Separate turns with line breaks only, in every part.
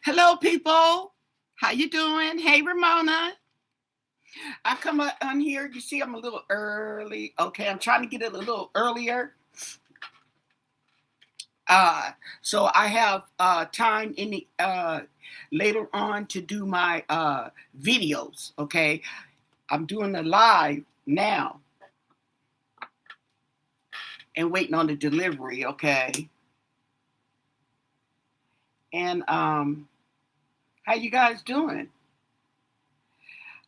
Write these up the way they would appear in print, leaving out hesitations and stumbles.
Hello, people. How you doing? Hey, Ramona. I come on here. You see, I'm a little early. Okay, I'm trying to get it a little earlier. Uh, so I have time in the later on to do my videos. Okay, I'm doing the live now and waiting on the delivery. Okay, and how you guys doing?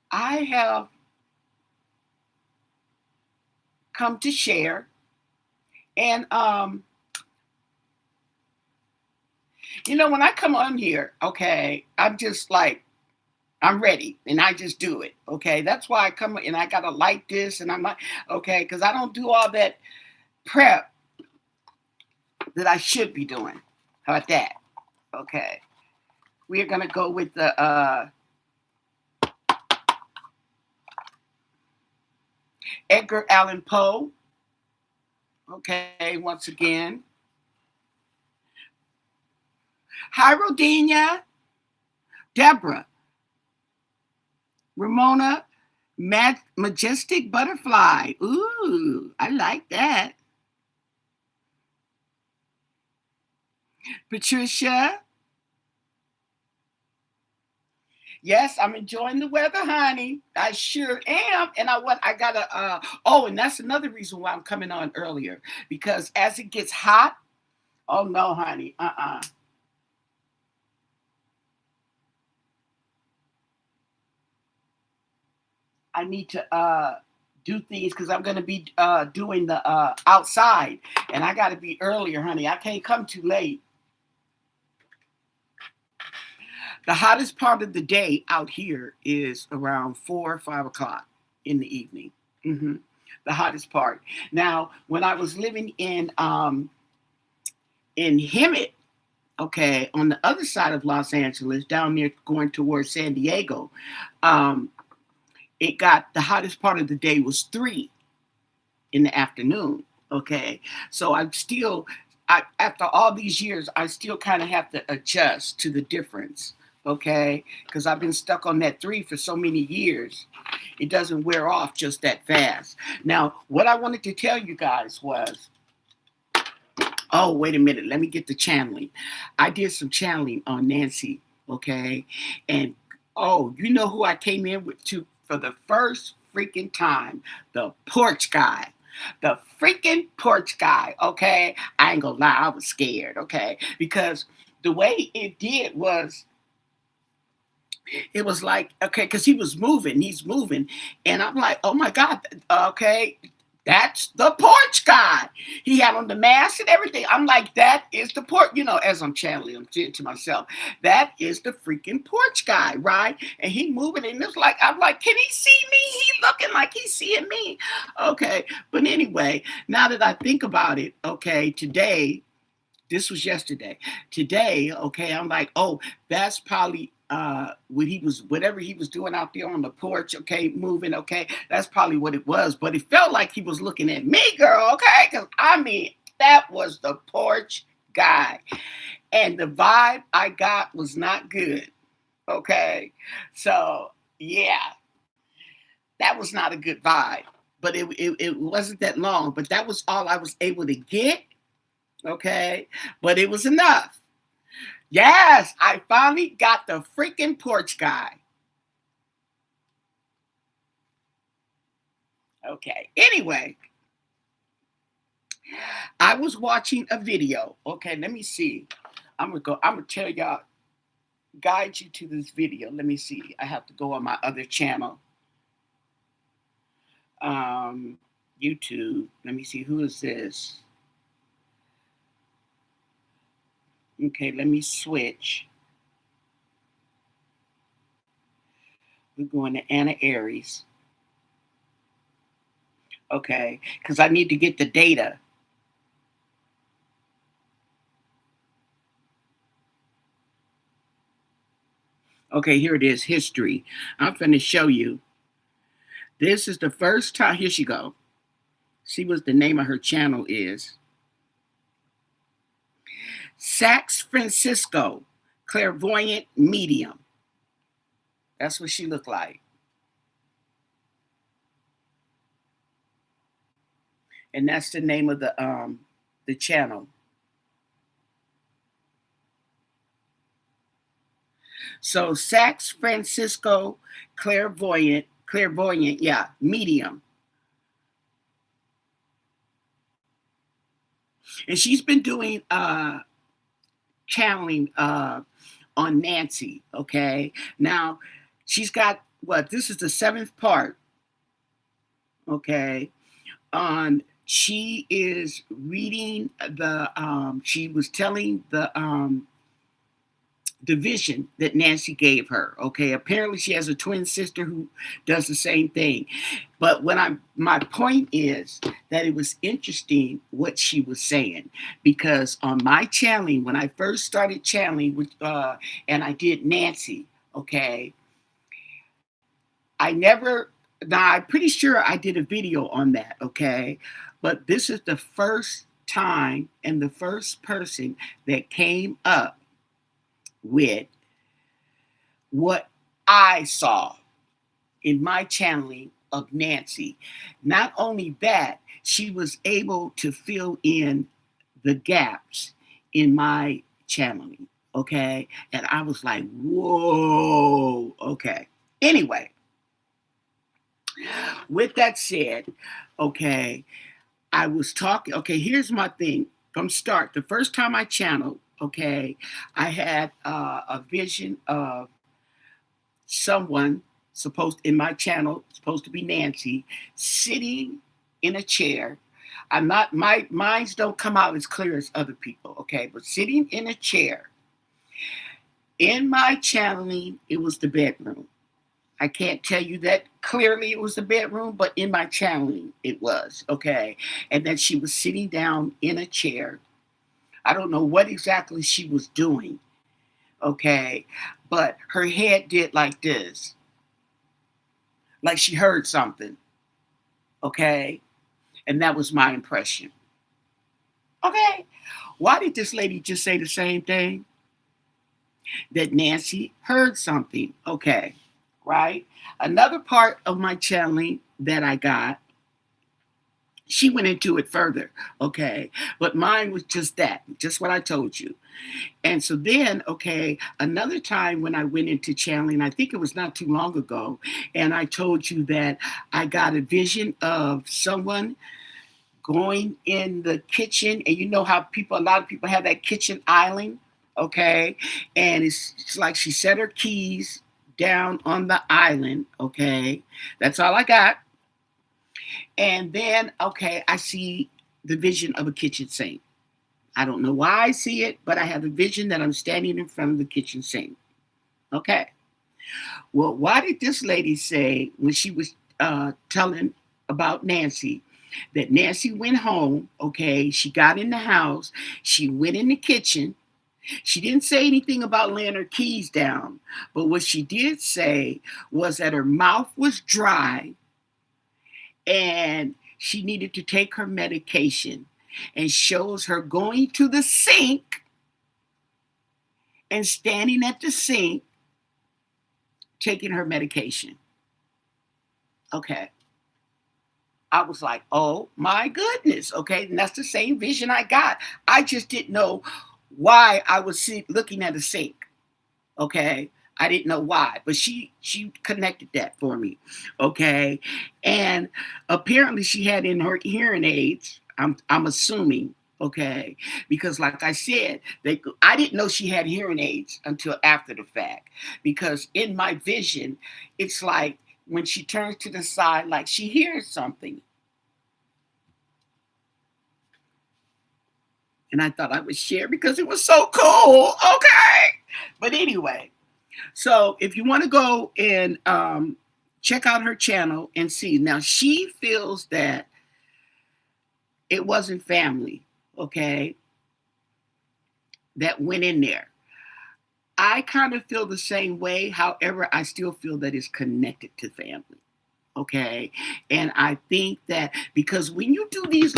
I have come to share, and when I come on here, okay, I'm just like, I'm ready and I just do it. Okay. That's why I come and I got to like this and I'm like, okay, because I don't do all that prep that I should be doing. How about that? Okay. We're going to go with the Edgar Allan Poe. Okay. Once again. Hi, Rodinia. Deborah. Ramona. Majestic Butterfly. Ooh, I like that. Patricia. Yes, I'm enjoying the weather, honey. I sure am. And I gotta and that's another reason why I'm coming on earlier. Because as it gets hot, oh no, honey. I need to do things because I'm gonna be doing the outside and I gotta be earlier, honey. I can't come too late. The hottest part of the day out here is around 4 or 5 o'clock in the evening. hmm The hottest part. Now, when I was living in Hemet, okay, on the other side of Los Angeles, down there going towards San Diego, um, it got the hottest part of the day was 3 in the afternoon. Okay, so after all these years, I still kind of have to adjust to the difference. Okay, because I've been stuck on that 3 for so many years. It doesn't wear off just that fast. Now, what I wanted to tell you guys was, oh, wait a minute, let me get the channeling. I did some channeling on Nancy, okay? And oh, you know who I came in with to for the first freaking time? The porch guy. The freaking porch guy, okay? I ain't gonna lie, I was scared, okay? Because the way it did was, it was like, okay, because he's moving, and I'm like, oh my God, okay, that's the porch guy. He had on the mask and everything. I'm like, that is the porch, as I'm channeling, I'm saying to myself, that is the freaking porch guy, right? And he moving, and it's like, I'm like, can he see me? He looking like he's seeing me. Okay, but anyway, now that I think about it, okay, today, this was yesterday. Today, okay, I'm like, oh, that's probably whatever he was doing out there on the porch, okay, moving, okay, that's probably what it was. But it felt like he was looking at me, girl, okay, because I mean, that was the porch guy, and the vibe I got was not good. Okay, so yeah, that was not a good vibe. But it wasn't that long. But that was all I was able to get. Okay, but it was enough. Yes, I finally got the freaking porch guy. Okay, anyway, I was watching a video. Okay, let me see. I'm gonna tell y'all, guide you to this video. Let me see. I have to go on my other channel. Um, YouTube. Let me see, who is this? Okay, let me switch. We're going to Anna Aries. Okay, because I need to get the data. Okay, here it is, history. I'm going to show you. This is the first time. Here she go. See what the name of her channel is. Sax Francisco clairvoyant medium. That's what she looked like. And that's the name of the channel. So Sax Francisco clairvoyant, yeah, medium. And she's been doing channeling on Nancy. Okay. Now she's got what? This is the seventh part. Okay. On she is reading she was telling the vision that Nancy gave her. Okay, apparently she has a twin sister who does the same thing. But my point is that it was interesting what she was saying, because on my channeling, when I first started channeling with and I did Nancy, okay, I never now I'm pretty sure I did a video on that, okay? But this is the first time and the first person that came up with what I saw in my channeling of Nancy. Not only that, she was able to fill in the gaps in my channeling. Okay. And I was like, whoa. Okay. Anyway, with that said, okay, I was talking. Okay, here's my thing from start. The first time I channeled, okay, I had a vision of someone supposed in my channel, supposed to be Nancy, sitting in a chair. I'm not, my minds don't come out as clear as other people, okay, but sitting in a chair. In my channeling, it was the bedroom. I can't tell you that clearly it was the bedroom, but in my channeling, it was, okay? And then she was sitting down in a chair. I don't know what exactly she was doing, okay? But her head did like this, like she heard something, okay? And that was my impression, okay? Why did this lady just say the same thing? That Nancy heard something, okay, right? Another part of my channeling that I got, she went into it further, okay? But mine was just that, just what I told you. And so then, okay, another time when I went into channeling, I think it was not too long ago, and I told you that I got a vision of someone going in the kitchen, and you know how a lot of people have that kitchen island, okay? And it's like she set her keys down on the island, okay? That's all I got. And then, okay, I see the vision of a kitchen sink. I don't know why I see it, but I have a vision that I'm standing in front of the kitchen sink. Okay. Well, why did this lady say when she was telling about Nancy, that Nancy went home, okay, she got in the house, she went in the kitchen. She didn't say anything about laying her keys down, but what she did say was that her mouth was dry and she needed to take her medication, and shows her going to the sink and standing at the sink taking her medication. Okay. I was like, oh my goodness. Okay. And that's the same vision I got. I just didn't know why I was looking at a sink. Okay. I didn't know why, but she connected that for me. Okay. And apparently she had in her hearing aids, I'm assuming, okay, because like I said, I didn't know she had hearing aids until after the fact, because in my vision, it's like when she turns to the side, like she hears something. And I thought I would share because it was so cool. Okay. But anyway, so if you want to go and check out her channel and see, now she feels that it wasn't family, okay, that went in there. I kind of feel the same way. However, I still feel that it's connected to family, okay? And I think that because when you do these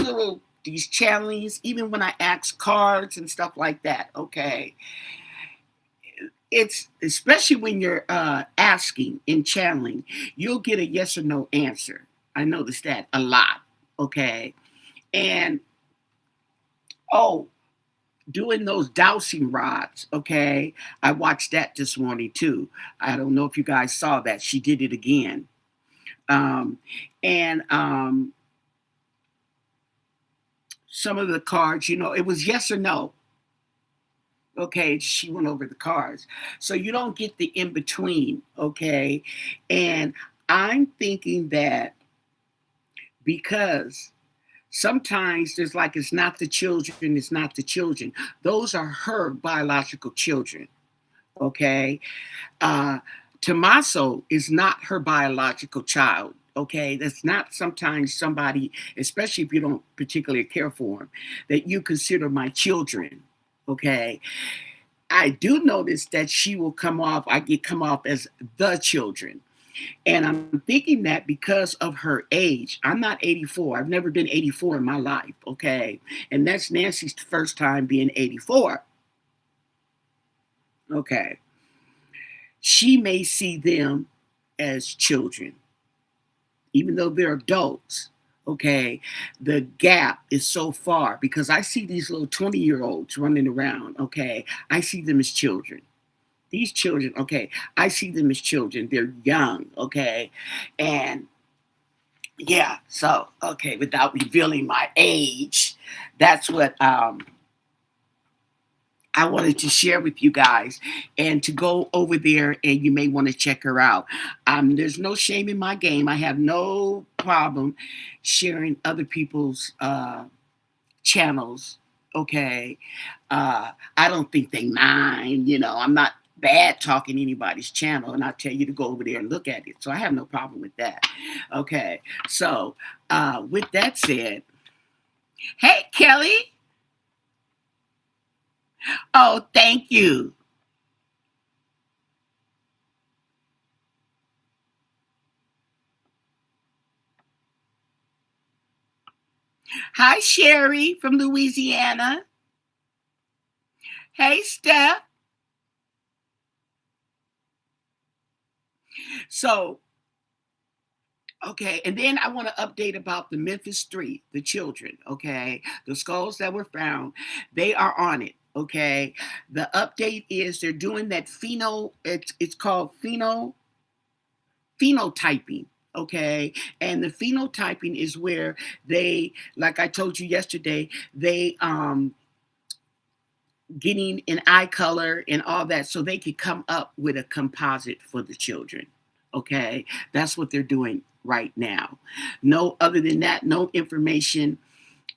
challenges, even when I ask cards and stuff like that, okay, it's especially when you're asking and channeling, you'll get a yes or no answer. I noticed that a lot. Okay. And oh, doing those dowsing rods. Okay. I watched that this morning too. I don't know if you guys saw that. She did it again. Um, and some of the cards, it was yes or no. Okay, she went over the cards. So you don't get the in between. Okay. And I'm thinking that because sometimes there's like it's not the children, it's not the children. Those are her biological children. Okay. Uh, Tommaso is not her biological child. Okay, that's not sometimes somebody, especially if you don't particularly care for them, that you consider my children. Okay, I do notice that she will I get come off as the children. And I'm thinking that because of her age, I'm not 84. I've never been 84 in my life. Okay. And that's Nancy's first time being 84. Okay. She may see them as children, even though they're adults. Okay. The gap is so far because I see these little 20-year-olds running around. Okay. I see them as children. These children, okay, I see them as children. They're young, okay? And yeah, so, okay, without revealing my age, that's what I wanted to share with you guys and to go over there and you may want to check her out. There's no shame in my game. I have no problem sharing other people's channels. Okay. I don't think they mind, I'm not bad talking anybody's channel and I'll tell you to go over there and look at it. So I have no problem with that. Okay. So with that said, hey Kelly. Oh, thank you. Hi Sherry from Louisiana. Hey Steph. So okay, and then I want to update about the Memphis 3, the children, okay? The skulls that were found, they are on it, okay? The update is they're doing that it's called phenotyping, okay? And the phenotyping is where they, like I told you yesterday, they getting an eye color and all that so they could come up with a composite for the children. Okay, that's what they're doing right now. No, other than that, no information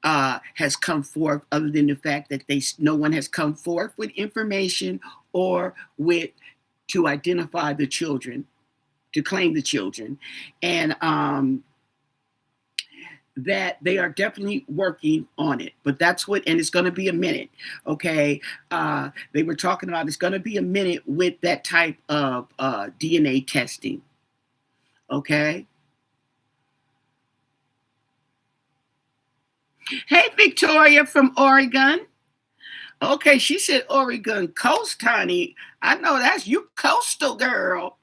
has come forth other than the fact that no one has come forth with information or with to identify the children, to claim the children, and that they are definitely working on it. But that's and it's going to be a minute. Okay. They were talking about it's going to be a minute with that type of DNA testing. Okay. Hey, Victoria from Oregon. Okay. She said Oregon coast, honey. I know that's you coastal girl.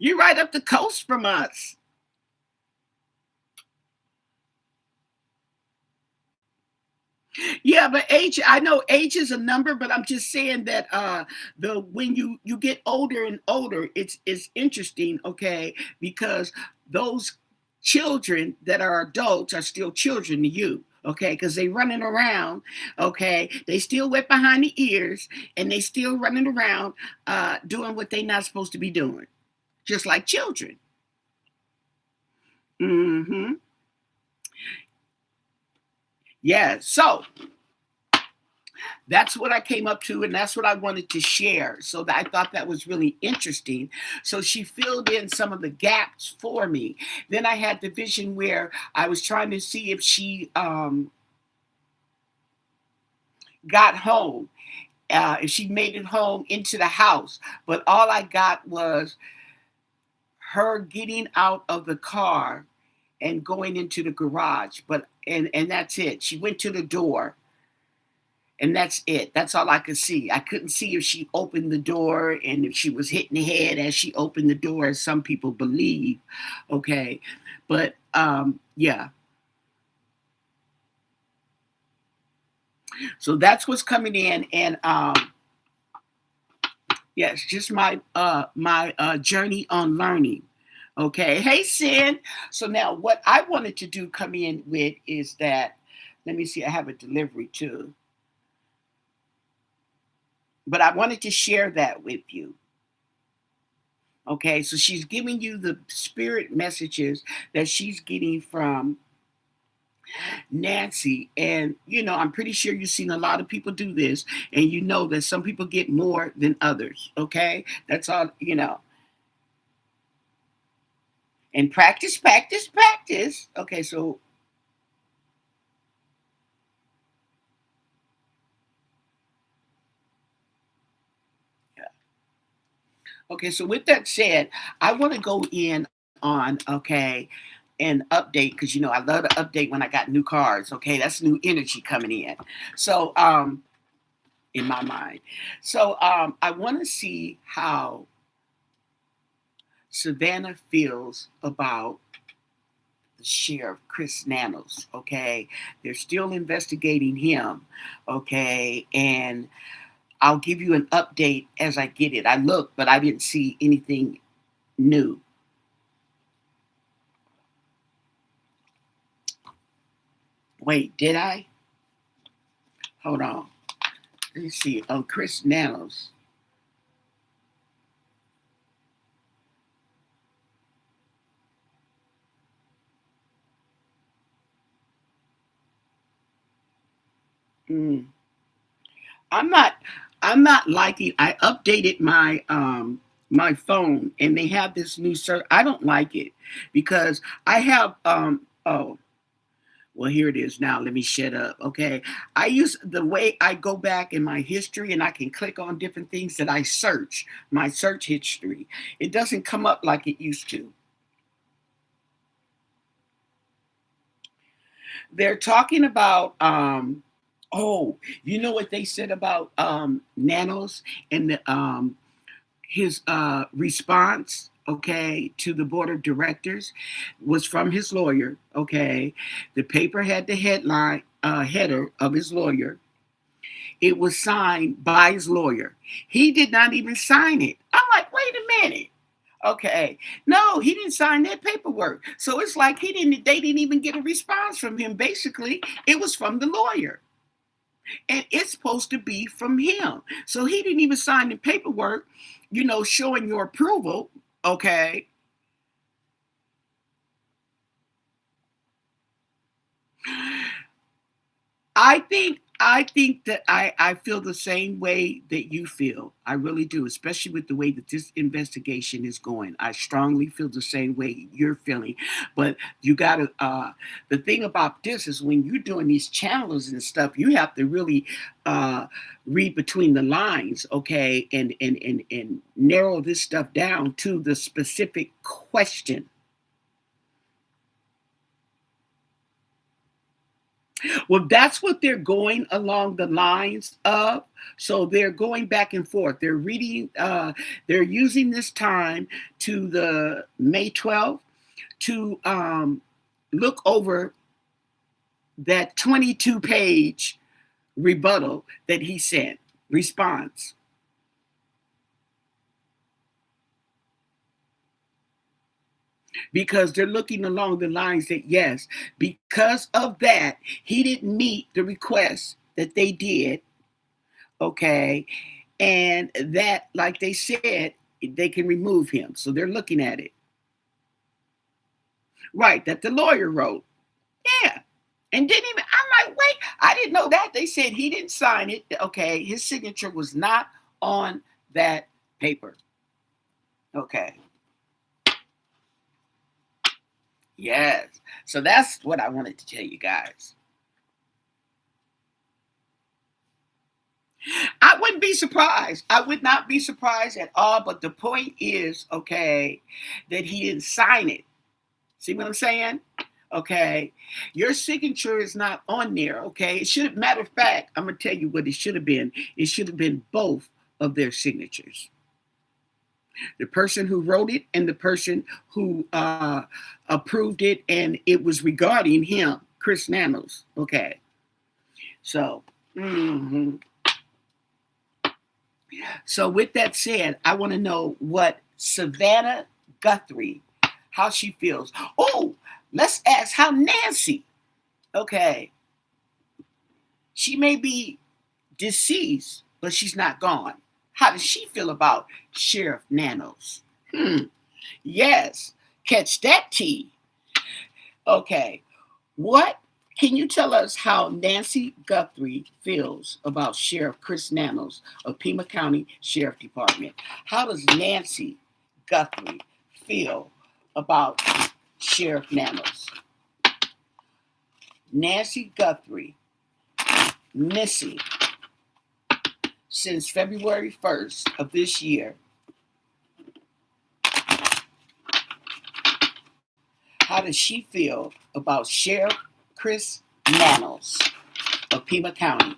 You're right up the coast from us. Yeah, but age, I know age is a number, but I'm just saying that the when you get older and older, it's interesting, okay, because those children that are adults are still children to you. Okay, because they running around, okay, they still wet behind the ears, and they still running around doing what they not supposed to be doing, just like children. Mm-hmm. Yeah. So that's what I came up to, and that's what I wanted to share. So I thought that was really interesting. So she filled in some of the gaps for me. Then I had the vision where I was trying to see if she got home, if she made it home into the house. But all I got was her getting out of the car and going into the garage. And that's it. She went to the door And that's it. That's all I could see. I couldn't see if she opened the door and if she was hitting the head as she opened the door, as some people believe. Okay. But yeah. So that's what's coming in. And yes, just my journey on learning. Okay. Hey Sin. So now what I wanted to do come in with is that, let me see, I have a delivery too. But I wanted to share that with you. Okay, so she's giving you the spirit messages that she's getting from Nancy. And, I'm pretty sure you've seen a lot of people do this, and you know that some people get more than others. Okay, that's all. And practice, practice, practice. Okay, so, yeah. Okay, so with that said, I want to go in on, okay, an update because, I love to update when I got new cards. Okay, that's new energy coming in. So, in my mind. So I want to see how Savannah feels about the sheriff, Chris Nanos. Okay. They're still investigating him. Okay. And I'll give you an update as I get it. I looked, but I didn't see anything new. Wait, did I? Hold on. Let me see. On Chris Nanos. Mm. I'm not I'm not liking. I updated my phone and they have this new search. I don't like it because I have oh, well, here it is now. Let me shut up. Okay. I use the way I go back in my history and I can click on different things that I search, my search history. It doesn't come up like it used to. They're talking about oh, you know what they said about nanos and the his response, okay, to the board of directors was from his lawyer. Okay, the paper had the header of his lawyer. It was signed by his lawyer. He did not even sign it. I'm like, wait a minute. Okay, no, he didn't sign that paperwork. So it's like he didn't. They didn't even get a response from him. Basically, it was from the lawyer and it's supposed to be from him. So he didn't even sign the paperwork, showing your approval. Okay. I think that I feel the same way that you feel. I really do, especially with the way that this investigation is going. I strongly feel the same way you're feeling. But you gotta the thing about this is when you're doing these channels and stuff, you have to really read between the lines, okay, and narrow this stuff down to the specific question. Well, that's what they're going along the lines of. So they're going back and forth. They're reading, they're using this time to the May 12th to look over that 22-page rebuttal that he sent, response. Because they're looking along the lines that, yes, because of that, he didn't meet the request that they did. Okay. And that, like they said, they can remove him. So they're looking at it. Right. That the lawyer wrote. Yeah. And didn't even, I'm like, wait, I didn't know that. They said he didn't sign it. Okay. His signature was not on that paper. Okay. Yes. So that's what I wanted to tell you guys. I wouldn't be surprised. I would not be surprised at all. But the point is, okay, that he didn't sign it. See what I'm saying? Okay, your signature is not on there. Okay, it should. Matter of fact, I'm gonna tell you what it should have been. It should have been both of their signatures. The person who wrote it and the person who approved it, and it was regarding him, Chris Nanos. Okay, so. Mhm. So with that said, I want to know what Savannah Guthrie, how she feels. Oh, let's ask how Nancy. Okay, she may be deceased, but she's not gone. How does she feel about Sheriff Nanos? Yes, catch that tea. Okay, what can you tell us how Nancy Guthrie feels about Sheriff Chris Nanos of Pima County Sheriff Department? How does Nancy Guthrie feel about Sheriff Nanos? Nancy Guthrie, missing since February 1st of this year. How does she feel about Sheriff Chris Nanos of Pima County?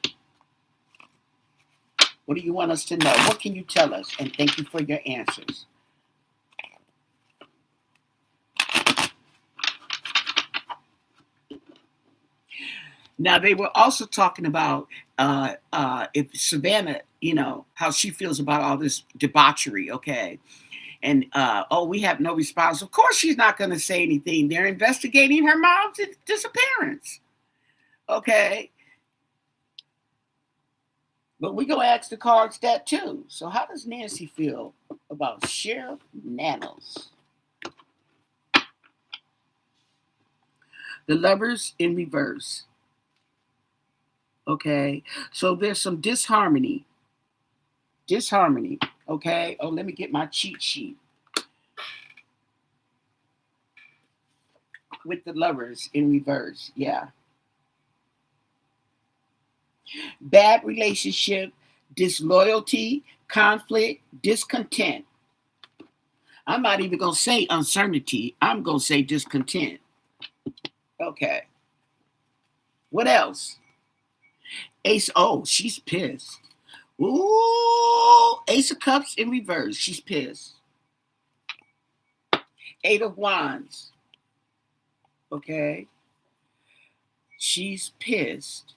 What do you want us to know? What can you tell us? And thank you for your answers. Now, they were also talking about if Savannah, how she feels about all this debauchery, okay? And, oh, we have no response. Of course, she's not going to say anything. They're investigating her mom's disappearance, okay? But we're going to ask the cards that too. So, how does Nancy feel about Sheriff Nanos? The Lovers in reverse. Okay, so there's some disharmony. Okay. Oh, let me get my cheat sheet with the Lovers in reverse. Yeah. Bad relationship, disloyalty, conflict, discontent. I'm not even going to say uncertainty. I'm going to say discontent. Okay. What else? Ace. Oh, she's pissed. Ooh, Ace of Cups in reverse. She's pissed. Eight of Wands. Okay. She's pissed.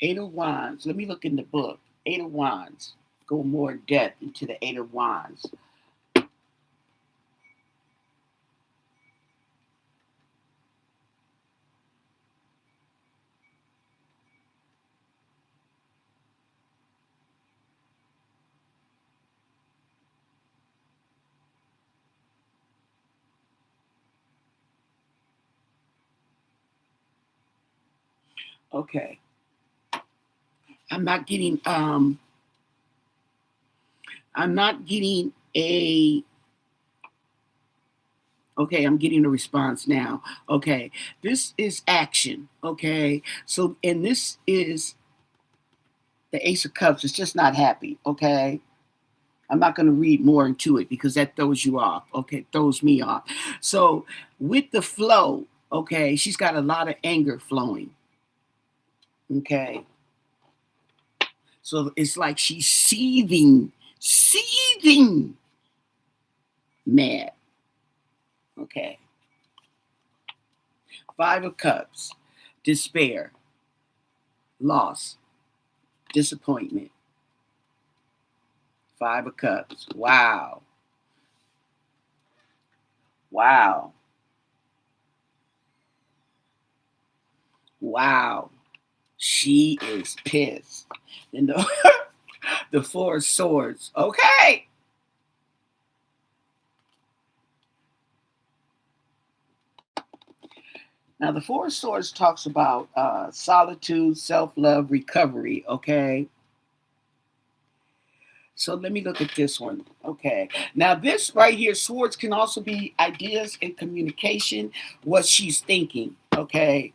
Eight of Wands. Let me look in the book. Eight of Wands. Go more in depth into the Eight of Wands. Okay. I'm not getting a okay, I'm getting a response now. Okay. This is action. Okay. So and this is the Ace of Cups. It's just not happy. Okay. I'm not going to read more into it because that throws you off. Okay, throws me off. So with the flow, okay, she's got a lot of anger flowing. Okay. So it's like she's seething mad. Okay. Five of Cups, despair, loss, disappointment. Five of Cups. Wow. Wow. Wow. She is pissed. And the Four of Swords. Okay. Now, the Four of Swords talks about solitude, self-love, recovery. Okay. So let me look at this one. Okay. Now, this right here, swords can also be ideas and communication, what she's thinking. Okay.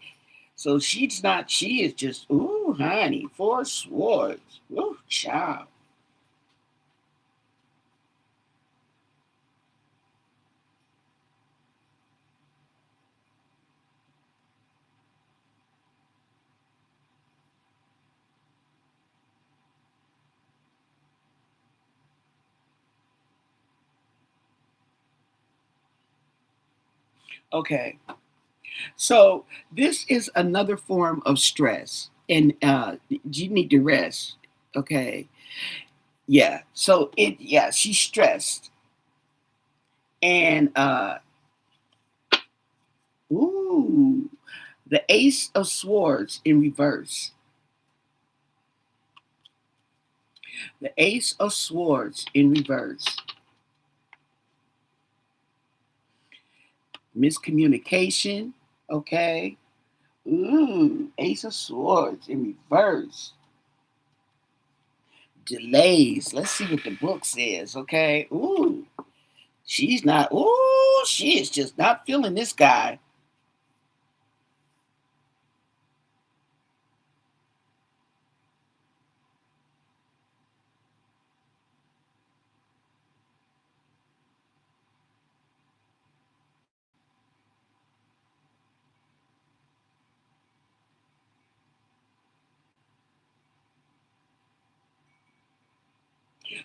So she is just, ooh, honey, Four Swords. Ooh, child. Okay. So this is another form of stress, and you need to rest. Okay. Yeah. So yeah, she's stressed, and ooh, the Ace of Swords in reverse. The Ace of Swords in reverse. Miscommunication. Okay. Ooh, Ace of Swords in reverse. Delays. Let's see what the book says. Okay. Ooh, she's not. Ooh, she is just not feeling this guy.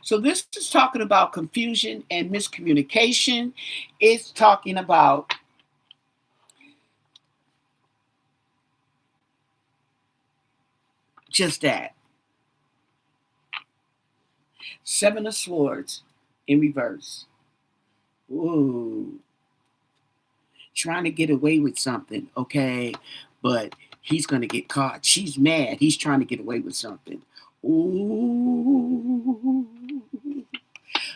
So this is talking about confusion and miscommunication. It's talking about just that. Seven of Swords in reverse. Ooh, trying to get away with something, okay? But he's gonna get caught. She's mad. He's trying to get away with something. Ooh.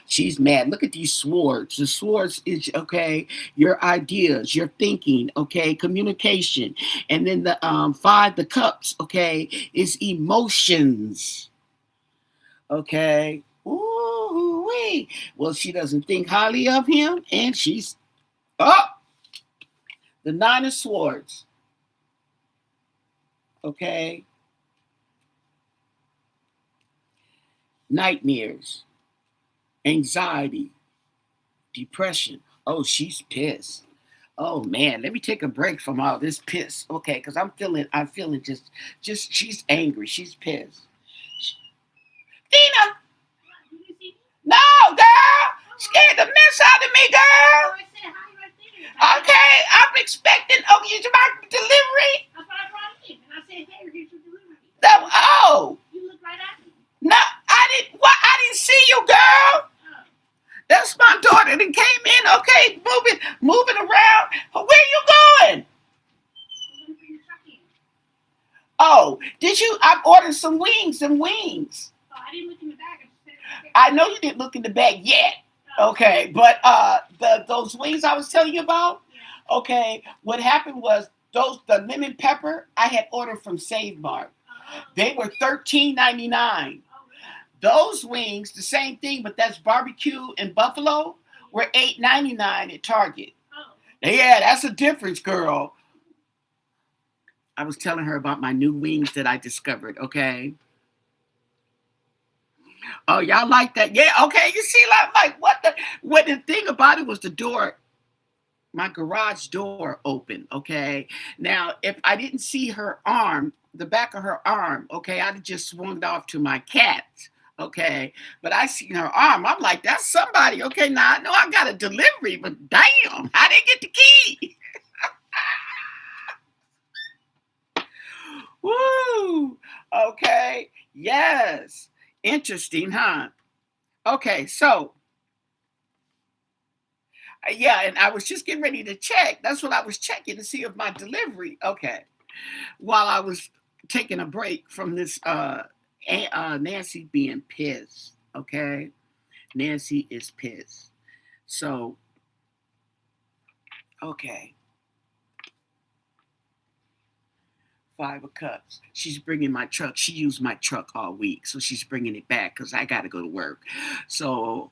She's mad. Look at these swords. The swords is okay, your ideas, your thinking, okay, communication. And then the five, the cups, okay, is emotions. Okay. Ooh wee. Well, she doesn't think highly of him, and she's up. The nine of swords. Okay. Nightmares, anxiety, depression. Oh, she's pissed. Oh man, let me take a break from all this piss. Okay, because I'm feeling just she's angry. She's pissed. Tina, no, girl, scared the mess out of me, girl. Okay, I'm expecting. Oh, you about delivery? That, oh, no, I didn't. What? I didn't see you, girl. That's my daughter that came in. Okay, moving around. Where you going? Oh, did you? I ordered some wings. Some wings. I know you didn't look in the bag yet. Okay, but those wings I was telling you about. Okay, what happened was the lemon pepper I had ordered from Save Mart. They were $13.99. Those wings, the same thing, but that's barbecue and buffalo, were $8.99 at Target. Yeah, that's a difference, girl. I was telling her about my new wings that I discovered. Okay. Oh, y'all like that? Yeah. Okay. You see, like what the thing about it was the door, my garage door open. Okay. Now, if I didn't see her arm, the back of her arm, okay, I'd have just swung it off to my cat. Okay. But I seen her arm. I'm like, that's somebody. Okay. Now I know I got a delivery, but damn, I didn't get the key. Woo. Okay. Yes. Interesting, huh? Okay. So, yeah, and I was just getting ready to check. That's what I was checking to see if my delivery. Okay. While I was taking a break from this Nancy being pissed. Okay. Nancy is pissed. So, okay. Five of Cups. She's bringing my truck. She used my truck all week. So she's bringing it back because I got to go to work. So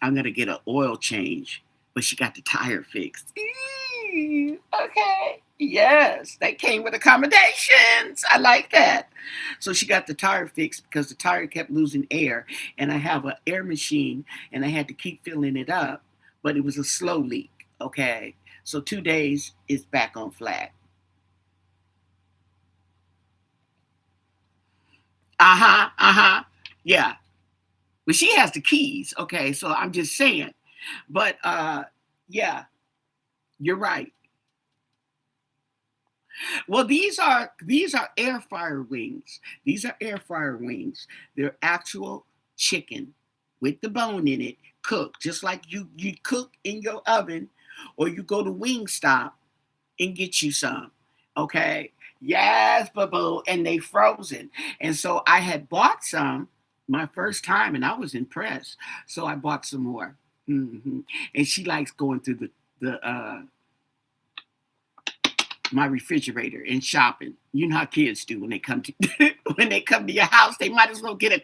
I'm going to get an oil change. But she got the tire fixed. Okay. Yes, that came with accommodations. I like that. So she got the tire fixed because the tire kept losing air. And I have an air machine and I had to keep filling it up. But it was a slow leak. Okay. So 2 days it's back on flat. Uh-huh. Uh-huh. Yeah. But she has the keys. Okay. So I'm just saying. But yeah. You're right. Well, these are air fryer wings. These are air fryer wings. They're actual chicken with the bone in it, cooked just like you cook in your oven, or you go to Wingstop and get you some. Okay. Yes, boo, and they frozen. And so I had bought some my first time, and I was impressed. So I bought some more. And she likes going through the my refrigerator and shopping. You know how kids do when they come to when they come to your house. They might as well get a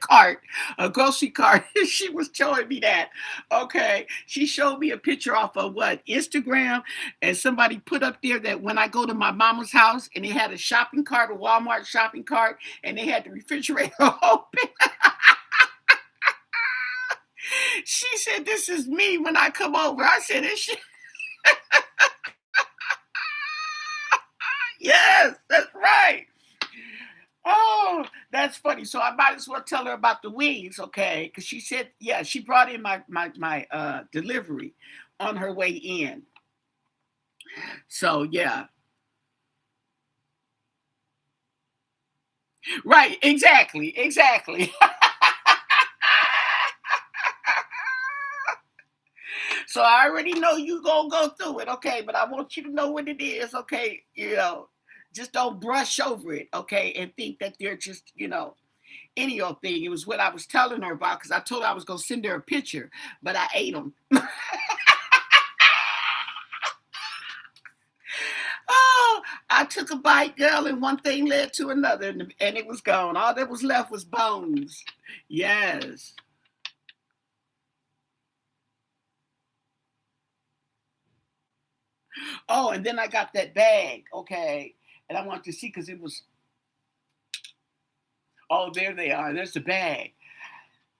grocery cart. She was showing me that. Okay, she showed me a picture off of what, Instagram, and somebody put up there that when I go to my mama's house and they had a shopping cart, a Walmart shopping cart, and they had the refrigerator open. She said, "This is me when I come over." I said, "This." Yes, that's right. Oh, that's funny. So I might as well tell her about the wings, okay? Because she said, yeah, she brought in my delivery on her way in. So yeah, right, exactly. So I already know you gonna go through it, okay? But I want you to know what it is, okay? Just don't brush over it, okay? And think that they're just, any old thing. It was what I was telling her about because I told her I was gonna send her a picture, but I ate them. Oh, I took a bite, girl, and one thing led to another, and it was gone. All that was left was bones. Yes. Oh, and then I got that bag, okay, and I wanted to see because it was. Oh, there they are. There's the bag.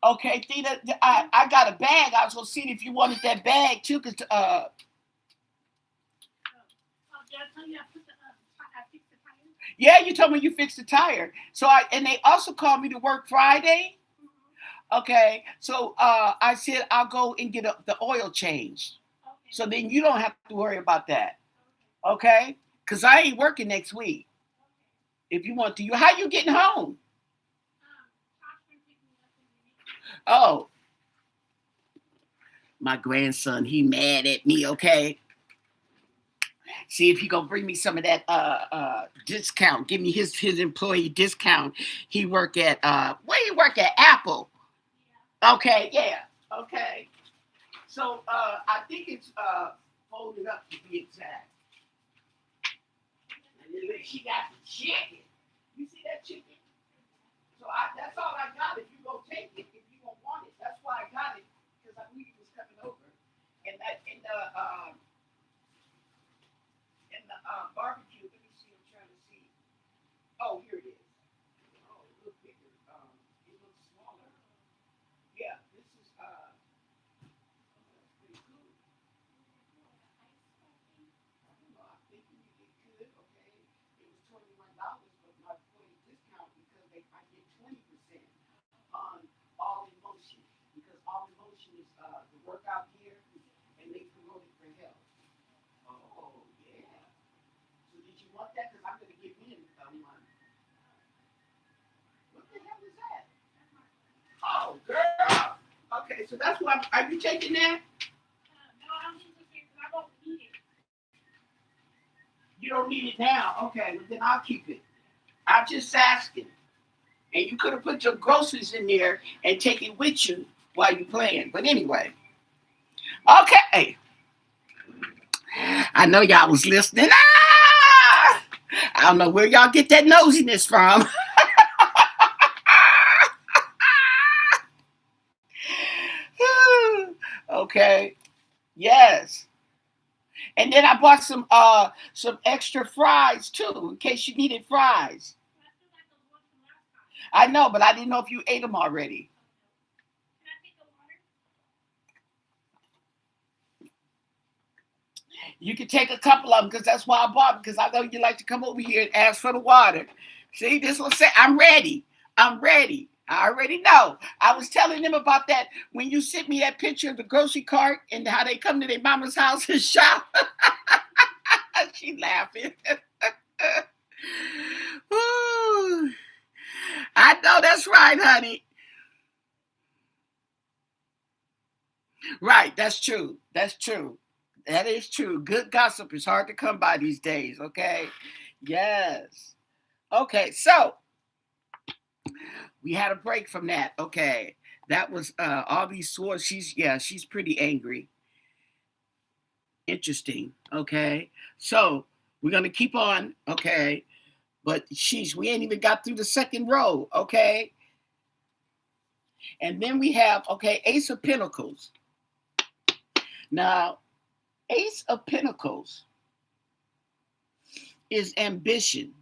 Okay, Theta, I got a bag. I was gonna see if you wanted that bag too, cause yeah, you told me you fixed the tire. So and they also called me to work Friday. Okay, so I said I'll go and get the oil changed. So then you don't have to worry about that. Okay, because I ain't working next week. If you want to, how you getting home? Oh, my grandson, he mad at me. Okay, see if he gonna bring me some of that discount. Give me his employee discount. He work at where he work at Apple. Okay, yeah. Okay. So I think it's folded up to be exact. And then she got the chicken. You see that chicken? So that's all I got. If you go take it, if you don't want it, that's why I got it because I knew you was coming over. And that in the barbecue. Let me see. I'm trying to see. Oh, here it is. Oh, it looks bigger. It looks smaller. Yeah, this is pretty cool. I don't know. I think it could. Okay, it was $21, but my employee discount because I get 20% on all in motion because all in motion is the workout gear and they promote it for health. Oh yeah. So did you want that? Because I'm gonna give me one. What the hell is that? Oh, girl. Okay, so that's why. Are you taking that? You don't need it now. Okay, well then I'll keep it. I'm just asking. And you could have put your groceries in there and take it with you while you're playing. But anyway, okay. I know y'all was listening. Ah! I don't know where y'all get that nosiness from. Okay. Yes. And then I bought some extra fries too, in case you needed fries. I know, but I didn't know if you ate them already. You can take a couple of them because that's why I bought them because I know you like to come over here and ask for the water. See, this will say I'm ready. I'm ready. I already know. I was telling them about that when you sent me that picture of the grocery cart and how they come to their mama's house and shop. She laughing. Ooh, I know that's right, honey. Right, that's true. That's true. That is true. Good gossip is hard to come by these days, okay? Yes. Okay, so we had a break from that. Okay. That was all these swords. She's pretty angry. Interesting. Okay. So we're gonna keep on, okay. But we ain't even got through the second row, okay? And then we have, okay, Ace of Pentacles. Now, Ace of Pentacles is ambition,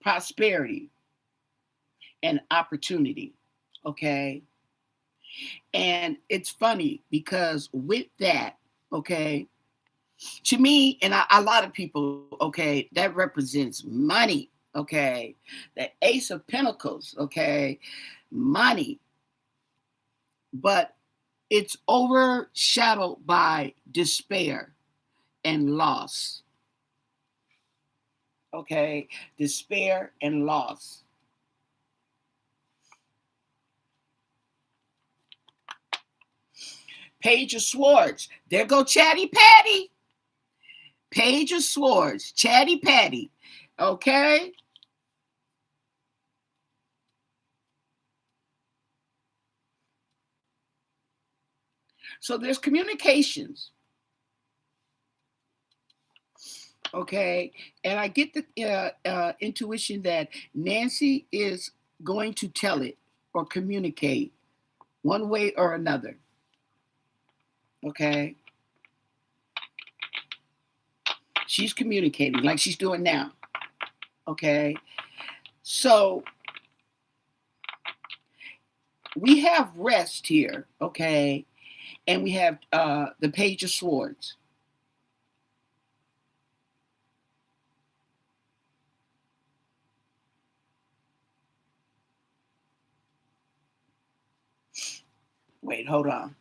prosperity, and opportunity. Okay. And it's funny because with that, okay, to me, and a lot of people, okay, that represents money. Okay. The Ace of Pentacles, okay, money. But it's overshadowed by despair and loss. Okay. Despair and loss. Page of Swords. There go Chatty Patty. Page of Swords. Chatty Patty. Okay. So there's communications. Okay. And I get the intuition that Nancy is going to tell it or communicate one way or another. Okay. She's communicating like she's doing now. Okay. So we have rest here. Okay. And we have the Page of Swords. Wait, hold on.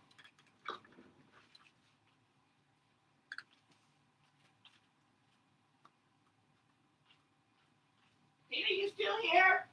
Tina, you still here?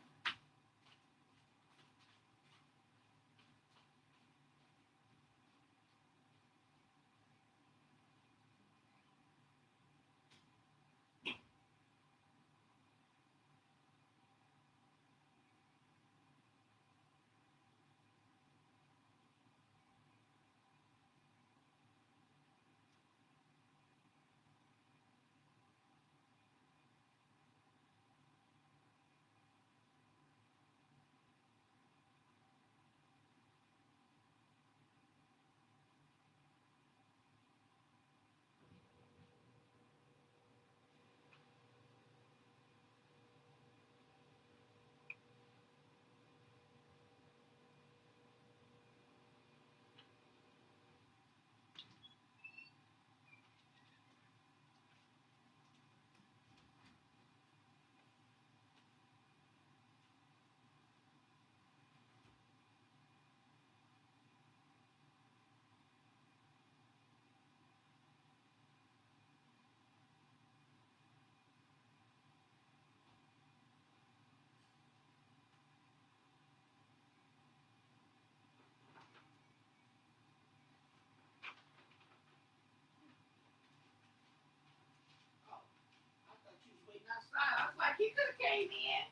I thought you was waiting outside. I was like, he could have came in.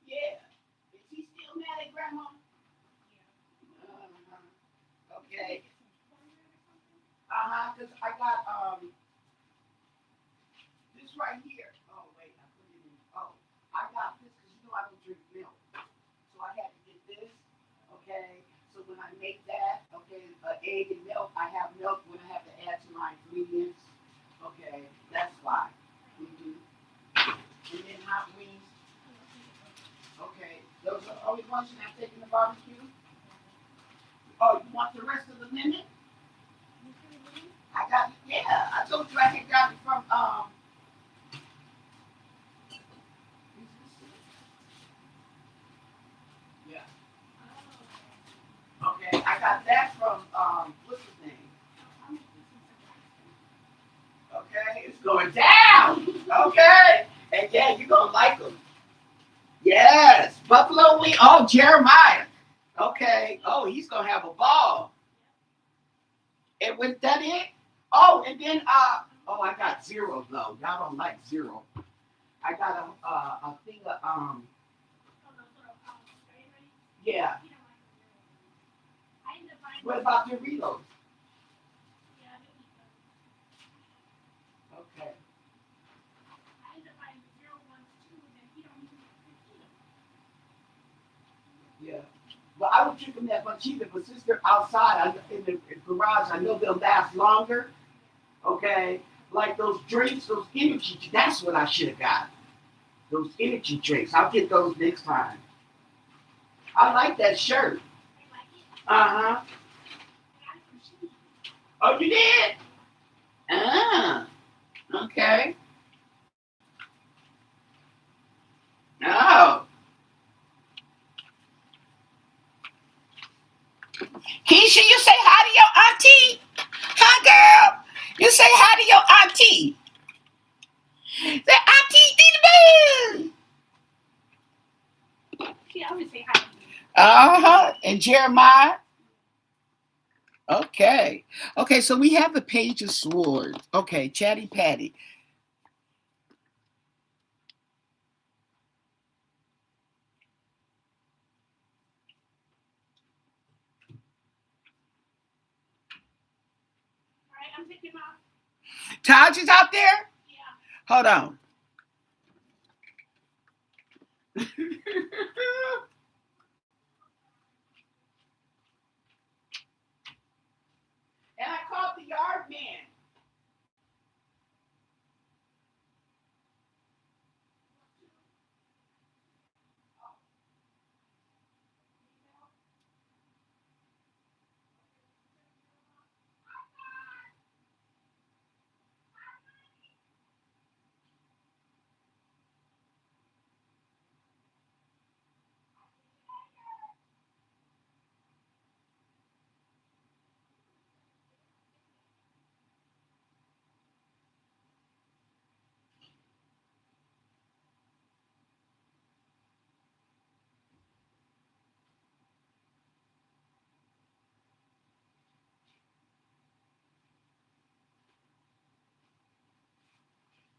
Yeah. Is he still mad at Grandma? Okay. Because I got this right here. Oh wait, I put it in. Oh, I got this because you know I don't drink milk, so I had to get this. Okay. So when I make that, okay, egg and milk, I have milk when I have to add to my ingredients. Okay, that's why. Mm-hmm. And then hot wings. Okay, those are the only ones that I'm taking the barbecue. Oh, you want the rest of the lemon? I got it. Yeah, I told you I had got it from yeah. Okay, I got that from what's his name? Okay, it's going down. Okay? And yeah, you're going to like them. Yes. Buffalo wing. Oh, Jeremiah. Okay. Oh, he's going to have a ball. And with that it? Oh, and then, oh, I got zero, though. Y'all don't like zero. I got a thing of, yeah. What about Doritos? Okay. Yeah. Well, I would drink them that much either, but since they're outside in the garage, I know they'll last longer. Okay. Like those drinks, those energy, that's what I should have got. Those energy drinks. I'll get those next time. I like that shirt. Uh huh. Oh, you did? Ah, okay. Oh. Keisha, you say hi to your auntie? Hi, girl. You say hi to your auntie. Say, auntie, dee boo. She always say hi. Uh-huh. And Jeremiah? Okay. Okay, so we have the page of swords. Okay, Chatty Patty. All right, I'm taking off. Taj is out there? Yeah. Hold on. And I called the yard man.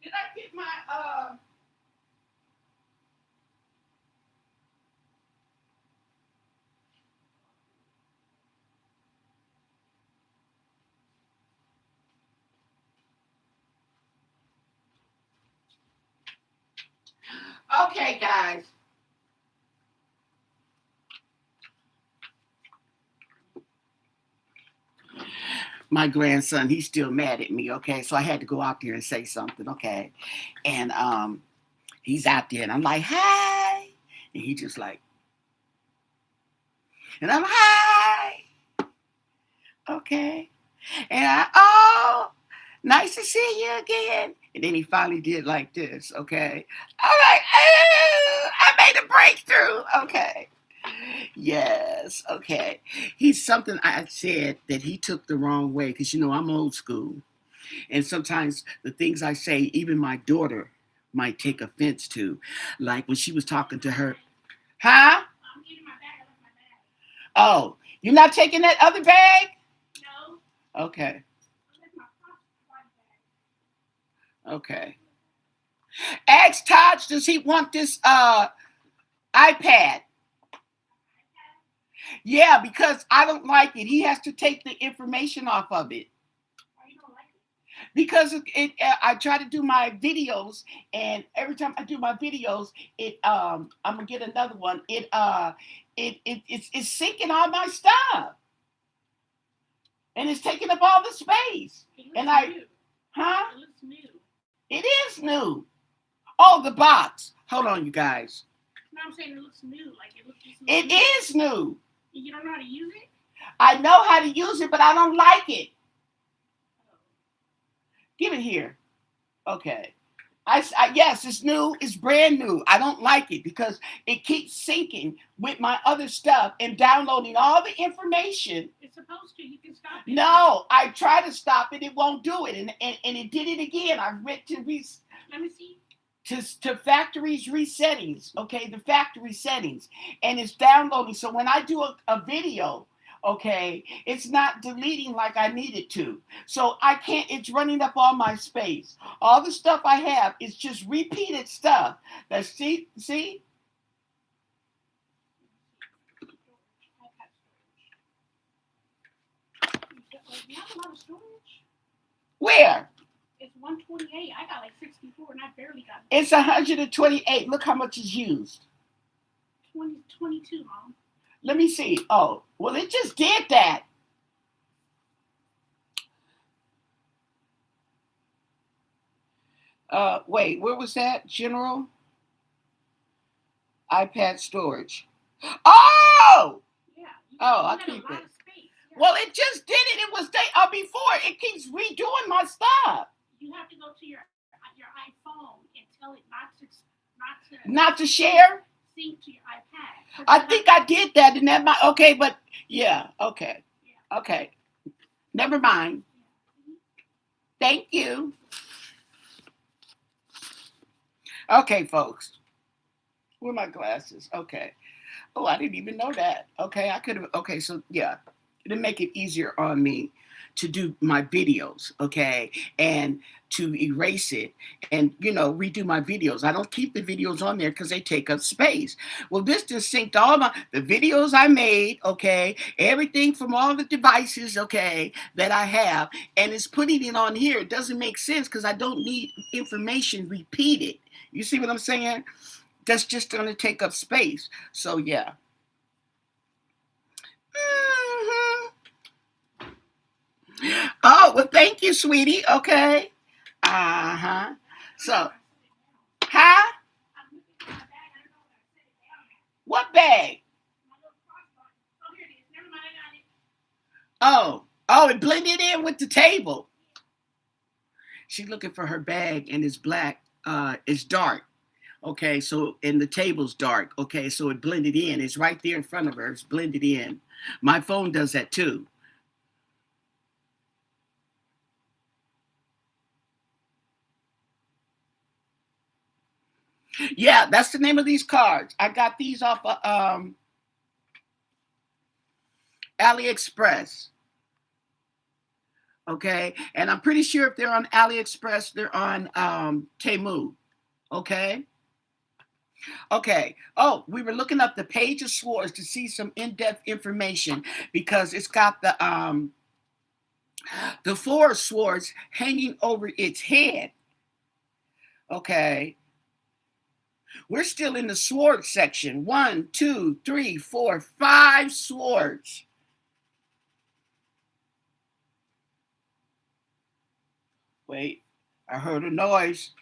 Did I get my Okay, guys. My grandson, he's still mad at me, okay? So I had to go out there and say something, okay? And he's out there and I'm like, hi. And he just like, and I'm hi. Okay. And oh, nice to see you again. And then he finally did like this, okay? I'm like, oh, I made a breakthrough. Okay. Yes, okay. He's something I said that he took the wrong way because, I'm old school. And sometimes the things I say, even my daughter might take offense to. Like when she was talking to her. Huh? Oh, you're not taking that other bag? No. Okay. Okay. Ask Todd, does he want this iPad? Yeah, because I don't like it. He has to take the information off of it. Why you don't like it? Because I try to do my videos, and every time I do my videos, I'm gonna get another one. It's syncing all my stuff, and it's taking up all the space. And new. Huh? It looks new. It is new. Oh, the box. Hold on, you guys. No, I'm saying it looks new. Like it looks new. It is new. You don't know how to use it? I know how to use it, but I don't like it. Give it here. Okay. Yes, it's new. It's brand new. I don't like it because it keeps syncing with my other stuff and downloading all the information. It's supposed to. You can stop it. No, I try to stop it. It won't do it. And it did it again. I went to
Let me see.
To factories resettings, okay, the factory settings, and it's downloading. So when I do a video, okay, it's not deleting like I need it to. So I can't, it's running up all my space. All the stuff I have is just repeated stuff. That's see?
You have a lot of storage.
Where?
It's 128. I got like 64, and I barely got it.
It's 128. Look how much is used.
22, Mom.
Let me see. Oh, well, it just did that. Wait, where was that? General iPad storage. Oh!
Yeah.
Oh, I keep it.
Yeah.
Well, it just did it. It was before. It keeps redoing my stuff.
You have to go to your iPhone and tell it
not to share.
Sync to your iPad.
I think I did that, and that might okay, but yeah, okay, yeah. Okay. Never mind. Thank you. Okay, folks. Where are my glasses? Okay. Oh, I didn't even know that. Okay, I could have. Okay, so yeah, it'll make it easier on me to do my videos, okay, and to erase it and redo my videos. I don't keep the videos on there because they take up space. Well, this just synced all the videos I made, okay, everything from all the devices, okay, that I have, and it's putting it on here. It doesn't make sense because I don't need information repeated. You see what I'm saying? That's just going to take up space. So yeah. Mm-hmm. Oh, well, thank you, sweetie. Okay. Uh-huh. So, huh? What bag? Oh, it blended in with the table. She's looking for her bag, and it's black. It's dark. Okay, so, and the table's dark. Okay, so it blended in. It's right there in front of her. It's blended in. My phone does that too. Yeah, that's the name of these cards. I got these off of AliExpress. Okay, and I'm pretty sure if they're on AliExpress, they're on Temu. Okay. Okay. Oh, we were looking up the Page of Swords to see some in-depth information because it's got the Four of Swords hanging over its head. Okay. We're still in the sword section. 1, 2, 3, 4, 5 swords. Wait, I heard a noise.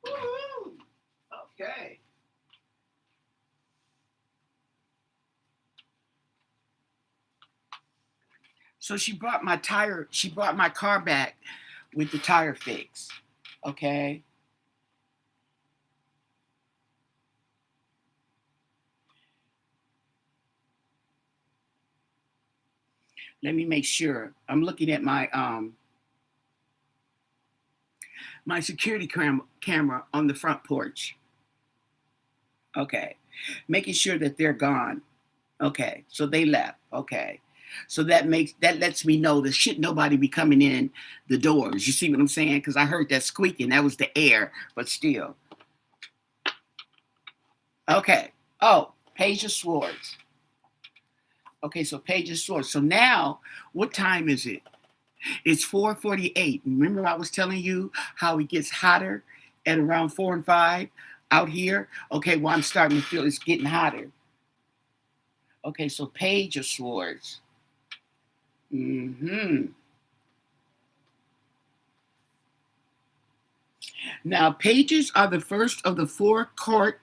Woo-hoo. Okay. So she brought my car back with the tire fix. Okay. Let me make sure. I'm looking at my security camera on the front porch. Okay. Making sure that they're gone. Okay. So they left. Okay. So that lets me know that should nobody be coming in the doors. You see what I'm saying? Because I heard that squeaking. That was the air, but still. Okay. Oh, Page of Swords. Okay, so Page of Swords. So now, what time is it? It's 4:48. Remember I was telling you how it gets hotter at around 4 and 5 out here? Okay, well, I'm starting to feel it's getting hotter. Okay, so Page of Swords. Mm-hmm. Now, pages are the first of the four court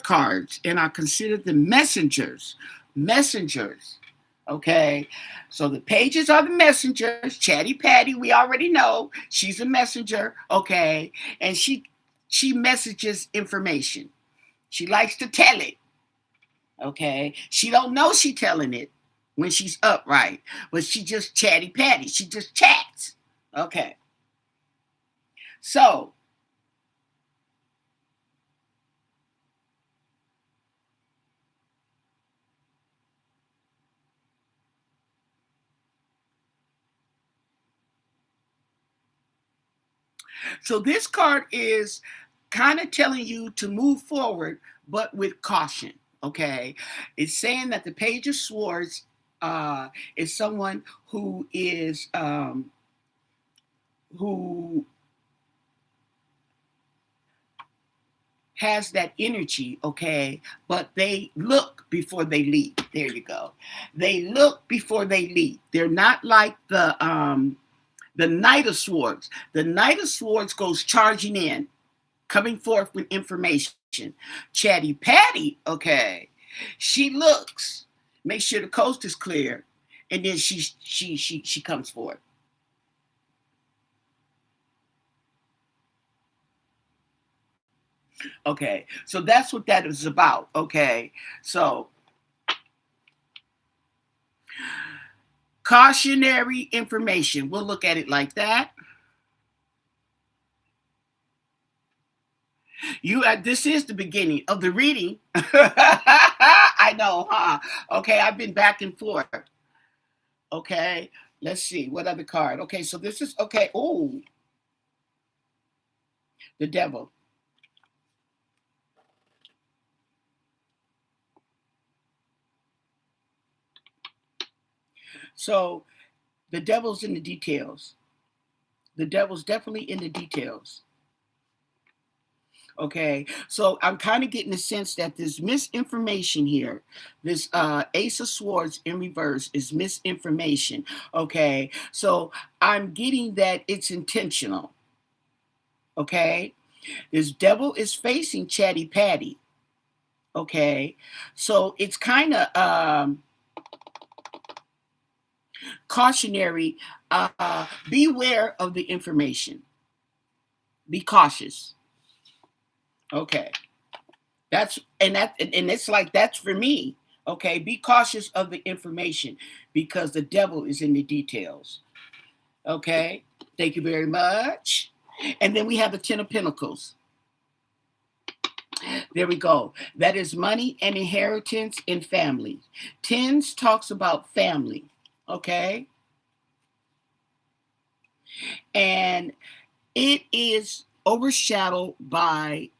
cards, and are considered the messengers. Messengers. Okay, so the pages are the messengers. Chatty Patty, we already know she's a messenger. Okay, and she she messages information. She likes to tell it. Okay. She don't know she telling it when she's upright, but she just chatty patty. She just chats. Okay. So this card is kind of telling you to move forward, but with caution. Okay. It's saying that the Page of Swords is someone who is who has that energy, okay, but they look before they leap. There you go. They look before they leap. They're not like the Knight of Swords. The Knight of Swords goes charging in, coming forth with information. Chatty Patty, okay, she looks, make sure the coast is clear, and then she comes forth. Okay, so that's what that is about. Okay, so cautionary information. We'll look at it like that. This is the beginning of the reading. I know, huh? Okay, I've been back and forth. Okay, let's see what other card. Okay, so this is okay. Oh, the devil. So the devil's in the details. The devil's definitely in the details. Okay, so I'm kind of getting the sense that this misinformation here, this Ace of Swords in reverse is misinformation. Okay, so I'm getting that it's intentional. Okay, this devil is facing Chatty Patty. Okay, so it's kind of cautionary. Beware of the information. Be cautious. Okay. That and it's like that's for me. Okay, be cautious of the information because the devil is in the details. Okay, thank you very much. And then we have the Ten of Pentacles. There we go. That is money and inheritance in family. Tens talks about family. Okay, and it is overshadowed by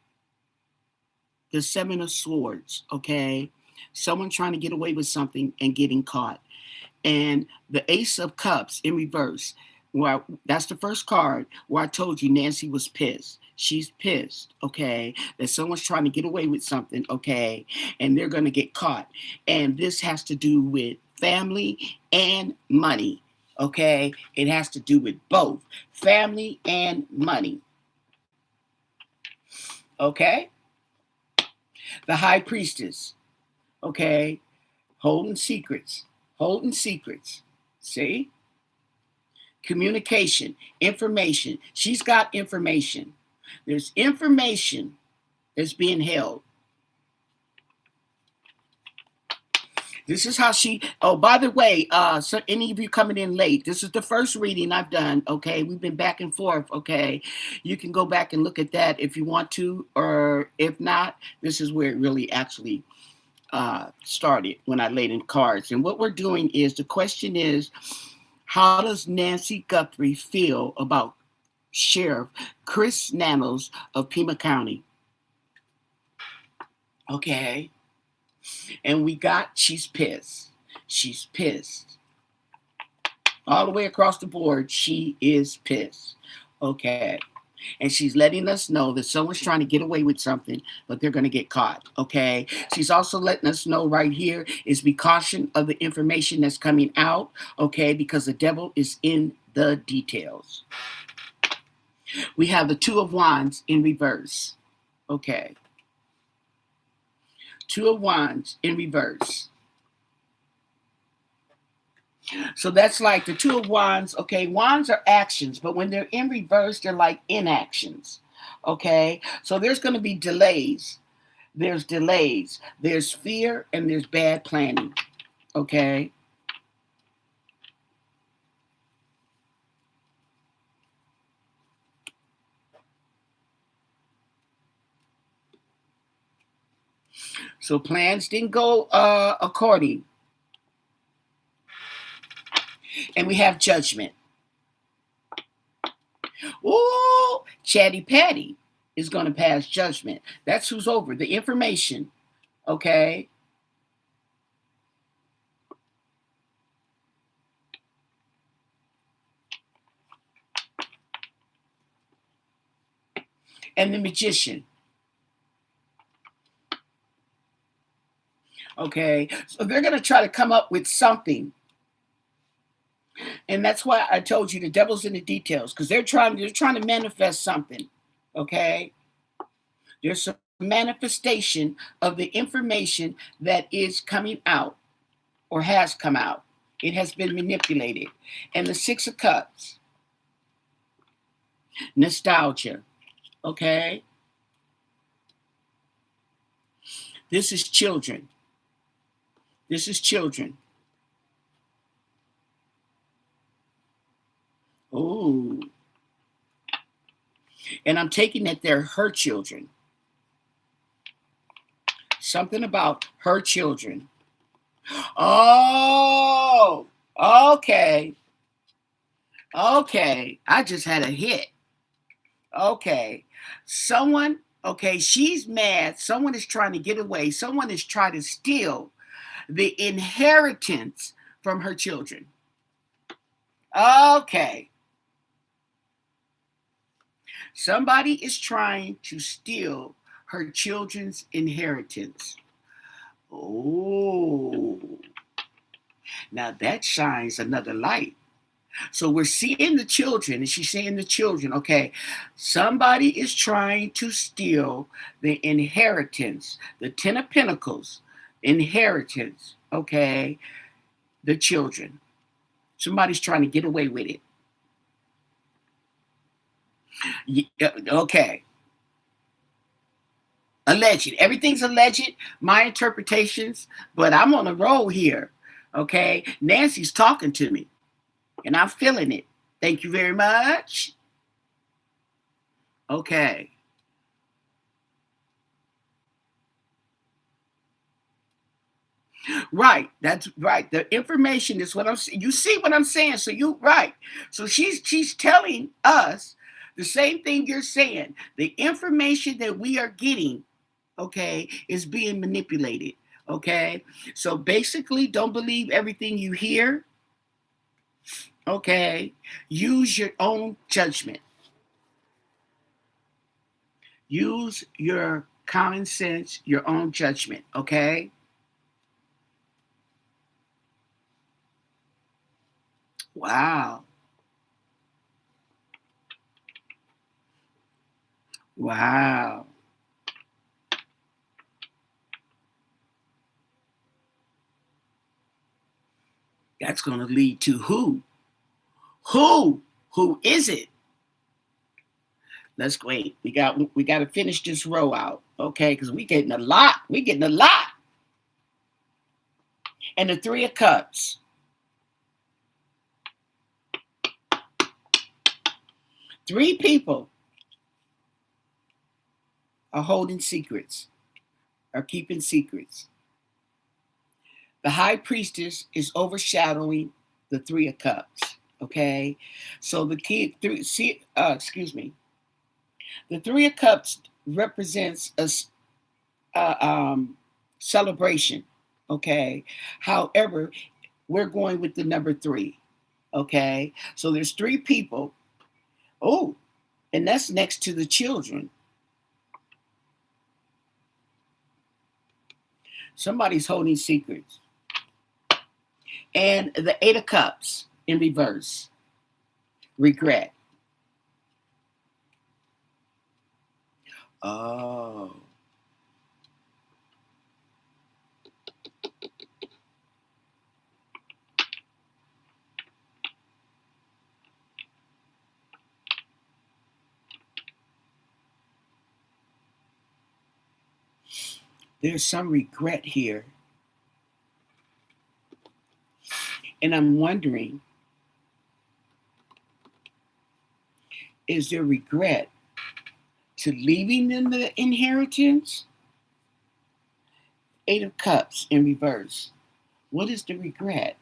the Seven of Swords, okay? Someone trying to get away with something and getting caught. And the Ace of Cups in reverse, that's the first card where I told you Nancy was pissed. She's pissed, okay, that someone's trying to get away with something, okay, and they're going to get caught. And this has to do with family and money, okay? It has to do with both family and money, okay? The High Priestess, okay, holding secrets, holding secrets. See? Communication, information. She's got information. There's information that's being held. This is how she, oh, by the way, so any of you coming in late, this is the first reading I've done, okay? We've been back and forth, okay? You can go back and look at that if you want to, or if not, this is where it really actually started when I laid in cards. And what we're doing is, the question is, how does Nancy Guthrie feel about Sheriff Chris Nanos of Pima County? Okay. And we got, she's pissed. She's pissed. All the way across the board, she is pissed. Okay. And she's letting us know that someone's trying to get away with something, but they're going to get caught. Okay. She's also letting us know right here is be caution of the information that's coming out. Okay. Because the devil is in the details. We have the Two of Wands in reverse. Okay. Two of Wands in reverse. So that's like the Two of Wands. Okay, wands are actions, but when they're in reverse, they're like inactions. Okay, so there's going to be delays. There's delays. There's fear and there's bad planning. Okay. So plans didn't go according, and we have judgment. Ooh, Chatty Patty is going to pass judgment. That's who's over the information. Okay. And the magician. Okay. So they're going to try to come up with something. And that's why I told you the devil's in the details, because they're trying to manifest something. Okay. There's a manifestation of the information that is coming out or has come out. It has been manipulated. And the Six of Cups, nostalgia. Okay. This is children. This is children. Oh. And I'm taking that they're her children. Something about her children. Oh, okay. Okay. I just had a hit. Okay. Someone, okay, she's mad. Someone is trying to get away. Someone is trying to steal the inheritance from her children. Okay. Somebody is trying to steal her children's inheritance. Oh, now that shines another light. So we're seeing the children, and she's saying the children, okay, somebody is trying to steal the inheritance, the Ten of Pentacles, inheritance, okay, the children. Somebody's trying to get away with it. Okay. Alleged. Everything's alleged, my interpretations, but I'm on a roll here. Okay. Nancy's talking to me, and I'm feeling it. Thank you very much. Okay. Right. That's right. The information is what I'm saying. You see what I'm saying? So you right. So she's telling us the same thing you're saying. The information that we are getting, okay, is being manipulated. Okay. So basically, don't believe everything you hear. Okay. Use your own judgment. Use your common sense, your own judgment. Okay. Wow. Wow. That's going to lead to who? Who? Who is it? Let's wait. We got to finish this row out, okay? Because we getting a lot. We getting a lot. And the Three of Cups. Three people are holding secrets, are keeping secrets. The High Priestess is overshadowing the Three of Cups. Okay, so the key three. Excuse me. The Three of Cups represents a celebration. Okay. However, we're going with the number three. Okay. So there's three people. Oh, and that's next to the children. Somebody's holding secrets. And the Eight of Cups in reverse. Regret. Oh. There's some regret here. And I'm wondering, is there regret to leaving them the inheritance? Eight of Cups in reverse. What is the regret?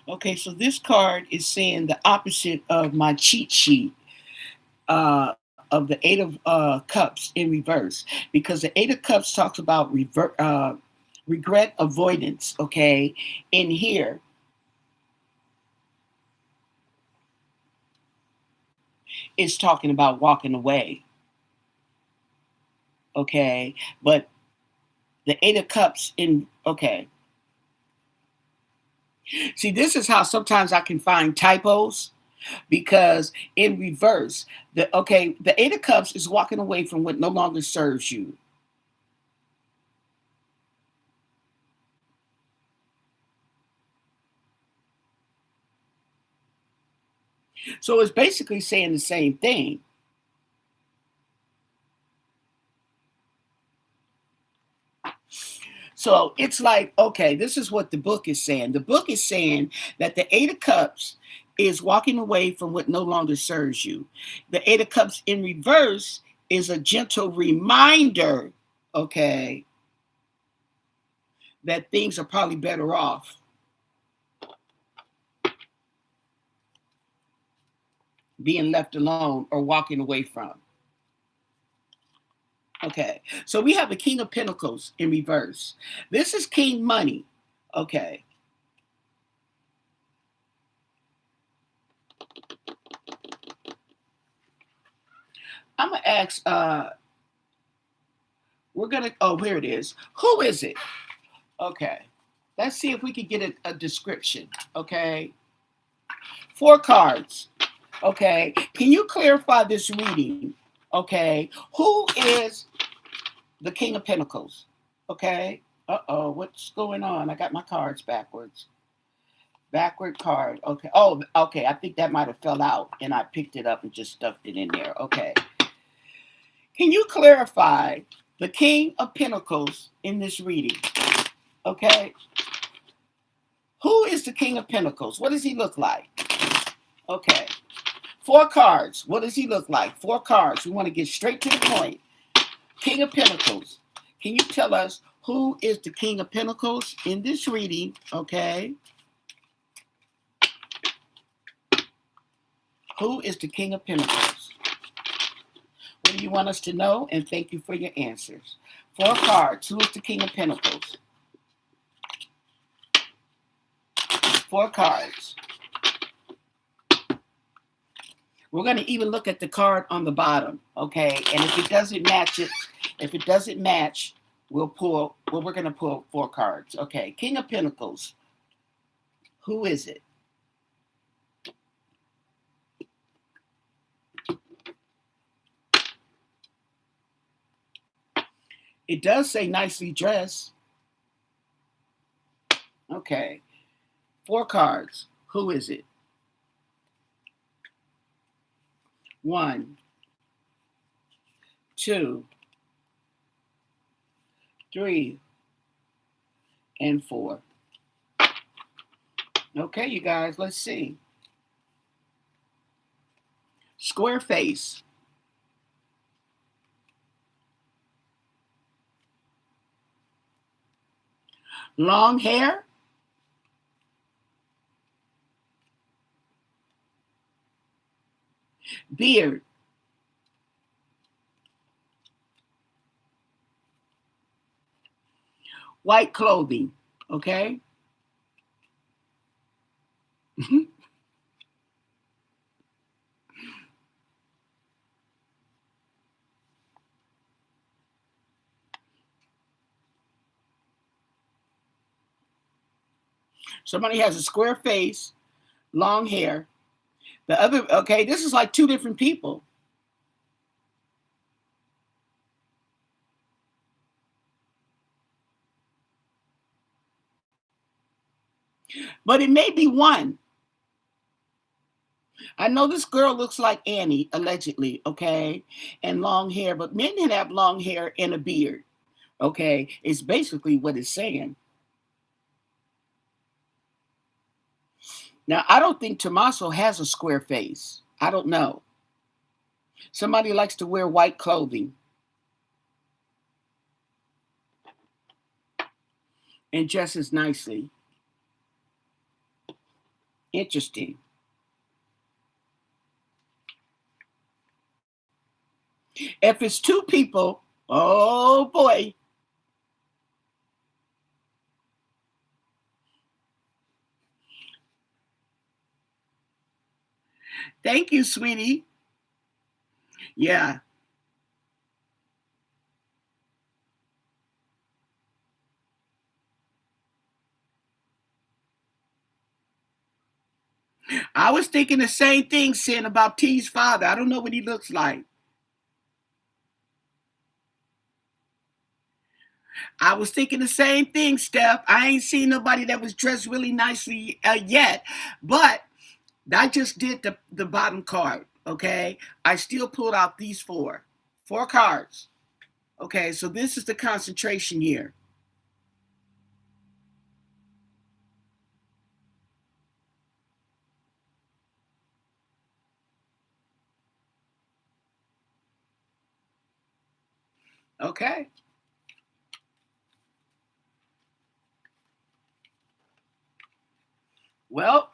Okay, so this card is saying the opposite of my cheat sheet of the Eight of Cups in reverse, because the Eight of Cups talks about regret avoidance. Okay, in here it's talking about walking away. Okay, but the Eight of Cups in, okay. See, this is how sometimes I can find typos, because in reverse, the Eight of Cups is walking away from what no longer serves you. So it's basically saying the same thing. So it's like, okay, this is what the book is saying. The book is saying that the Eight of Cups is walking away from what no longer serves you. The Eight of Cups in reverse is a gentle reminder, okay, that things are probably better off being left alone or walking away from. Okay, so we have the King of Pentacles in reverse. This is King Money. Okay, I'm gonna ask. We're gonna. Oh, here it is. Who is it? Okay, let's see if we can get a description. Okay, 4 cards. Okay, can you clarify this reading? Okay, who is the King of Pentacles? Okay. What's going on? I got my cards backwards. Backward card. Okay. Oh, okay. I think that might have fell out and I picked it up and just stuffed it in there. Okay. Can you clarify the King of Pentacles in this reading? Okay. Who is the King of Pentacles? What does he look like? Okay. 4 cards. What does he look like? 4 cards. We want to get straight to the point. King of Pentacles. Can you tell us who is the King of Pentacles in this reading? Okay. Who is the King of Pentacles? What do you want us to know? And thank you for your answers. 4 cards. Who is the King of Pentacles? 4 cards. We're going to even look at the card on the bottom, okay? And if it doesn't match, we'll pull, well, we're going to pull 4 cards. Okay, King of Pentacles. Who is it? It does say nicely dressed. Okay. 4 cards. Who is it? 1, 2, 3, and 4. Okay, you guys, let's see. Square face. Long hair. Beard. White clothing. Okay. Somebody has a square face, long hair. The other, okay, this is like two different people. But it may be one. I know this girl looks like Annie, allegedly, okay, and long hair, but men can have long hair and a beard, okay? It's basically what it's saying. Now, I don't think Tommaso has a square face. I don't know. Somebody likes to wear white clothing and dresses nicely. Interesting. If it's two people, oh boy. Thank you, sweetie. Yeah. I was thinking the same thing, Sin, about T's father. I don't know what he looks like. I was thinking the same thing, Steph. I ain't seen nobody that was dressed really nicely yet, but I just did the bottom card, okay? I still pulled out these four cards. Okay, so this is the concentration here. Okay. Well,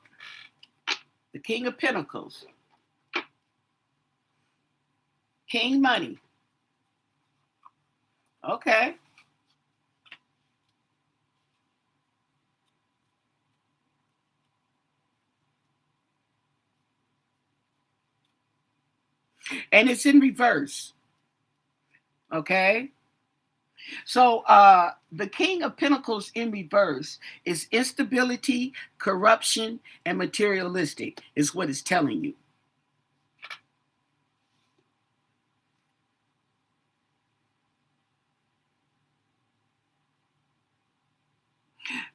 the King of Pentacles, King Money. Okay. And it's in reverse. Okay. So the King of Pentacles in reverse is instability, corruption, and materialistic, is what it's telling you.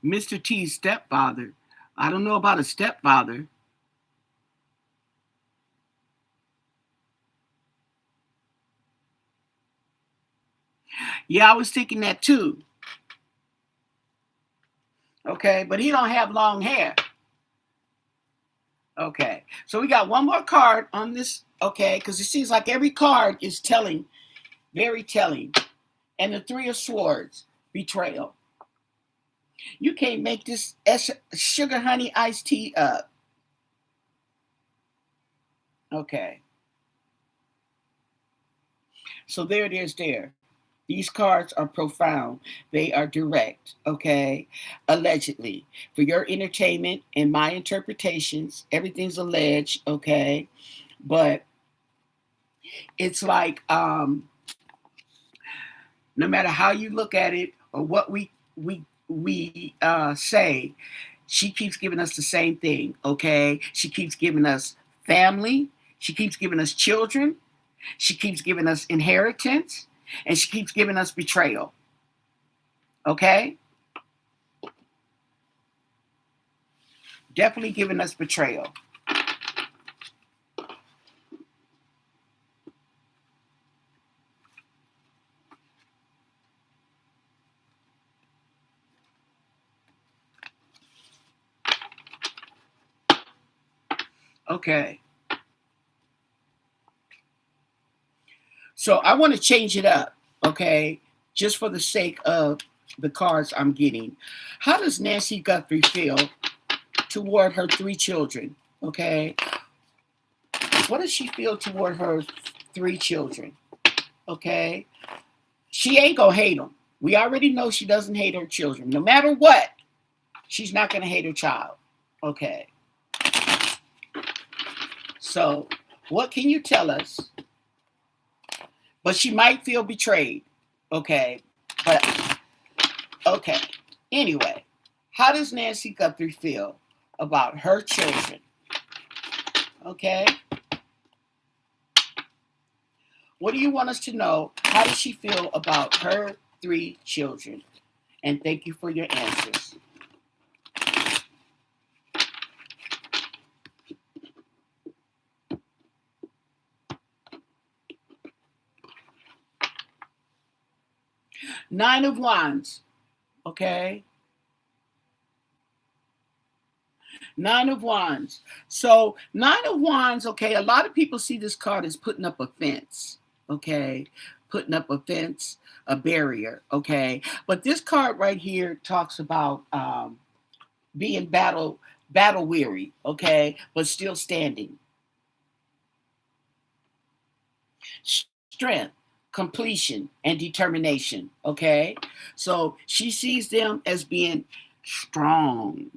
Mr. T's stepfather. I don't know about a stepfather. Yeah, I was thinking that too. Okay, but he don't have long hair. Okay, so we got one more card on this. Okay, because it seems like every card is telling, very telling. And the Three of Swords, betrayal. You can't make this sugar honey iced tea up. Okay, so there it is there. These cards are profound. They are direct, okay? Allegedly. For your entertainment and my interpretations, everything's alleged, okay? But it's like no matter how you look at it or what we say, she keeps giving us the same thing, okay? She keeps giving us family, she keeps giving us children, she keeps giving us inheritance, and she keeps giving us betrayal. Okay? Definitely giving us betrayal. Okay. So I want to change it up, okay? Just for the sake of the cards I'm getting. How does Nancy Guthrie feel toward her three children? Okay. What does she feel toward her three children? Okay. She ain't gonna hate them. We already know she doesn't hate her children. No matter what, she's not gonna hate her child. Okay. So, what can you tell us? But she might feel betrayed. Okay. But, okay. Anyway. How does Nancy Guthrie feel about her children? Okay. What do you want us to know? How does she feel about her 3 children? And thank you for your answers. Nine of Wands. Okay. 9 of Wands. So 9 of Wands, okay, a lot of people see this card as putting up a fence, okay, putting up a fence, a barrier, okay. But this card right here talks about being battle weary, okay, but still standing. Strength, completion, and determination, okay. So she sees them as being strong.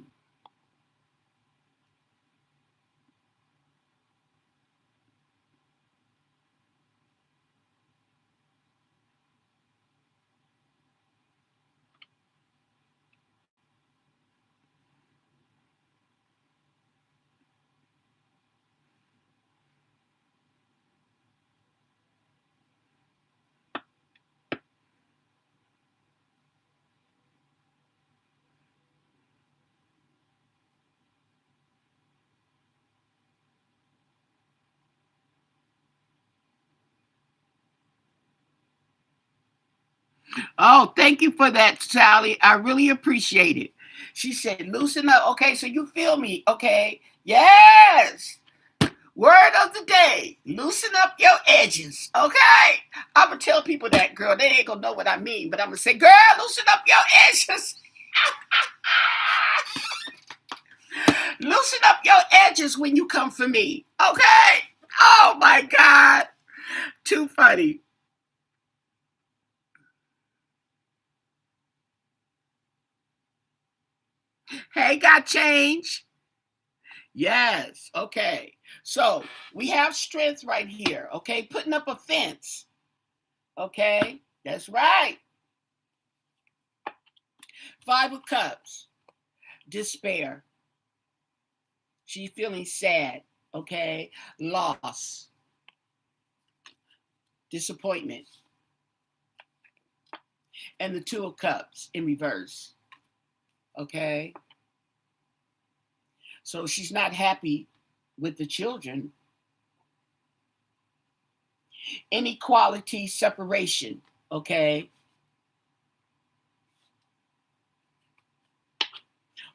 Oh, thank you for that, Sally. I really appreciate it. She said, loosen up. Okay, so you feel me. Okay. Yes. Word of the day. Loosen up your edges. Okay. I'm going to tell people that, girl. They ain't going to know what I mean, but I'm going to say, girl, loosen up your edges. Loosen up your edges when you come for me. Okay. Oh, my God. Too funny. Hey, got change? Yes. Okay. So we have strength right here. Okay. Putting up a fence. Okay. That's right. 5 of Cups. Despair. She's feeling sad. Okay. Loss. Disappointment. And the 2 of Cups in reverse. Okay. So she's not happy with the children. Inequality, separation. Okay.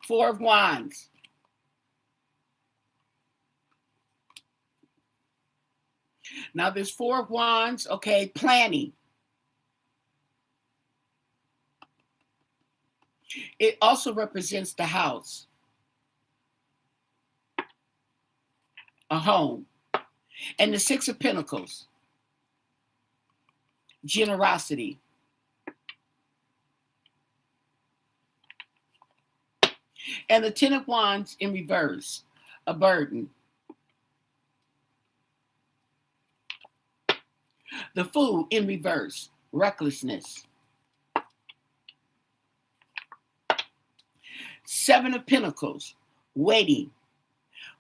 4 of Wands. Now there's 4 of Wands. Okay. Planning. It also represents the house, a home. And the 6 of Pentacles, generosity. And the 10 of Wands in reverse, a burden. The Fool in reverse, recklessness. 7 of Pentacles, waiting.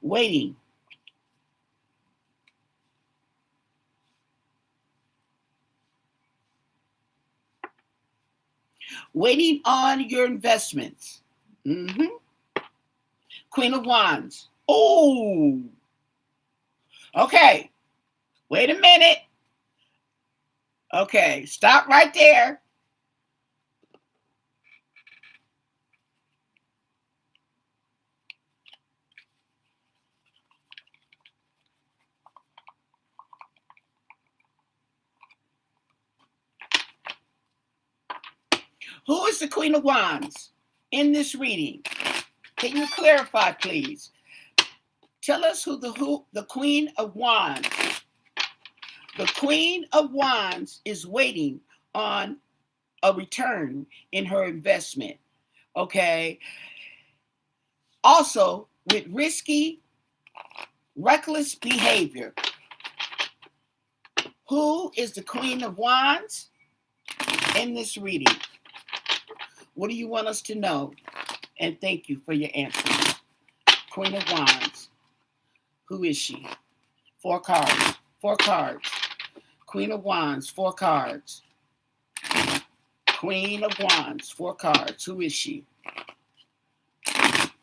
Waiting. Waiting on your investments. Mm-hmm. Queen of Wands. Oh. Okay. Wait a minute. Okay. Stop right there. Who is the Queen of Wands in this reading? Can you clarify, please? Tell us who the Queen of Wands. The Queen of Wands is waiting on a return in her investment. Okay. Also, with risky, reckless behavior. Who is the Queen of Wands in this reading? What do you want us to know? And thank you for your answer. Queen of Wands. Who is she? Four cards. Four cards. Queen of Wands. Four cards. Queen of Wands. Four cards. Who is she?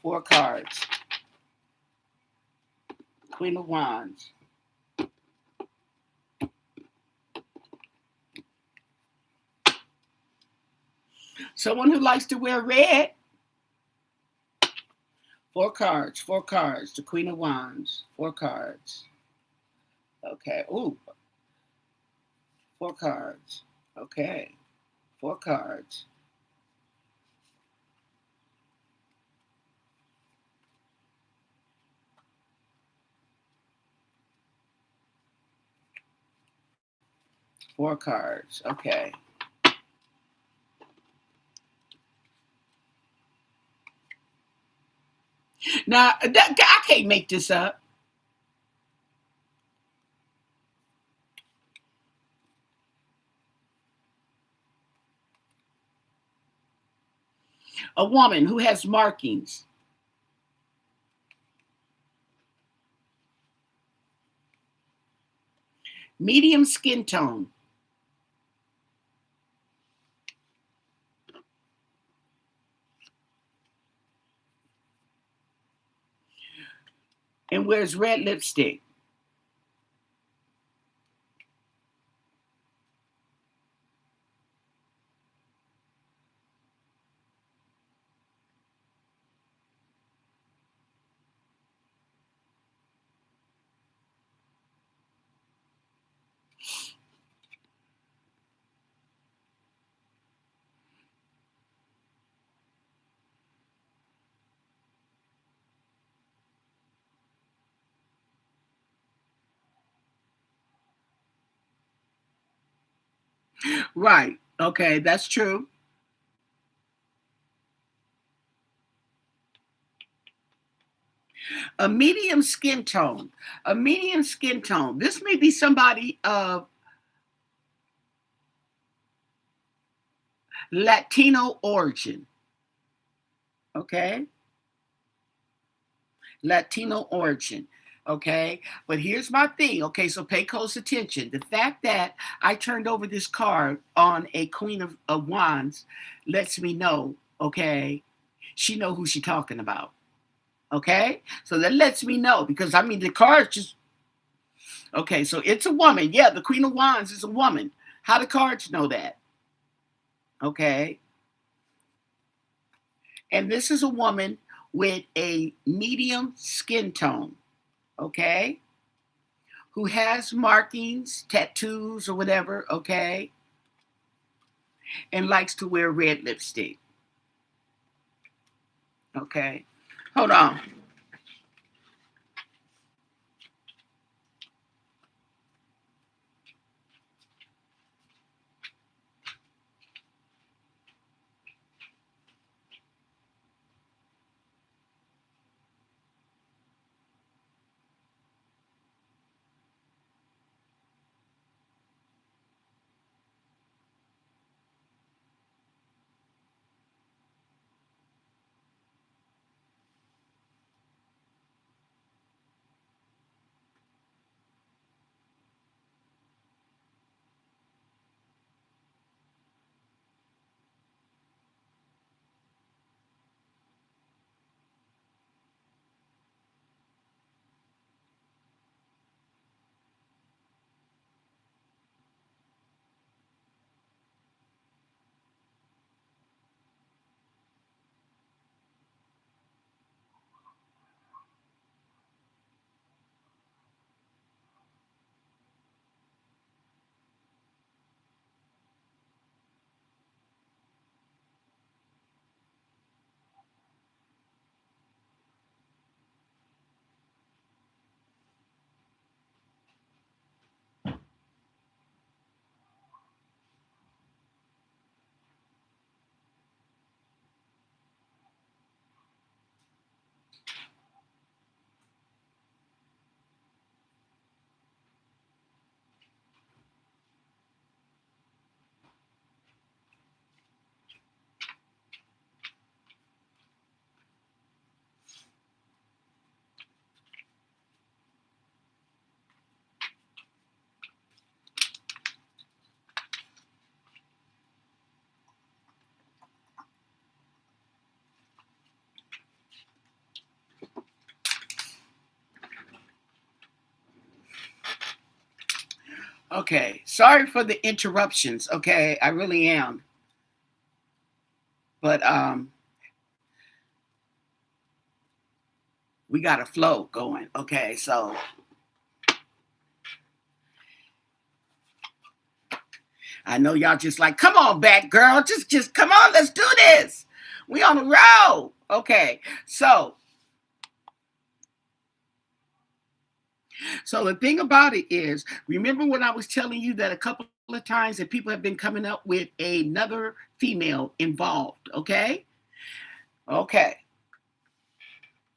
Four cards. Queen of Wands. Someone who likes to wear red. Four cards. Four cards. The Queen of Wands. Four cards. Okay. Ooh. Four cards. Okay. Four cards. Four cards. Okay. Now, I can't make this up. A woman who has markings. Medium skin tone. And wears red lipstick. Right. Okay, that's true. A medium skin tone. A medium skin tone. This may be somebody of Latino origin. Okay. Latino origin. Okay. But here's my thing. Okay. So pay close attention. The fact that I turned over this card on a Queen of Wands lets me know, okay, she know who she talking about. Okay. So that lets me know because I mean the cards just okay. So it's a woman. Yeah, the Queen of Wands is a woman. How the cards know that? Okay. And this is a woman with a medium skin tone. Okay. Who has markings, tattoos, or whatever, okay, and likes to wear red lipstick. Okay. Hold on. Okay, sorry for the interruptions. Okay, I really am. But we got a flow going. Okay, so I know y'all just like, come on back, girl. Just come on, let's do this. We on the road. Okay, so the thing about it is, remember when I was telling you that a couple of times that people have been coming up with another female involved, okay? Okay.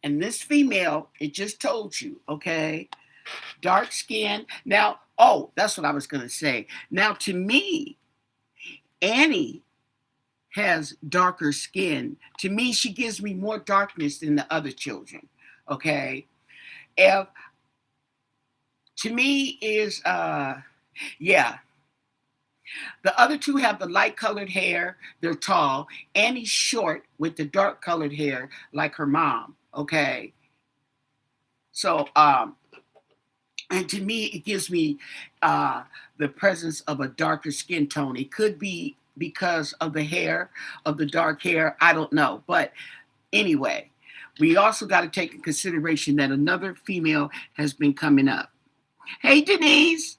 And this female, it just told you, okay? Dark skin. Now, oh, that's what I was going to say. Now, to me, Annie has darker skin. To me, she gives me more darkness than the other children, okay? If, to me, is, yeah, the other two have the light colored hair. They're tall. Annie's short with the dark colored hair, like her mom. Okay. So, and to me, it gives me the presence of a darker skin tone. It could be because of the hair, of the dark hair. I don't know. But anyway, we also got to take in consideration that another female has been coming up. Hey, Denise.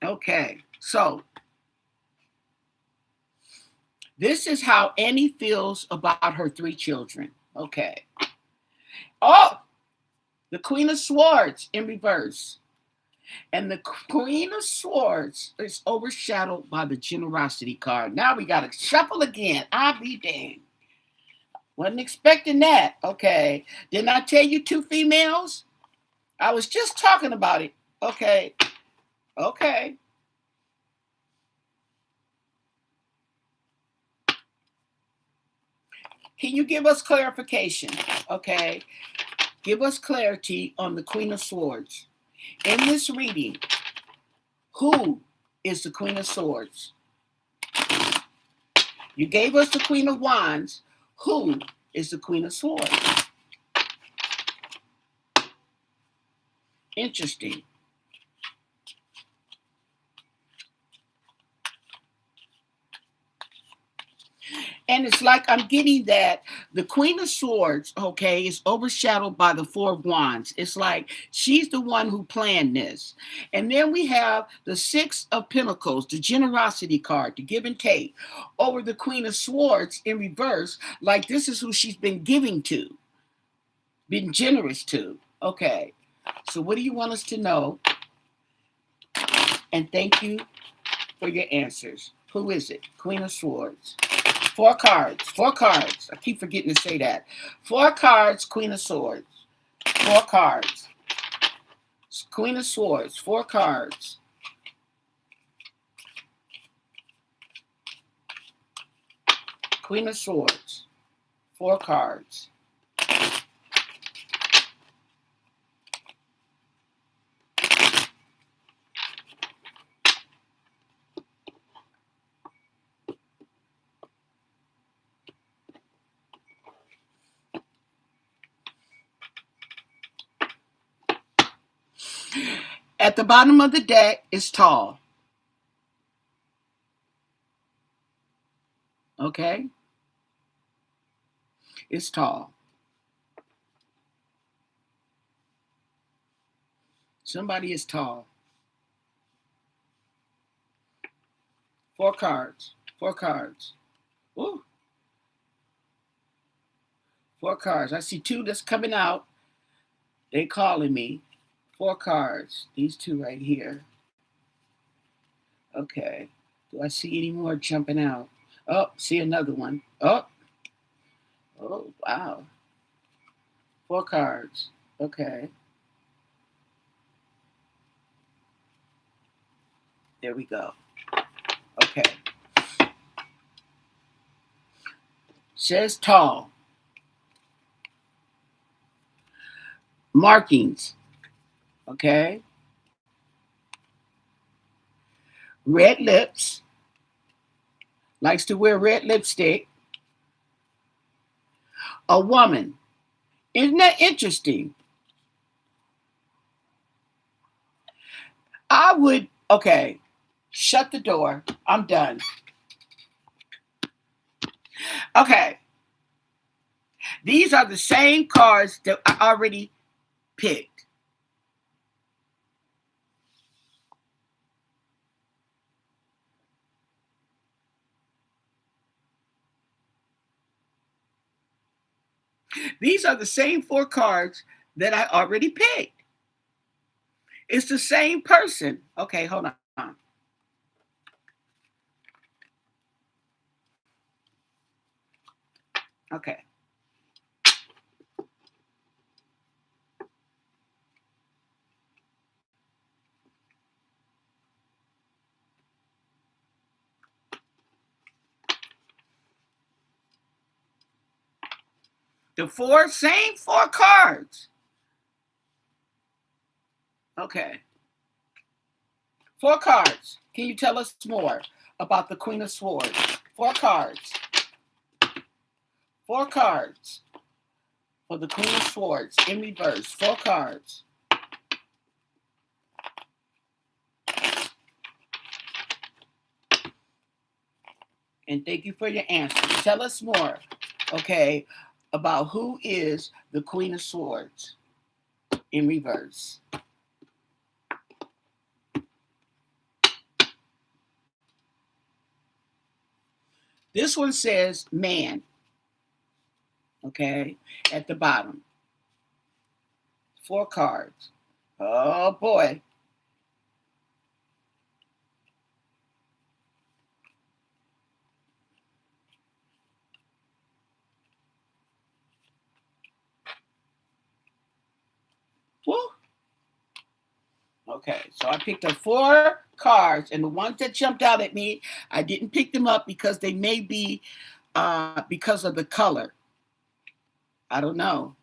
Okay. So, this is how Annie feels about her three children. Okay. Oh, the Queen of Swords in reverse. And the Queen of Swords is overshadowed by the Generosity card. Now we got to shuffle again. I'll be dang. Wasn't expecting that. Okay. Didn't I tell you two females? I was just talking about it. Okay. Okay. Can you give us clarification? Okay. Give us clarity on the Queen of Swords. In this reading, who is the Queen of Swords? You gave us the Queen of Wands. Who is the Queen of Swords? Interesting. And it's like I'm getting that the Queen of Swords, okay, is overshadowed by the Four of Wands. It's like she's the one who planned this. And then we have the Six of Pentacles, the Generosity card, the give and take, over the Queen of Swords in reverse, like this is who she's been giving to, been generous to. Okay, so what do you want us to know? And thank you for your answers. Who is it? Queen of Swords. Four cards. Four cards. I keep forgetting to say that. Four cards, Queen of Swords. Four cards. Queen of Swords. Four cards. Queen of Swords. Four cards. At the bottom of the deck is tall. Okay? It's tall. Somebody is tall. Four cards. Four cards. Ooh. Four cards. I see two that's coming out. They calling me. Four cards. These two right here. Okay. Do I see any more jumping out? Oh, see another one. Oh. Oh, wow. Four cards. Okay. There we go. Okay. Says tall. Markings. Okay. Red lips. Likes to wear red lipstick. A woman. Isn't that interesting? I would, okay, shut the door. I'm done. Okay, these are the same cards that I already picked. These are the same four cards that I already picked. It's the same person. Okay, hold on. Okay. The same four cards. Okay. Four cards. Can you tell us more about the Queen of Swords? Four cards. Four cards for the Queen of Swords in reverse. Four cards. And thank you for your answer. Tell us more, okay, about who is the Queen of Swords in reverse. This one says man, okay, at the bottom. Four cards. Oh boy. Woo. Okay, so I picked up four cards, and the ones that jumped out at me, I didn't pick them up because they may be because of the color. I don't know.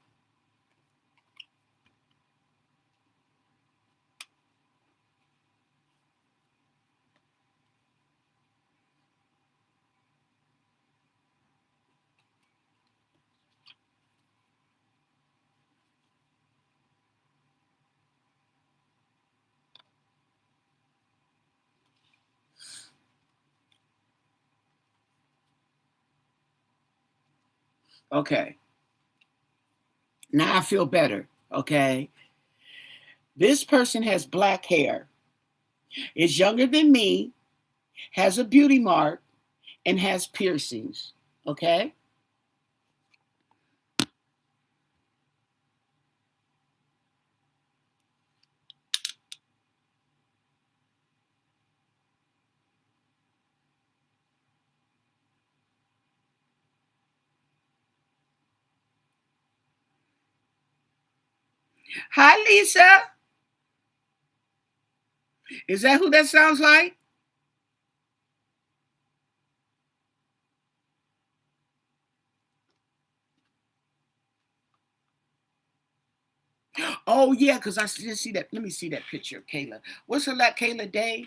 Okay, now I feel better. Okay, this person has black hair, is younger than me, has a beauty mark, and has piercings. Okay, hi Lisa. Is that who that sounds like? Oh yeah, because I just see that. Let me see that picture of Kayla. What's her like, Kayla Day?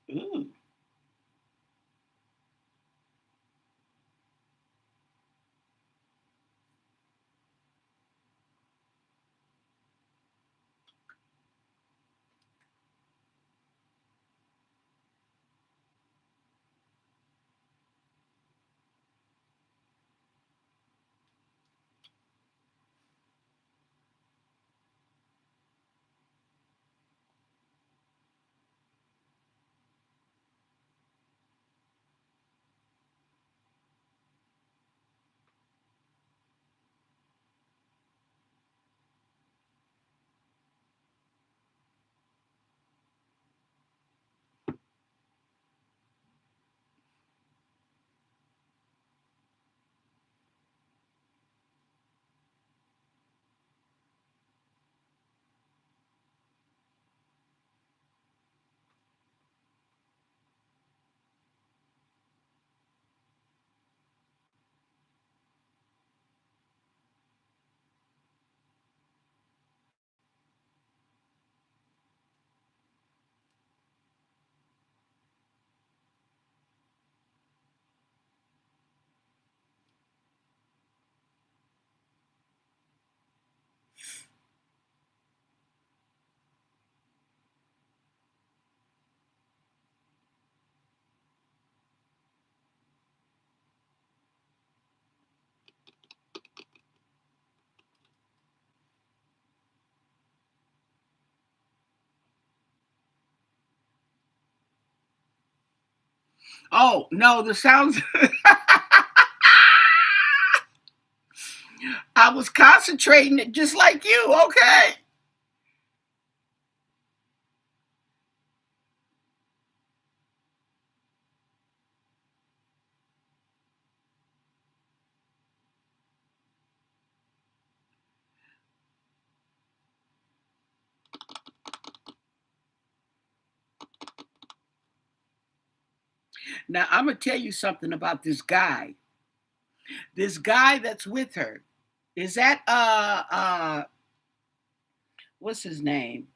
Ooh. Oh no, the sounds. I was concentrating just like you. Okay. Now I'm gonna tell you something about this guy. This guy that's with her. Is that what's his name?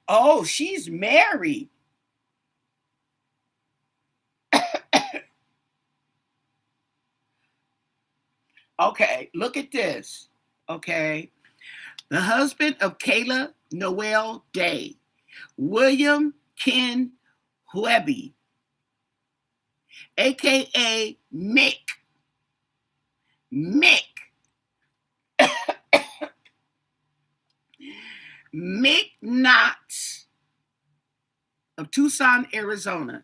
Oh, she's married. Okay, look at this. Okay. The husband of Kayla Noel Day, William Ken Webby, aka Mick. Mick. Mick Knotts of Tucson, Arizona,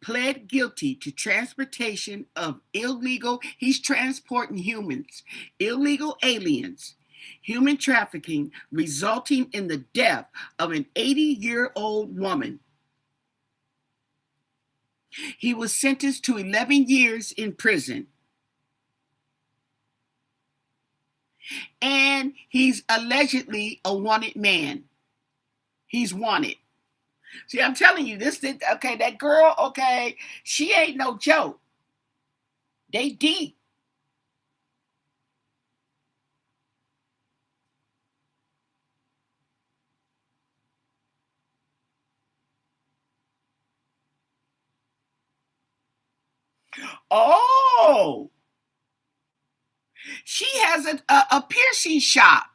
pled guilty to transportation of illegal, he's transporting humans, illegal aliens, human trafficking, resulting in the death of an 80-year-old woman. He was sentenced to 11 years in prison. And he's allegedly a wanted man. He's wanted. See, I'm telling you, okay, that girl, okay, she ain't no joke. They deep. Oh, she has a piercing shop.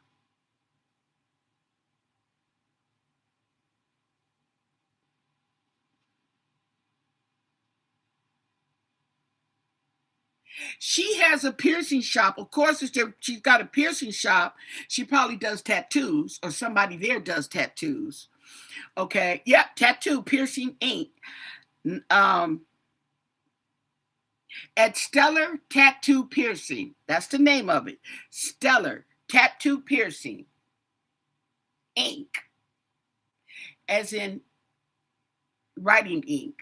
She has a piercing shop. Of course, she's got a piercing shop. She probably does tattoos, or somebody there does tattoos. Okay, yeah, tattoo piercing ink. Um, at Stellar Tattoo Piercing. That's the name of it. Stellar Tattoo Piercing ink, as in writing ink.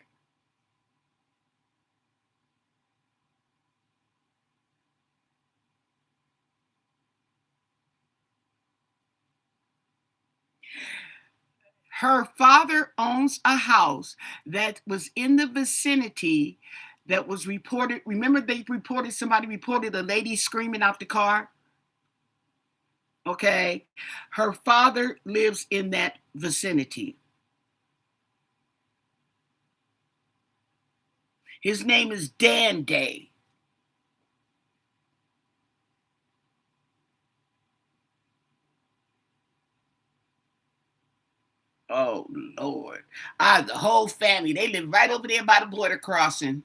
Her father owns a house that was in the vicinity that was reported. Remember, somebody reported a lady screaming out the car? Okay. Her father lives in that vicinity. His name is Dan Day. Oh, Lord. The whole family, they live right over there by the border crossing.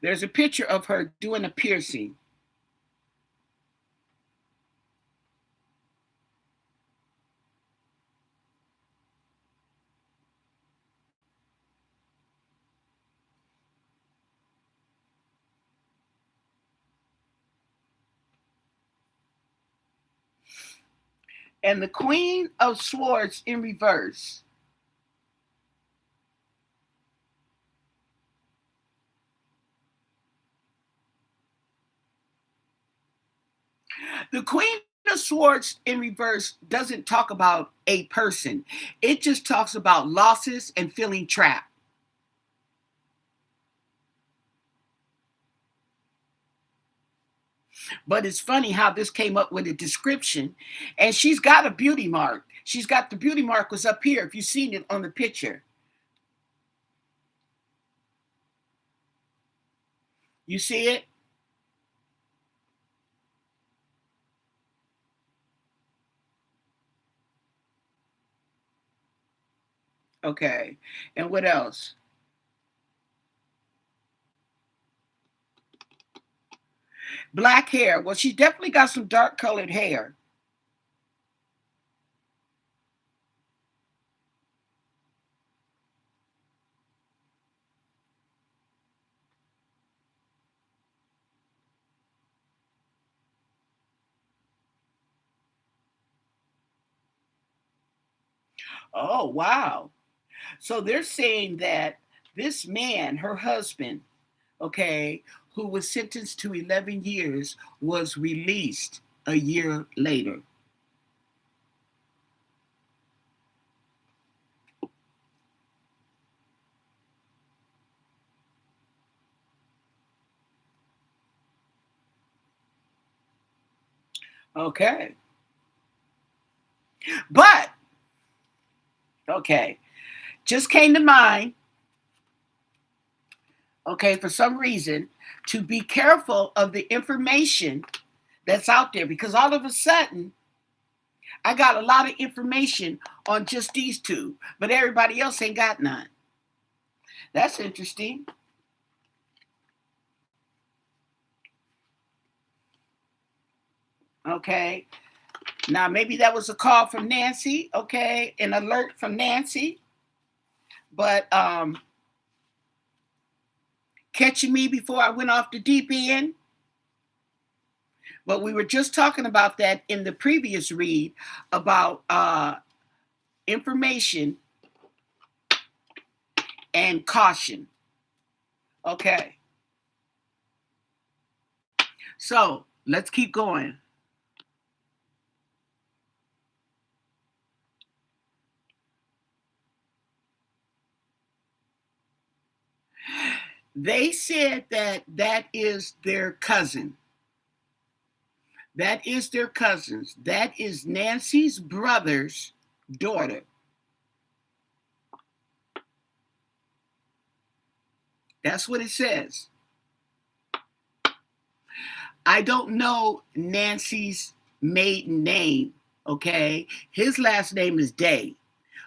There's a picture of her doing a piercing. And the Queen of Swords in reverse. The Queen of Swords in reverse doesn't talk about a person, it just talks about losses and feeling trapped. But it's funny how this came up with a description. And she's got a beauty mark. She's got the beauty mark was up here, if you've seen it on the picture. You see it? Okay. And what else? Black hair. Well, she definitely got some dark colored hair. Oh, wow. So they're saying that this man, her husband, okay, who was sentenced to 11 years, was released a year later. Okay. But, okay, just came to mind, okay, for some reason, to be careful of the information that's out there because all of a sudden, I got a lot of information on just these two, but everybody else ain't got none. That's interesting. Okay. Now, maybe that was a call from Nancy, okay, an alert from Nancy, but catching me before I went off the deep end. But we were just talking about that in the previous read about information and caution. Okay. So let's keep going. They said that that is their cousin. That is their cousins. That is Nancy's brother's daughter. That's what it says. I don't know Nancy's maiden name, okay? His last name is Day,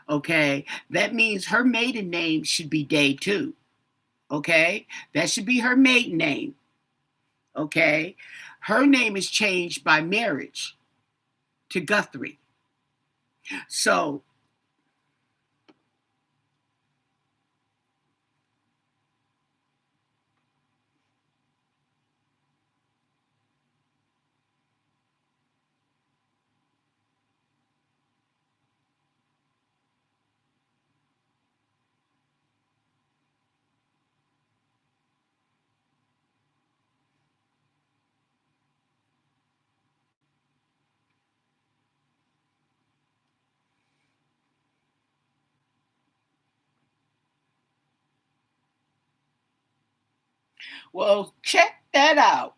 okay? That means her maiden name should be Day too, okay? That should be her maiden name, okay? Her name is changed by marriage to Guthrie. So, well, check that out.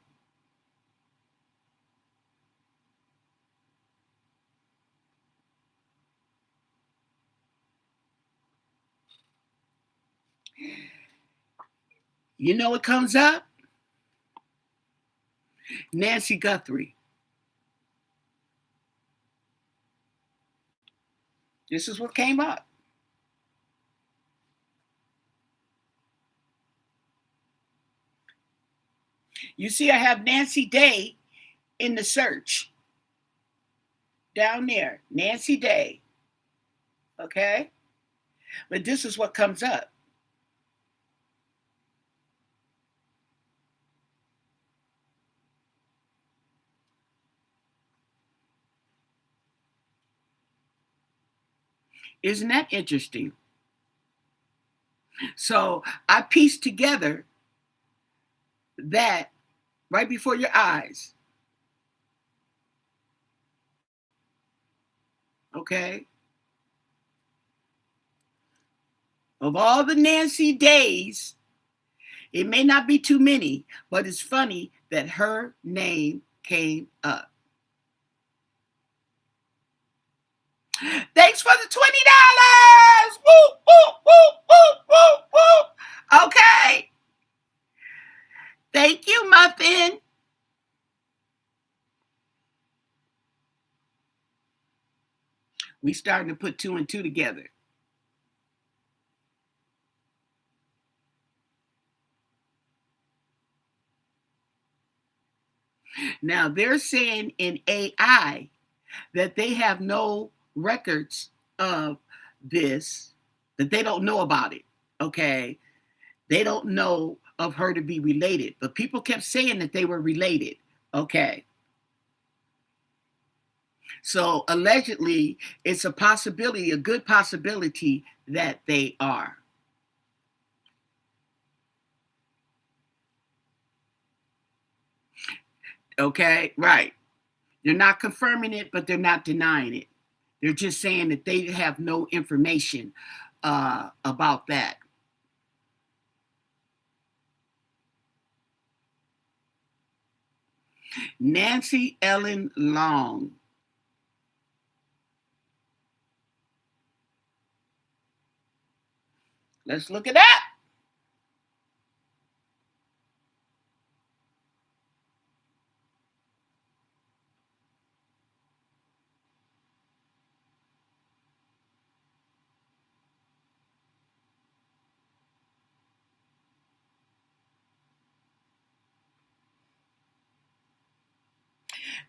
You know what comes up? Nancy Guthrie. This is what came up. You see, I have Nancy Day in the search down there. Nancy Day. Okay? But this is what comes up. Isn't that interesting? So I pieced together that right before your eyes. Okay? Of all the Nancy days, it may not be too many, but it's funny that her name came up. Thanks for the $20. Woo, woo, woo, woo, woo, woo. Okay. Thank you, Muffin. We starting to put two and two together. Now they're saying in AI that they have no records of this, that they don't know about it. Okay. They don't know of her to be related, but people kept saying that they were related. Okay. So allegedly, it's a possibility, a good possibility that they are. Okay. Right. They're not confirming it, but they're not denying it. They're just saying that they have no information about that. Nancy Ellen Long. Let's look it up.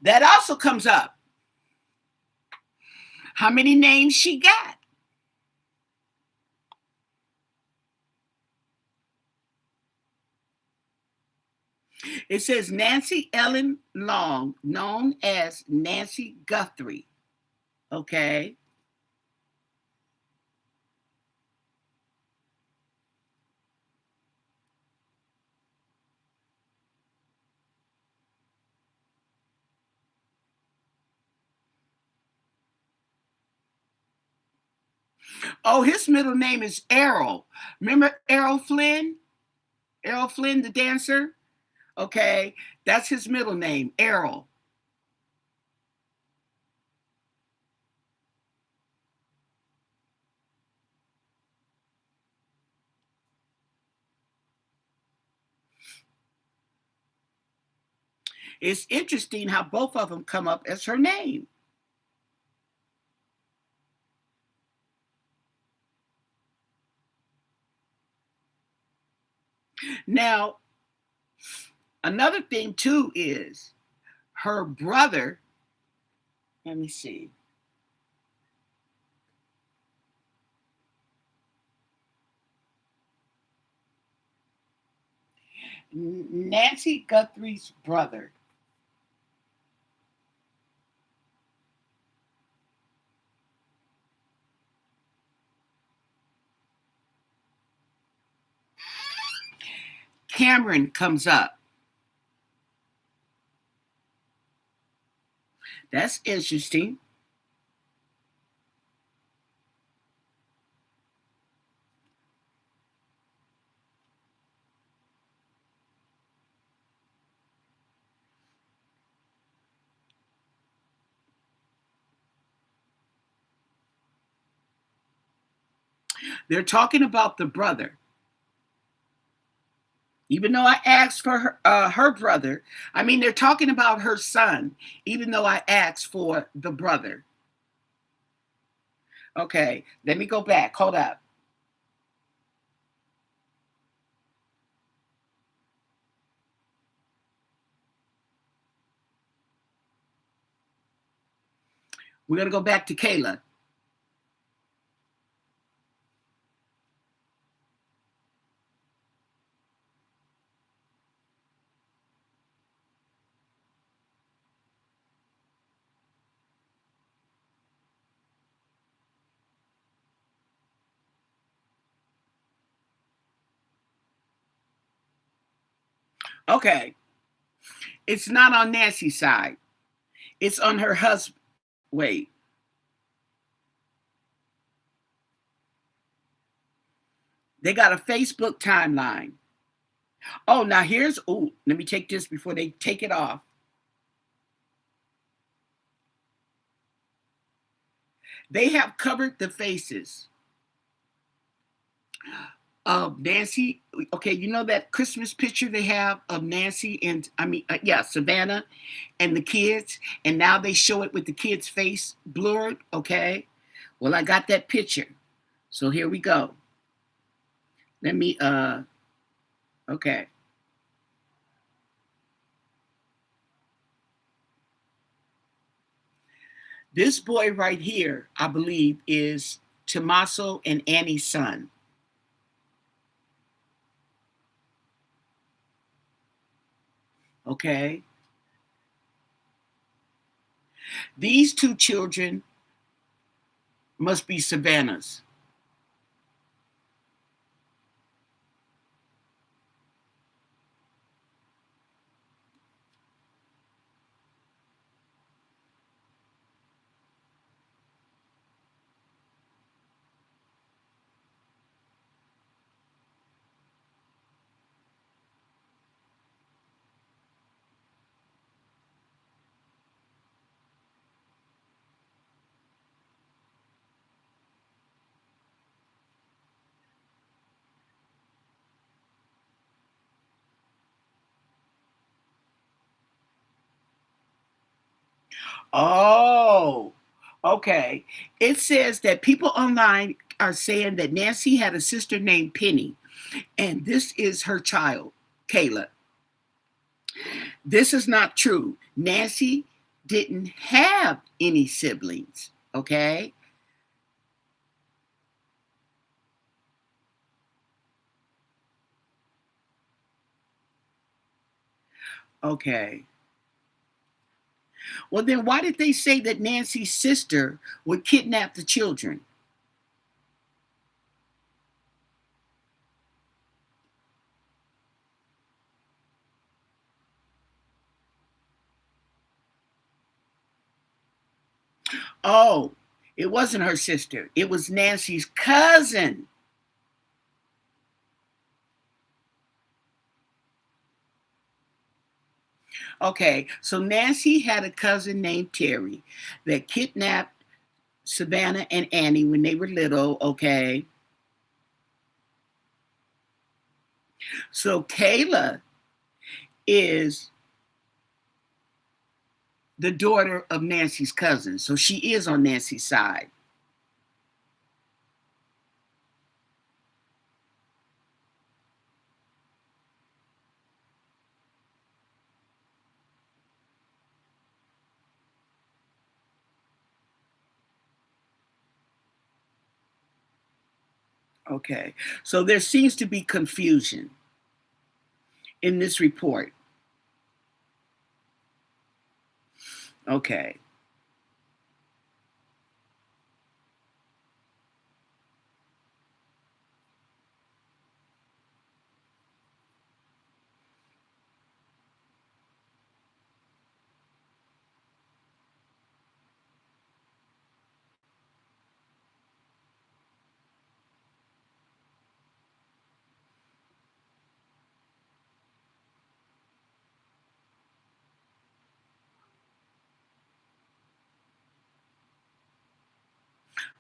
That also comes up. How many names she got? It says Nancy Ellen Long, known as Nancy Guthrie. Okay. Oh, his middle name is Errol. Remember Errol Flynn? Errol Flynn, the dancer? Okay. That's his middle name, Errol. It's interesting how both of them come up as her name. Now, another thing too is her brother. Let me see. Nancy Guthrie's brother. Cameron comes up. That's interesting. They're talking about the brother. Even though I asked for her brother, I mean, they're talking about her son, even though I asked for the brother. Okay, let me go back. Hold up. We're going to go back to Kayla. Okay, it's not on Nancy's side, it's on her husband. Wait, they got a Facebook timeline. Oh, now here's, oh, let me take this before they take it off. They have covered the faces of Nancy. Okay, you know that Christmas picture they have of Nancy and, yeah, Savannah and the kids, and now they show it with the kid's face blurred. Okay, well, I got that picture, so here we go. Let me, okay. This boy right here, I believe, is Tommaso and Annie's son. Okay. These two children must be Savannah's. Oh, okay. It says that people online are saying that Nancy had a sister named Penny, and this is her child, Kayla. This is not true. Nancy didn't have any siblings, okay? Okay. Well, then why did they say that Nancy's sister would kidnap the children? Oh, it wasn't her sister, it was Nancy's cousin. Okay, so Nancy had a cousin named Terry that kidnapped Savannah and Annie when they were little, okay? So Kayla is the daughter of Nancy's cousin. So she is on Nancy's side. Okay, so there seems to be confusion in this report. Okay,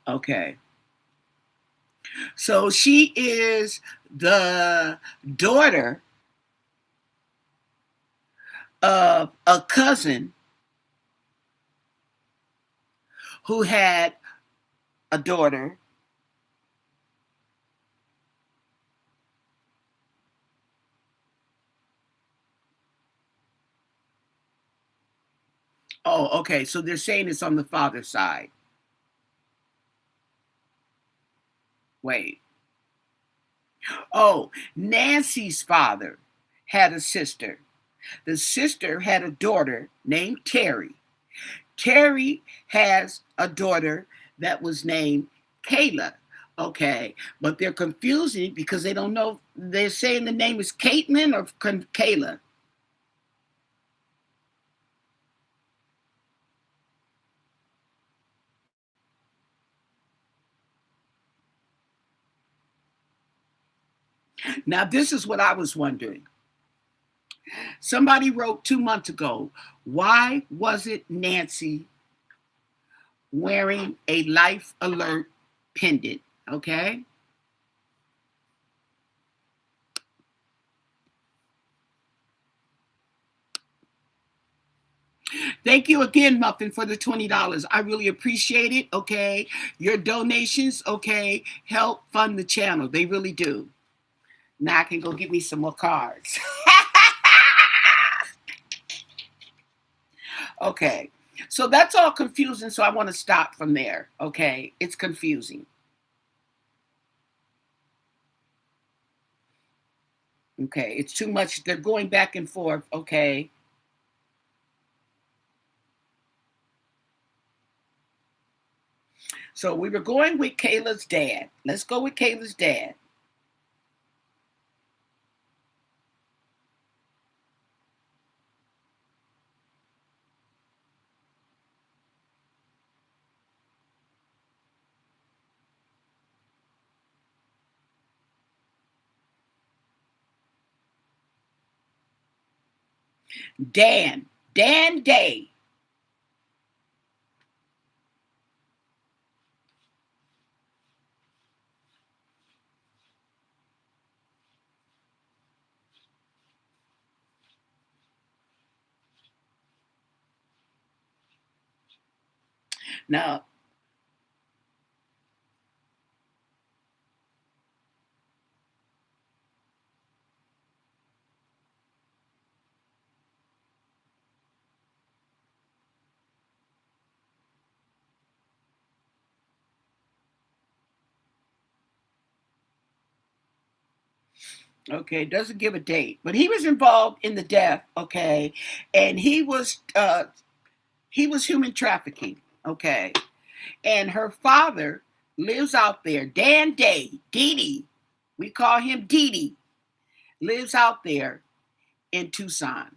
okay. So she is the daughter of a cousin who had a daughter. Oh, okay. So they're saying it's on the father's side. Wait. Oh, Nancy's father had a sister. The sister had a daughter named Terry. Terry has a daughter that was named Kayla. Okay, but they're confusing because they don't know. They're saying the name is Caitlin or Kayla. Now, this is what I was wondering. Somebody wrote 2 months ago, why wasn't Nancy wearing a life alert pendant? Okay. Thank you again, Muffin, for the $20. I really appreciate it. Okay. Your donations, okay, help fund the channel. They really do. Now I can go get me some more cards. Okay. So that's all confusing. So I want to stop from there. Okay. It's confusing. Okay. It's too much. They're going back and forth. Okay. So we were going with Kayla's dad. Let's go with Kayla's dad. Dan. Dan Day. Now, okay, doesn't give a date, but he was involved in the death. Okay, and he was human trafficking. Okay, and her father lives out there. Dan Day, Dee Dee, we call him Dee Dee, lives out there in Tucson.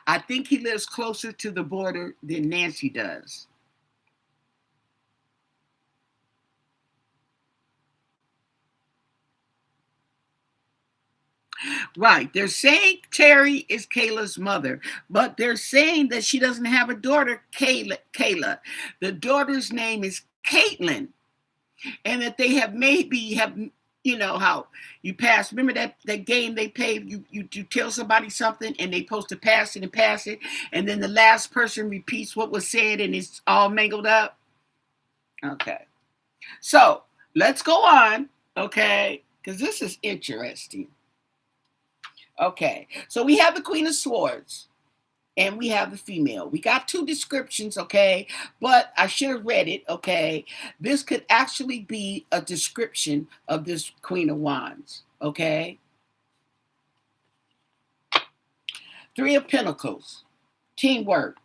I think he lives closer to the border than Nancy does. Right. They're saying Terry is Kayla's mother, but they're saying that she doesn't have a daughter, Kayla. The daughter's name is Caitlin, and that they have maybe have you know how you pass. Remember that game they played? You tell somebody something and they supposed to pass it and pass it, and then the last person repeats what was said and it's all mangled up. Okay. So let's go on. Okay, because this is interesting. Okay, so we have the Queen of Swords and we have the female. We got two descriptions, okay, but I should have read it, okay. This could actually be a description of this Queen of Wands, okay. Three of Pentacles, teamwork.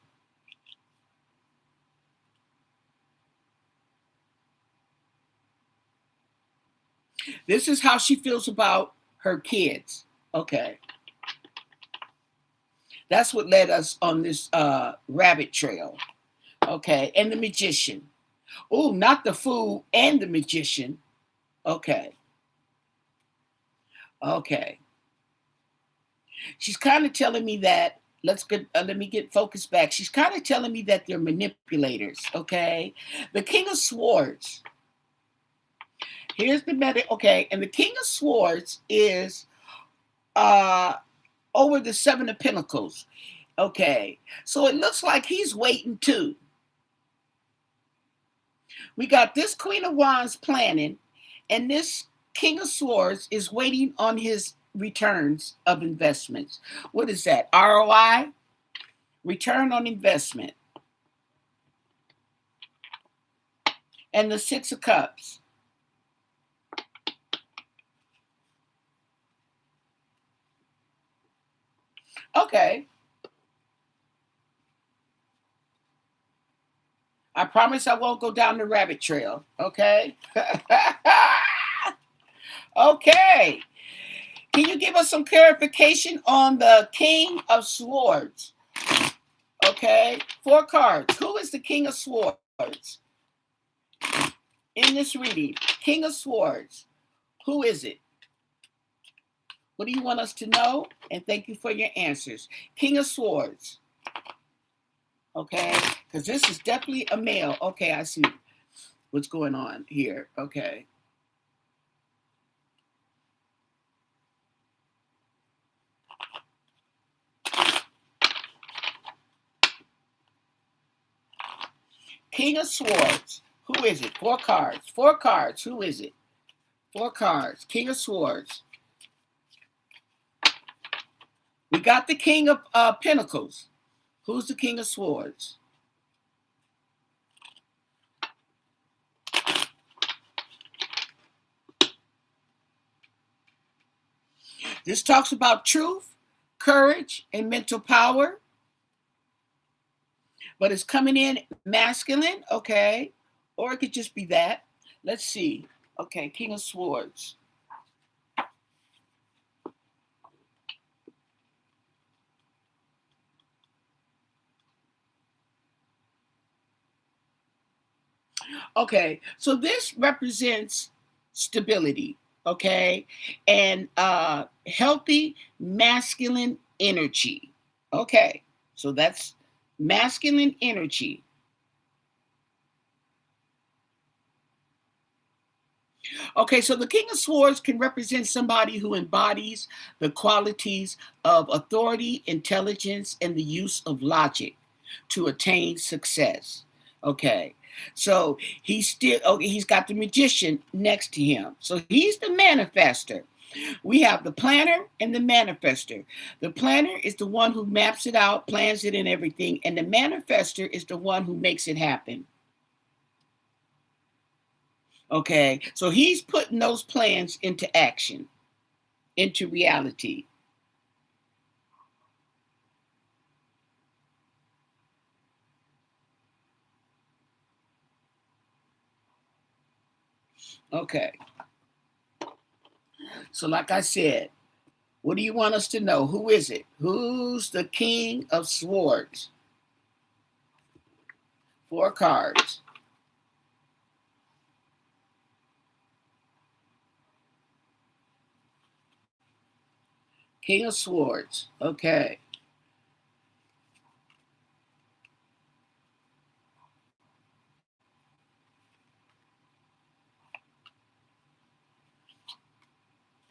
This is how she feels about her kids, okay. That's what led us on this rabbit trail, okay. And the Magician. Oh, not the Fool and the Magician. Okay. Okay. She's kind of telling me that let me get focused back. She's kind of telling me that they're manipulators, okay? The King of Swords. Here's the meta, okay, and the King of Swords is uh over the Seven of Pentacles. Okay. So it looks like he's waiting too. We got this Queen of Wands planning, and this King of Swords is waiting on his returns of investments. What is that? ROI? Return on investment. And the Six of Cups. Okay. I promise I won't go down the rabbit trail. Okay. Okay. Can you give us some clarification on the King of Swords? Okay. Four cards. Who is the King of Swords in this reading? King of Swords. Who is it? What do you want us to know? And thank you for your answers. King of Swords. Okay. Because this is definitely a male. Okay. I see what's going on here. Okay. King of Swords. Who is it? Four cards. Four cards. Who is it? Four cards. King of Swords. We got the King of Pentacles. Who's the King of Swords? This talks about truth, courage, and mental power, but it's coming in masculine, okay? Or it could just be that. Let's see. Okay, King of Swords. Okay, so this represents stability, okay, and healthy masculine energy. Okay, so that's masculine energy. Okay, so the King of Swords can represent somebody who embodies the qualities of authority, intelligence, and the use of logic to attain success. Okay, so he's got the magician next to him. So he's the manifester. We have the planner and the manifester. The planner is the one who maps it out, plans it, and everything, and the manifester is the one who makes it happen. Okay, so he's putting those plans into action, into reality. Okay, so like I said, what do you want us to know? Who is it? Who's the King of Swords? 4 cards. King of Swords. Okay.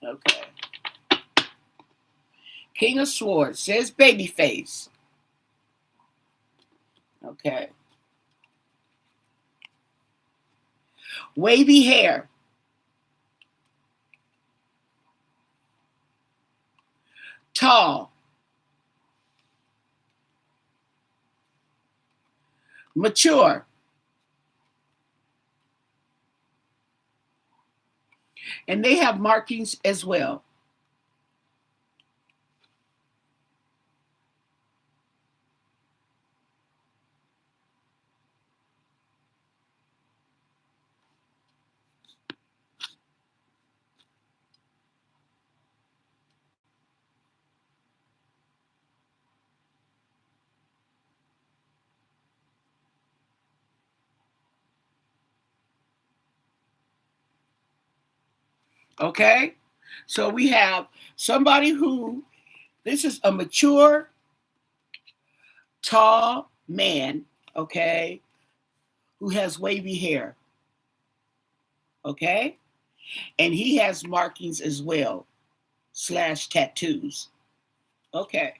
Okay. King of Swords says baby face. Okay. Wavy hair. Tall. Mature. And they have markings as well. Okay. So we have somebody who, this is a mature, tall man, okay, who has wavy hair, okay, and he has markings as well, slash tattoos. Okay,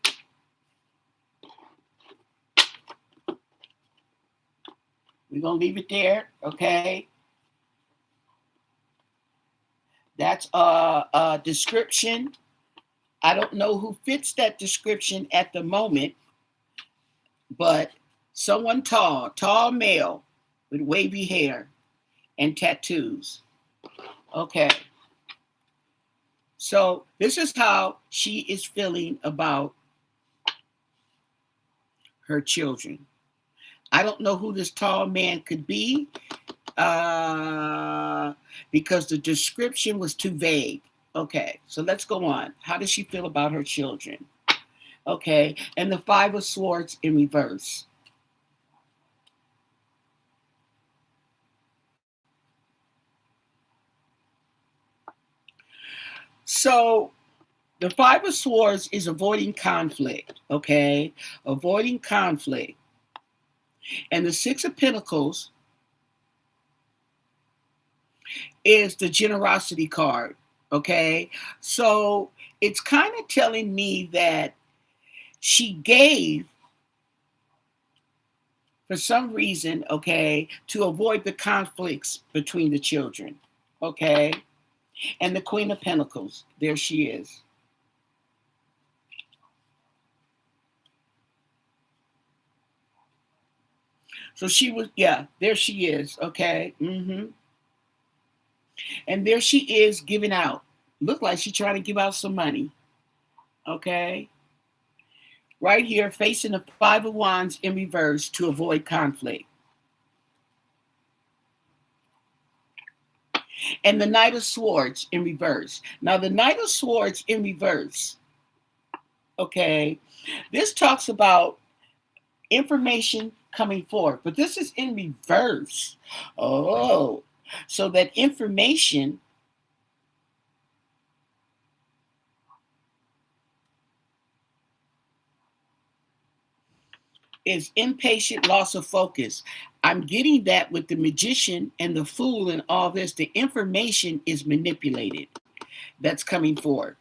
we're gonna leave it there, okay. That's a description. I don't know who fits that description at the moment, but someone tall, tall male with wavy hair and tattoos. Okay. So this is how she is feeling about her children. I don't know who this tall man could be because the description was too vague. Okay, so let's go on. How does she feel about her children? Okay, and the 5 of Swords in reverse. So the 5 of Swords is avoiding conflict, okay? Avoiding conflict. And the 6 of Pentacles is the generosity card, okay? So it's kind of telling me that she gave for some reason, okay, to avoid the conflicts between the children, okay? And the Queen of Pentacles, there she is. So she was, yeah, there she is, okay? And there she is giving out. Look like she's trying to give out some money. Okay. Right here, facing the Five of Wands in reverse to avoid conflict. And the Knight of Swords in reverse. Now, the Knight of Swords in reverse, okay, this talks about information coming forth, but this is in reverse. Oh, so that information is impatient loss of focus. I'm getting that with the magician and the fool and all this. The information is manipulated that's coming forth.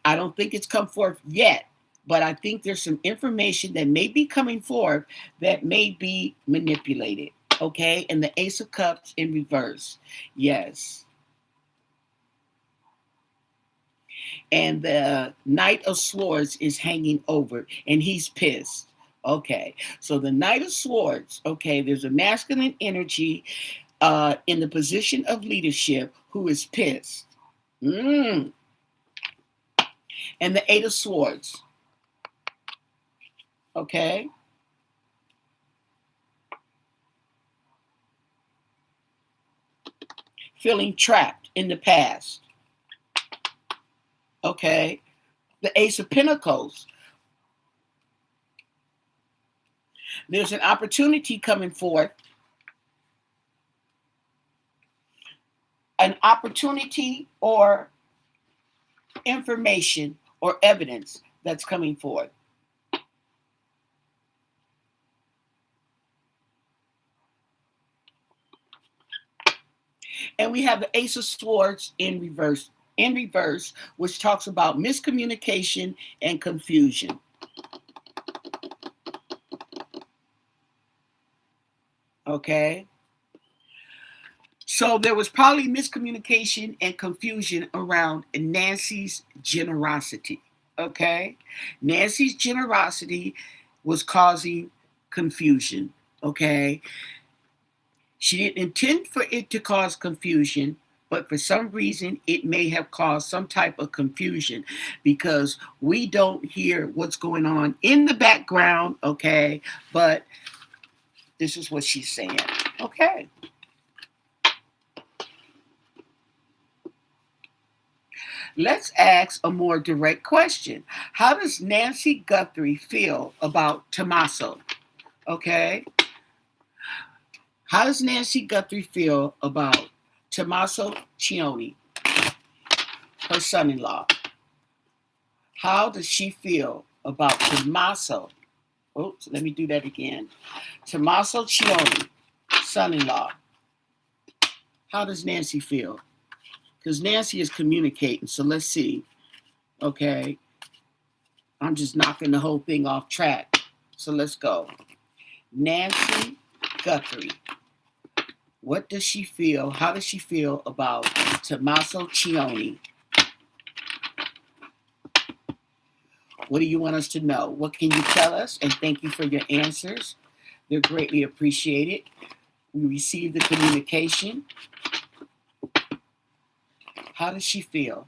I don't think it's come forth yet, but I think there's some information that may be coming forth that may be manipulated. Okay, and the Ace of Cups in reverse. Yes. And the Knight of Swords is hanging over, and he's pissed. Okay, so the Knight of Swords, okay, there's a masculine energy in the position of leadership who is pissed. And the Eight of Swords, okay, feeling trapped in the past. Okay, the Ace of Pentacles, there's an opportunity coming forth, an opportunity or information or evidence that's coming forth. And we have the Ace of Swords in reverse, which talks about miscommunication and confusion. Okay. So there was probably miscommunication and confusion around Nancy's generosity. Okay. Nancy's generosity was causing confusion. Okay. She didn't intend for it to cause confusion, but for some reason it may have caused some type of confusion because we don't hear what's going on in the background, okay? But this is what she's saying. Okay. Let's ask a more direct question. How does Nancy Guthrie feel about Tommaso? Okay. How does Nancy Guthrie feel about Tommaso Cioni, her son-in-law? How does she feel about Tommaso? Oops, let me do that again. Tommaso Cioni, son-in-law. How does Nancy feel? Because Nancy is communicating, so let's see. Okay. I'm just knocking the whole thing off track. So let's go. Nancy Guthrie. What does she feel? How does she feel about Tommaso Cioni? What do you want us to know? What can you tell us? And thank you for your answers. They're greatly appreciated. We received the communication. How does she feel?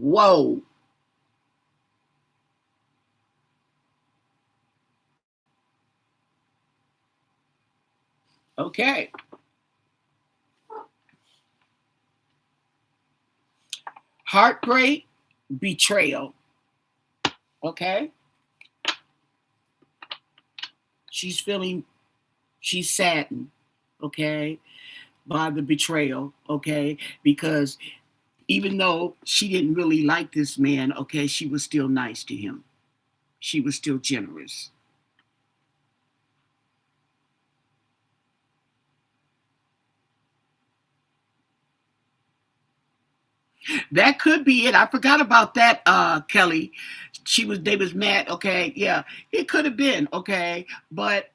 Whoa. Okay. Heartbreak, betrayal. Okay. She's saddened, okay, by the betrayal, okay, because even though she didn't really like this man, okay, she was still nice to him. She was still generous. That could be it. I forgot about that, Kelly. They was mad, okay, yeah. It could have been, okay. But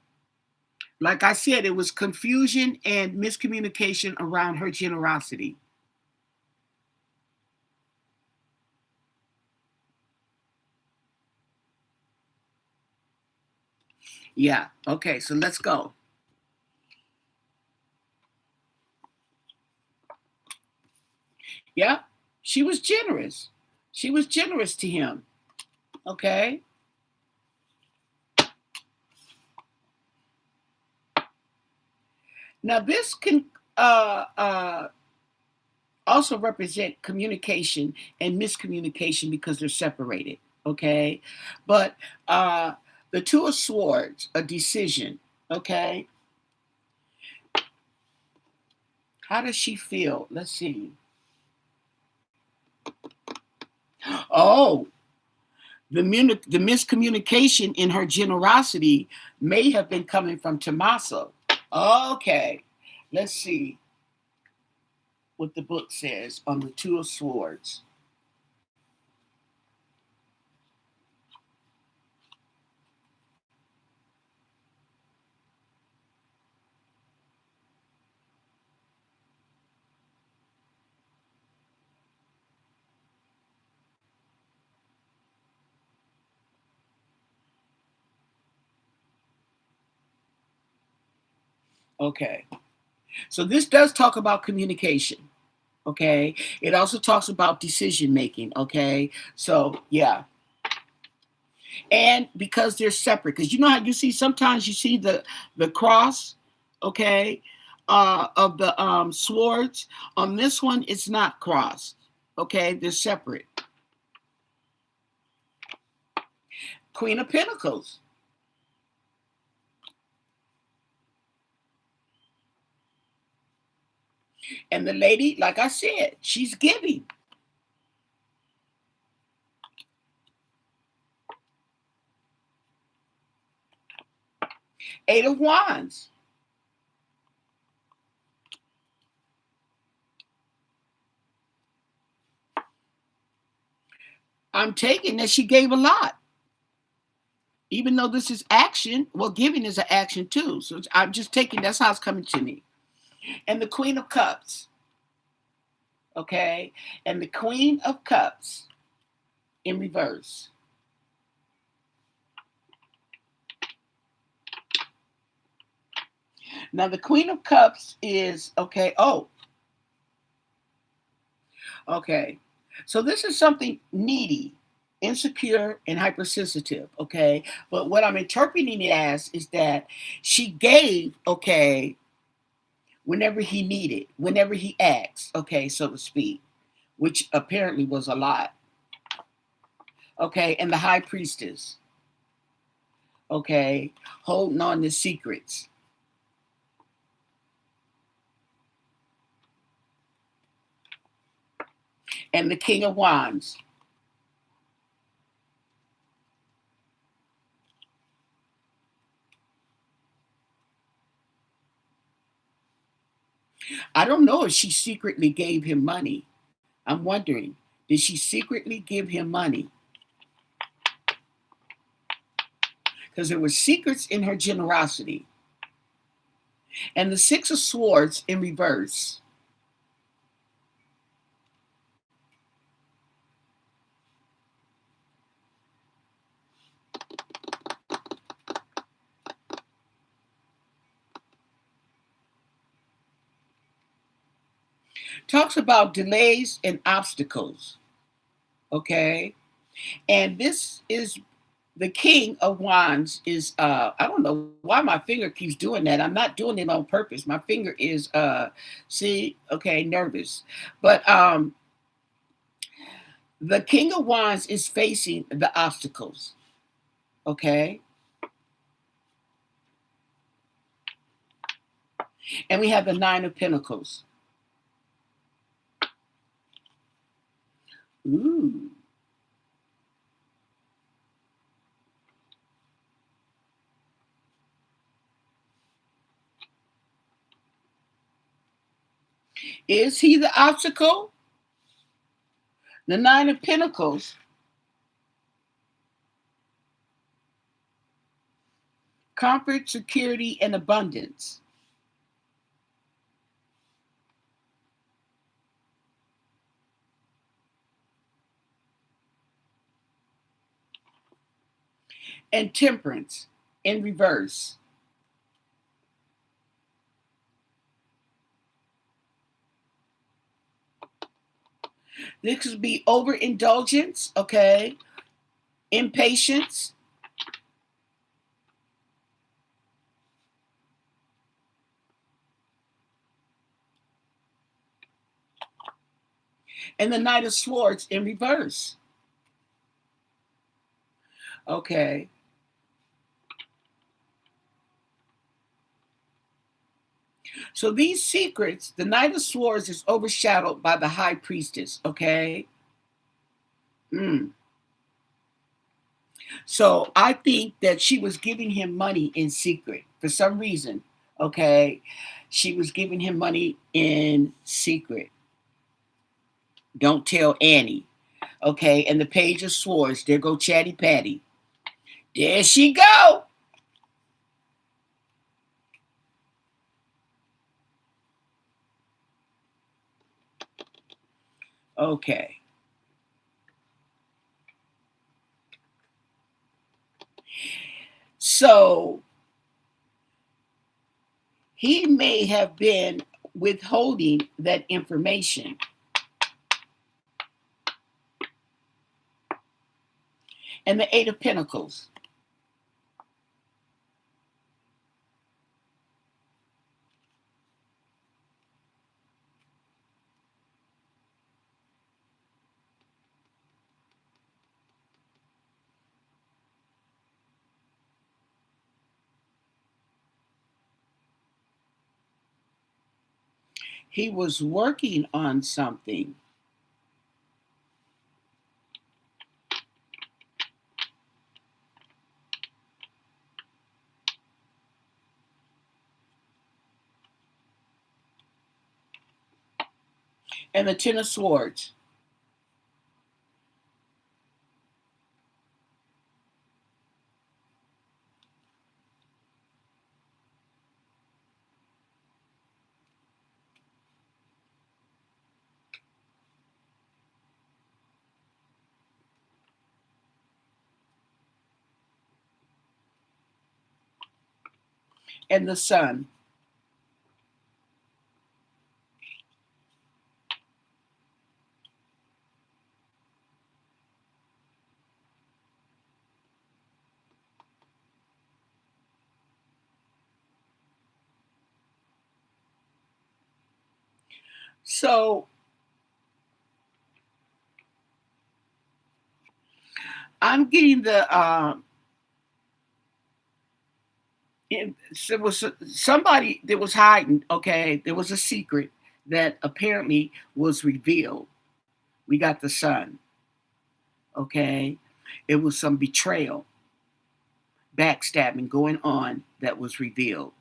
like I said, it was confusion and miscommunication around her generosity. Yeah. Okay, so let's go. Yeah. She was generous. She was generous to him. Okay. Now this can uh, uh, also represent communication and miscommunication because they're separated. Okay. But the Two of Swords, a decision. Okay. How does she feel? Let's see. Oh, the miscommunication in her generosity may have been coming from Tommaso. Okay, let's see what the book says on the Two of Swords. Okay, so this does talk about communication. Okay, it also talks about decision making. Okay, so yeah, and because they're separate, because you know how you see sometimes you see the cross, okay, of the swords. On this one it's not crossed. Okay, they're separate. Queen of Pentacles, and the lady, like I said, she's giving. Eight of Wands, I'm taking that she gave a lot, even though this is action. Well, giving is an action too, so I'm just taking, that's how it's coming to me. And the Queen of Cups, okay, and the Queen of Cups in reverse. Now the Queen of Cups is okay. Oh, okay. So this is something needy, insecure, and hypersensitive. Okay, but what I'm interpreting it as is that she gave. Okay, whenever he needed, whenever he asked. Okay, so to speak, which apparently was a lot. Okay, and the High Priestess. Okay, holding on to secrets. And the King of Wands. I don't know if she secretly gave him money. I'm wondering, did she secretly give him money? Because there were secrets in her generosity. And the Six of Swords in reverse talks about delays and obstacles. Okay. And this is the King of Wands is I don't know why my finger keeps doing that. I'm not doing it on purpose. My finger is see, okay, nervous. But the King of Wands is facing the obstacles. Okay. And we have the Nine of Pentacles. Ooh. Is he the obstacle? The Nine of Pentacles, comfort, security, and abundance. And temperance. in reverse. This could be overindulgence, okay? Impatience. And the Knight of Swords in reverse. Okay. So these secrets, the Knight of Swords is overshadowed by the High Priestess, okay? Mm. So I think that she was giving him money in secret for some reason, okay? She was giving him money in secret. Don't tell Annie, okay? And the Page of Swords, there go Chatty Patty. There she go. Okay. So he may have been withholding that information. And the Eight of Pentacles. He was working on something. And the Ten of Swords. And the Sun. So I'm getting the there was somebody that was hiding, okay? There was a secret that apparently was revealed. We got the Sun, okay? It was some betrayal, backstabbing going on that was revealed.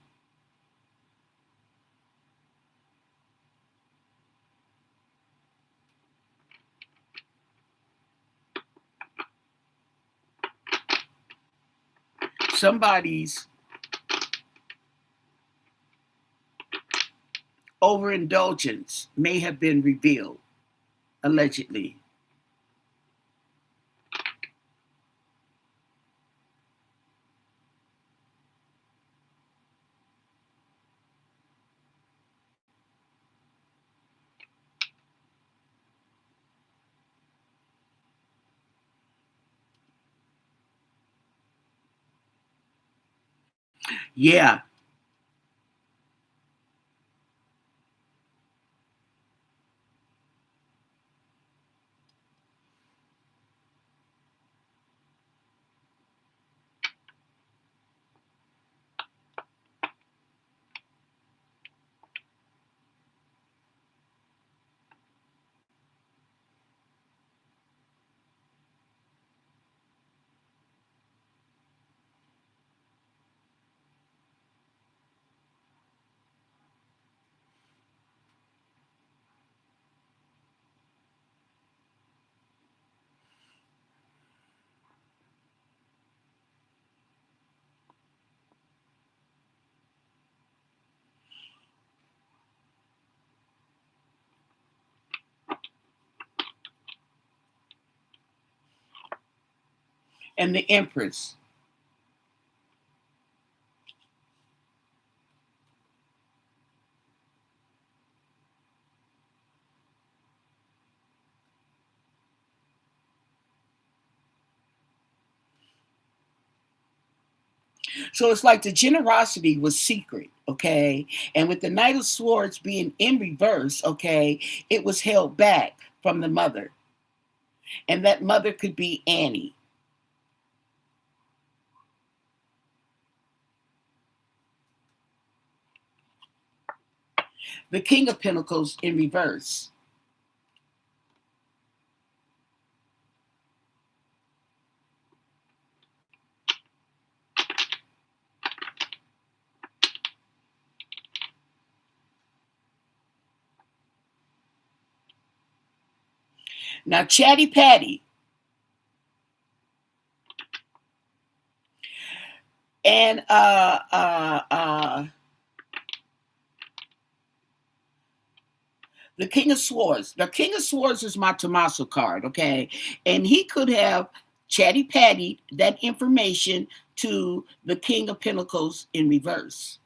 Somebody's overindulgence may have been revealed, allegedly. Yeah, and the Empress. So it's like the generosity was secret, okay? And with the Knight of Swords being in reverse, okay, it was held back from the mother. And that mother could be Annie. The King of Pentacles in reverse. Now, Chatty Patty and the King of Swords. The King of Swords is my Tommaso card, okay? And he could have Chatty Patty that information to the King of Pentacles in reverse.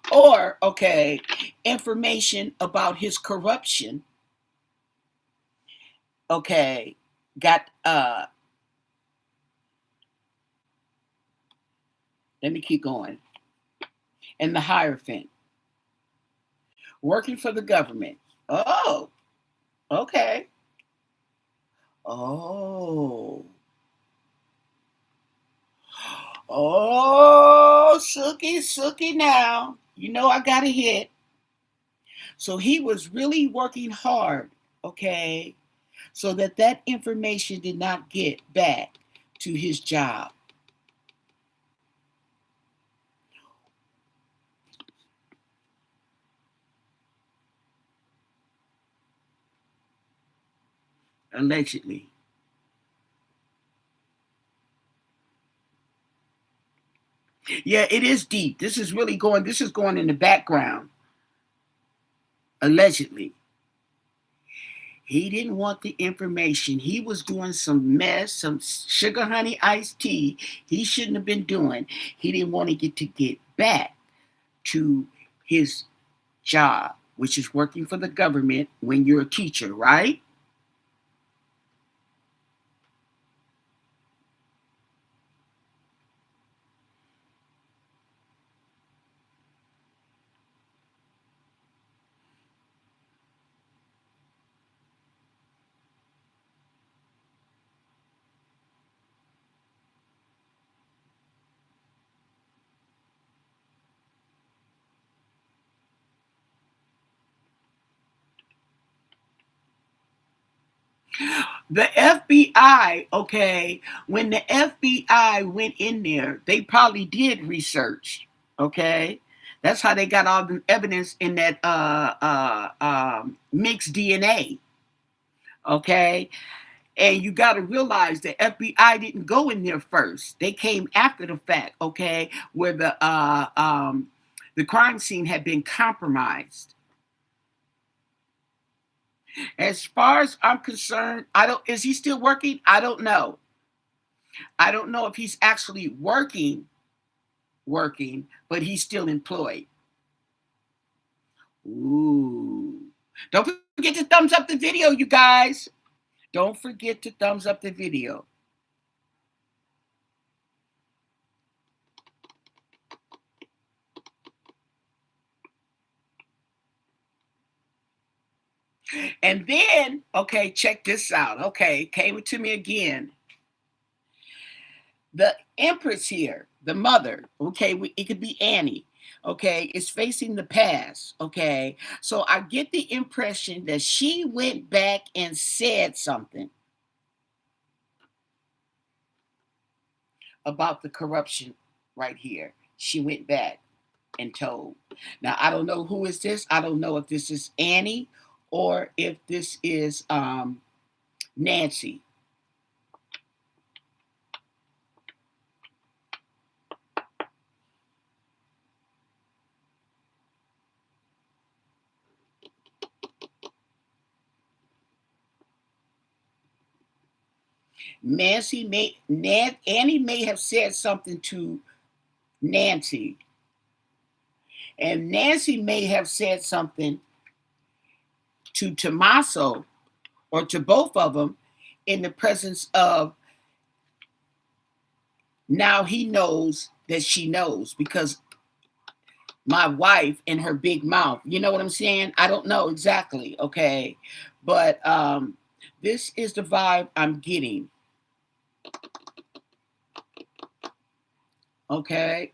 Or, okay, information about his corruption, okay, got, let me keep going. And the Hierophant, working for the government. Oh, okay. Oh. Oh, Sookie, Sookie now. You know I got a hit. So he was really working hard, okay, so that that information did not get back to his job. Allegedly. Yeah, it is deep. This is going in the background. Allegedly. He didn't want the information. He was doing some mess, some sugar honey iced tea he shouldn't have been doing. He didn't want to get back to his job, which is working for the government when you're a teacher, right? The FBI, okay, when the FBI went in there, they probably did research, okay? That's how they got all the evidence in that mixed DNA, okay? And you got to realize the FBI didn't go in there first. They came after the fact, okay, where the crime scene had been compromised. As far as I'm concerned, I don't. Is he still working? I don't know. I don't know if he's actually working, but he's still employed. Ooh. Don't forget to thumbs up the video, you guys. Don't forget to thumbs up the video. And then, okay, check this out. Okay, came to me again. The Empress here, the mother, okay, it could be Annie, okay, is facing the past, okay. So I get the impression that she went back and said something about the corruption right here. She went back and told. Now I don't know who is this. I don't know if this is Annie or if this is Nancy. Annie may have said something to Nancy, and Nancy may have said something to Tommaso or to both of them in the presence of now he knows that she knows because my wife and her big mouth. You know what I'm saying? I don't know exactly, okay? But this is the vibe I'm getting. Okay.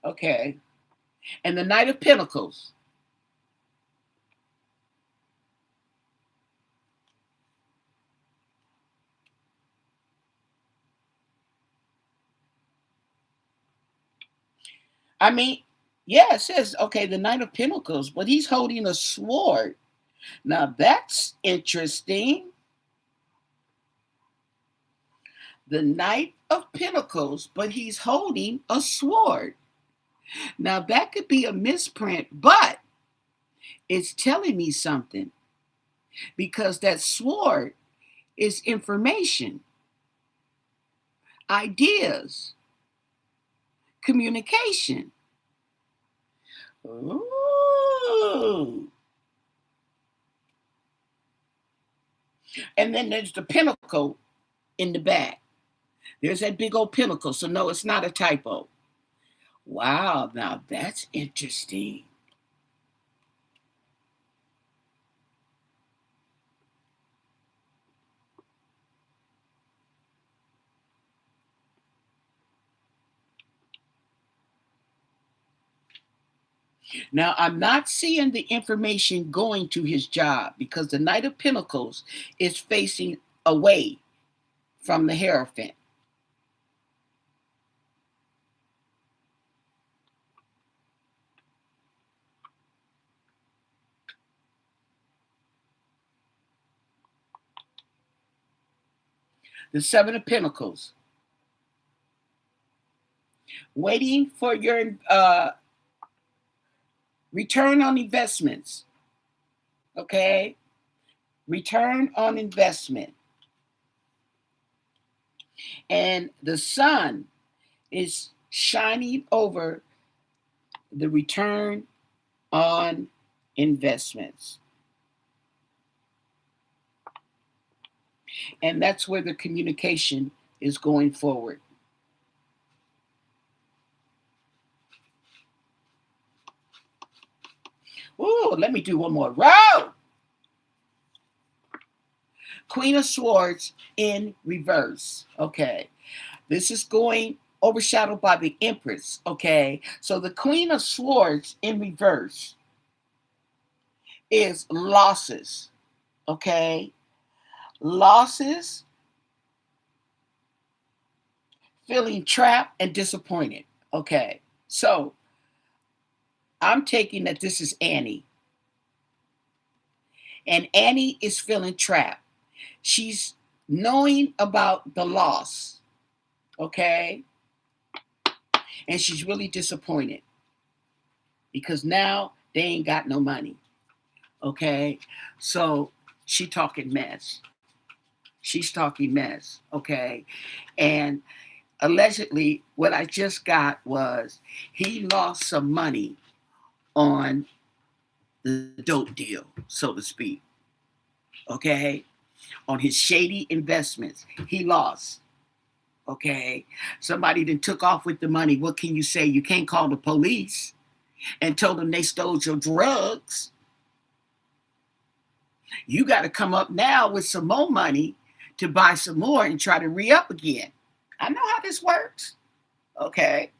Okay. And the Knight of Pentacles. I mean, yeah, it says, okay, the Knight of Pentacles, but he's holding a sword. Now that's interesting. The Knight of Pentacles, but he's holding a sword. Now that could be a misprint, but it's telling me something because that sword is information, ideas, communication. Ooh. And then there's the pentacle in the back. There's that big old pinnacle. So, no, it's not a typo. Wow, now that's interesting. Now, I'm not seeing the information going to his job because the Knight of Pentacles is facing away from the Hierophant. The Seven of Pentacles. Waiting for your return on investments. Okay? Return on investment. And the sun is shining over the return on investments. And that's where the communication is going forward. Ooh, let me do one more row. Queen of Swords in reverse. Okay. This is going overshadowed by the Empress. Okay. So the Queen of Swords in reverse is losses. Okay. Losses, feeling trapped and disappointed. Okay. So I'm taking that this is Annie. And Annie is feeling trapped. She's knowing about the loss. Okay. And she's really disappointed because now they ain't got no money. Okay. So she talking mess. She's talking mess. Okay. And allegedly, what I just got was he lost some money on the dope deal, so to speak. Okay. On his shady investments. He lost. Okay. Somebody then took off with the money. What can you say? You can't call the police and tell them they stole your drugs. You got to come up now with some more money to buy some more and try to re-up again. I know how this works. Okay.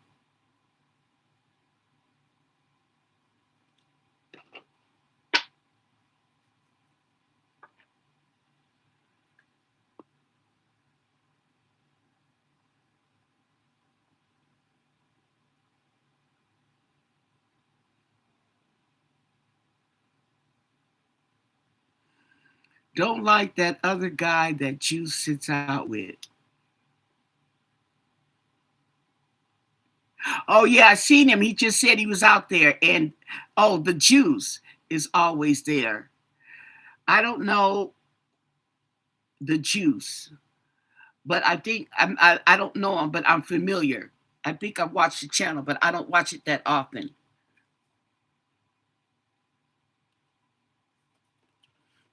Don't like that other guy that you sits out with. Oh yeah, I seen him. He just said he was out there, and oh, the juice is always there. I don't know the juice, but I think I don't know him, but I'm familiar. I think I watched the channel, but I don't watch it that often.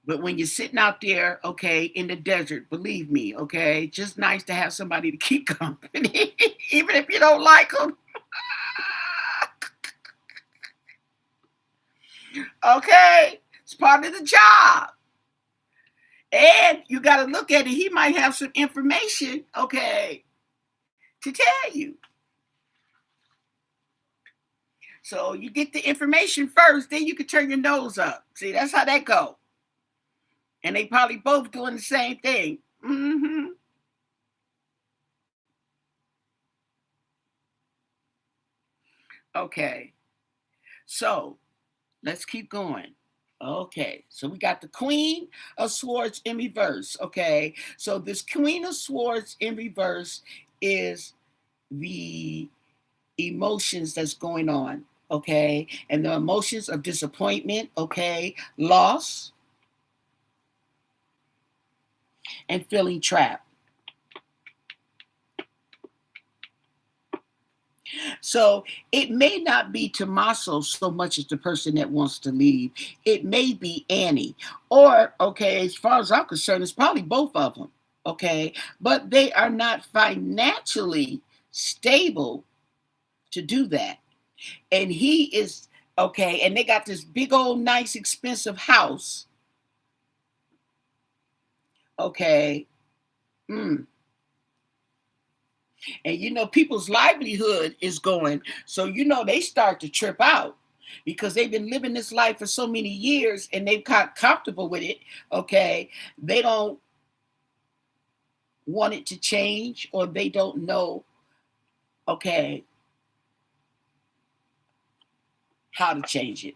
But when you're sitting out there, okay, in the desert, believe me, okay, just nice to have somebody to keep company, even if you don't like them. Okay, it's part of the job. And you got to look at it. He might have some information, okay, to tell you. So you get the information first, then you can turn your nose up. See, that's how that go. And they probably both doing the same thing. Mm-hmm. Okay, so let's keep going. Okay, so we got the Queen of Swords in reverse. Okay, so this Queen of Swords in reverse is the emotions that's going on. Okay, and the emotions of disappointment, okay, loss, and feeling trapped. So it may not be Tommaso so much as the person that wants to leave. It may be Annie. Or, okay, as far as I'm concerned, it's probably both of them. Okay. But they are not financially stable to do that. And he is, okay, and they got this big old nice expensive house. Okay. Mm. And people's livelihood is going. So they start to trip out because they've been living this life for so many years and they've got comfortable with it. Okay. They don't want it to change, or they don't know, okay, how to change it.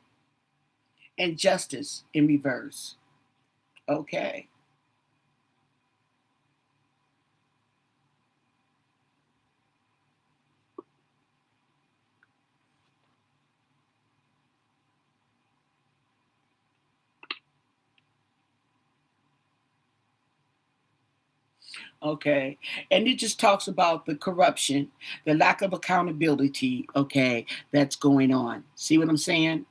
And justice in reverse. Okay. Okay. And it just talks about the corruption, the lack of accountability, okay, that's going on. See what I'm saying?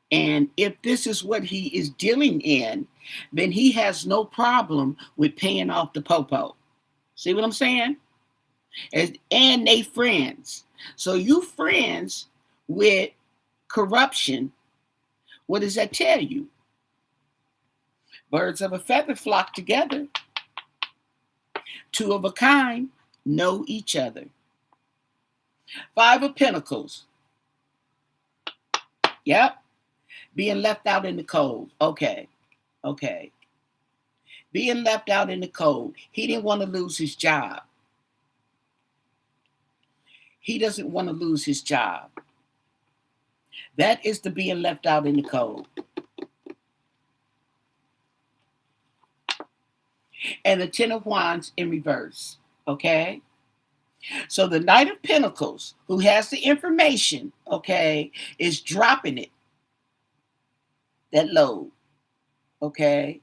And if this is what he is dealing in, then he has no problem with paying off the popo. See what I'm saying? And they friends. So you friends with corruption, what does that tell you? Birds of a feather flock together. Two of a kind know each other. Five of Pentacles. Yep. Being left out in the cold. Okay. Okay. Being left out in the cold. He didn't want to lose his job. He doesn't want to lose his job. That is the being left out in the cold. And the Ten of Wands in reverse. Okay. So the Knight of Pentacles, who has the information, okay, is dropping it. That load. Okay.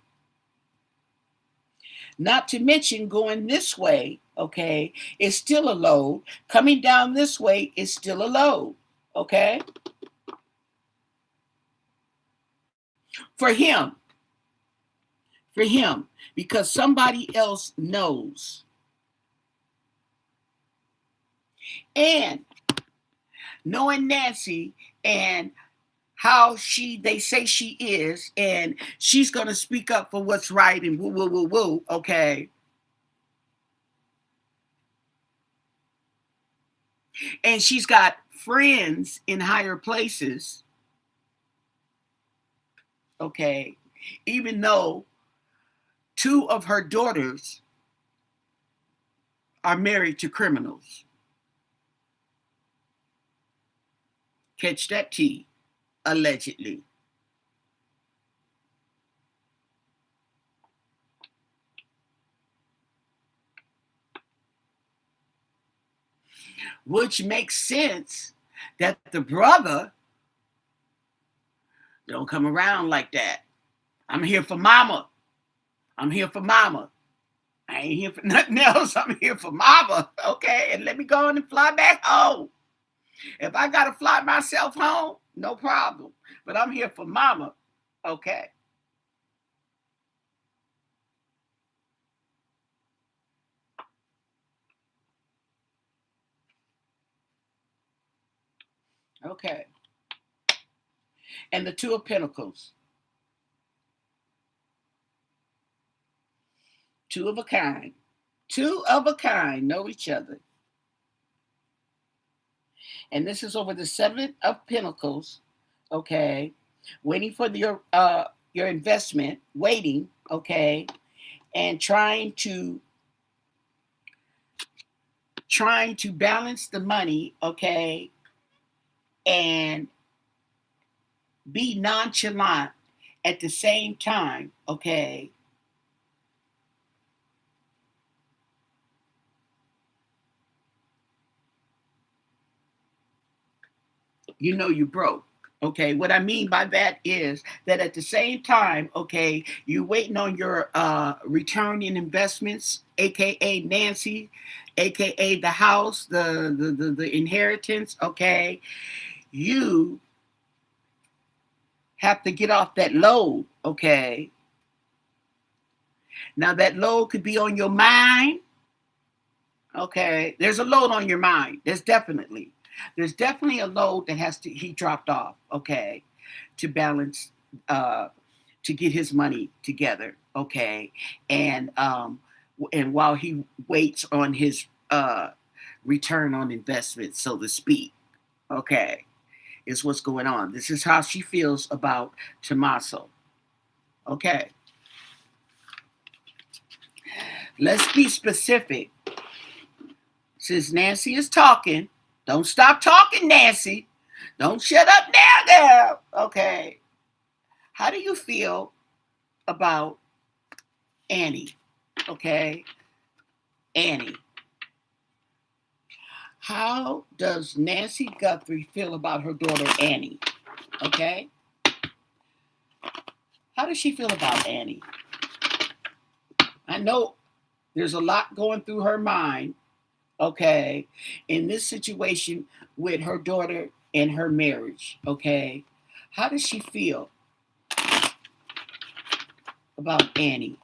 Not to mention going this way, okay, is still a load. Coming down this way is still a load. Okay. For him. For him. Because somebody else knows. And knowing Nancy and how they say she is, and she's going to speak up for what's right and woo, woo, woo, woo, okay. And she's got friends in higher places, okay, even though two of her daughters are married to criminals. Catch that tea, allegedly. Which makes sense that the brother don't come around like that. I'm here for mama. I'm here for mama. I ain't here for nothing else. I'm here for mama. Okay. And let me go on and fly back home. If I got to fly myself home, no problem. But I'm here for mama. Okay. Okay. And the Two of Pentacles. Two of a kind. Two of a kind know each other. And this is over the Seven of Pentacles. Okay. Waiting for your investment, waiting, okay, and trying to balance the money, okay, and be nonchalant at the same time, okay. You know you broke. Okay, what I mean by that is that at the same time, okay, you waiting on your return in investments, aka Nancy, aka the house, the inheritance, okay. You have to get off that load, okay. Now that load could be on your mind, okay. There's a load on your mind. There's definitely a load that he dropped off, okay, to balance, uh to get his money together, okay, and while he waits on his return on investment, so to speak, okay, is what's going on. This is how she feels about Tommaso, okay. Let's be specific. Since Nancy is talking, don't stop talking, Nancy. Don't shut up now, girl. Okay. How do you feel about Annie? Okay. Annie. How does Nancy Guthrie feel about her daughter Annie? Okay. How does she feel about Annie? I know there's a lot going through her mind, okay, in this situation with her daughter and her marriage, okay. How does she feel about Annie?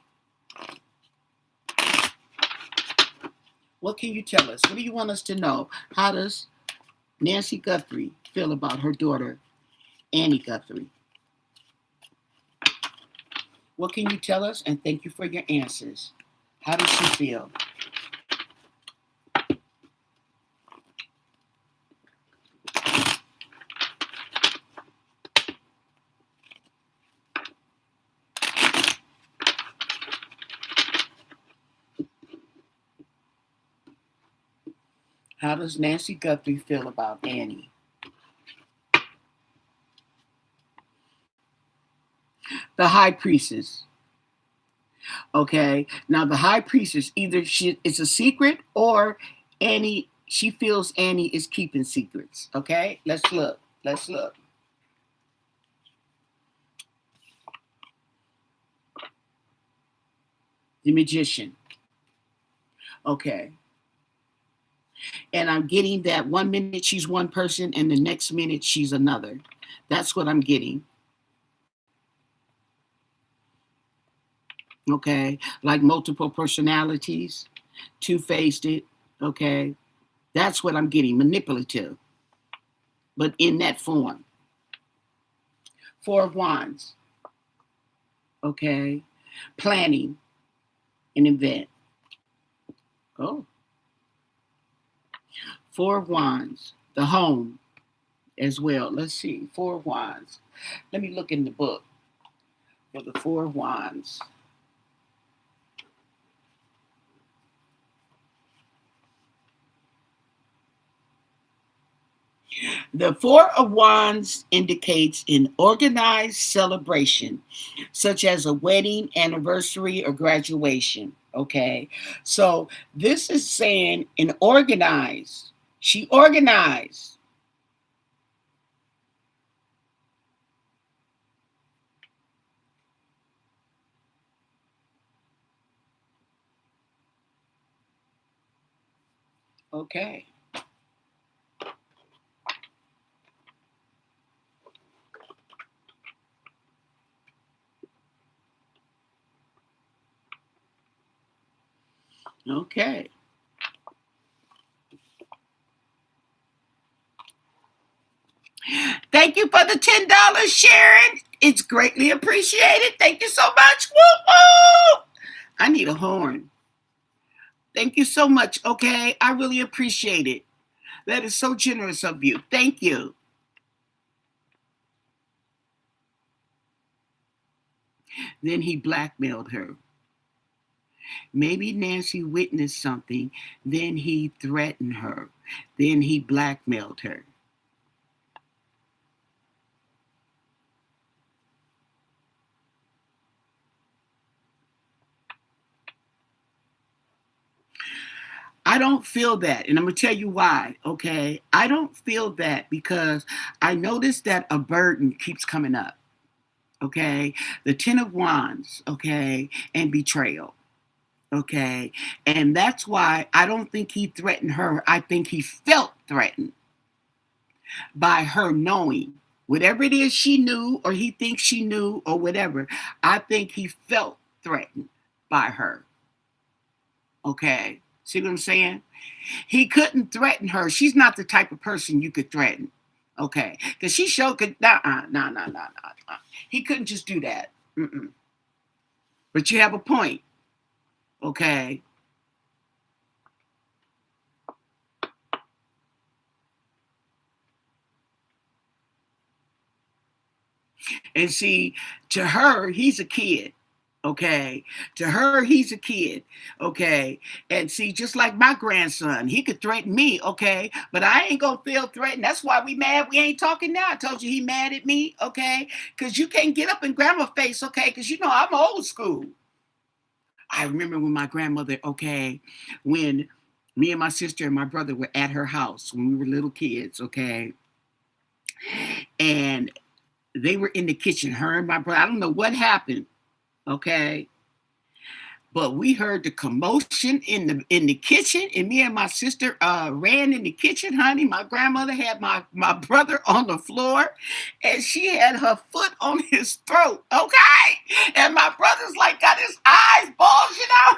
What can you tell us? What do you want us to know? How does Nancy Guthrie feel about her daughter, Annie Guthrie? What can you tell us? And thank you for your answers. How does she feel? How does Nancy Guthrie feel about Annie? The High Priestess. Okay. Now the High Priestess, either it's a secret or she feels Annie is keeping secrets. Okay. Let's look. Let's look. The Magician. Okay. And I'm getting that 1 minute she's one person and the next minute she's another. That's what I'm getting. Okay. Like multiple personalities, two-faced it. Okay. That's what I'm getting. Manipulative, but in that form. Four of Wands. Okay. Planning an event. Oh. Four of Wands. The home as well. Let's see. Four of Wands. Let me look in the book for the Four of Wands. The Four of Wands indicates an organized celebration, such as a wedding, anniversary, or graduation. Okay. So this is saying an organized. She organized. Okay. Okay. you for the $10, Sharon. It's greatly appreciated. Thank you so much. Woo woo! I need a horn. Thank you so much, okay? I really appreciate it. That is so generous of you. Thank you. Then he blackmailed her. Maybe Nancy witnessed something. Then he threatened her. Then he blackmailed her. I don't feel that. And I'm going to tell you why, okay? I don't feel that because I noticed that a burden keeps coming up, okay? The Ten of Wands, okay? And betrayal, okay? And that's why I don't think he threatened her. I think he felt threatened by her knowing. Whatever it is she knew or he thinks she knew or whatever, I think he felt threatened by her, okay? See what I'm saying? He couldn't threaten her. She's not the type of person you could threaten. Okay. Because she showed could no. He couldn't just do that. Mm-mm. But you have a point. Okay. And see, to her, he's a kid. Okay. To her, he's a kid. Okay. And see, just like my grandson, he could threaten me. Okay. But I ain't going to feel threatened. That's why we mad. We ain't talking now. I told you he mad at me. Okay. Because you can't get up in grandma face. Okay. Because you know I'm old school. I remember when my grandmother, okay, when me and my sister and my brother were at her house when we were little kids. Okay. And they were in the kitchen, her and my brother. I don't know what happened. Okay. But we heard the commotion in the kitchen, and me and my sister ran in the kitchen, honey. My grandmother had my brother on the floor, and she had her foot on his throat, okay? And my brother's like got his eyes bulging out.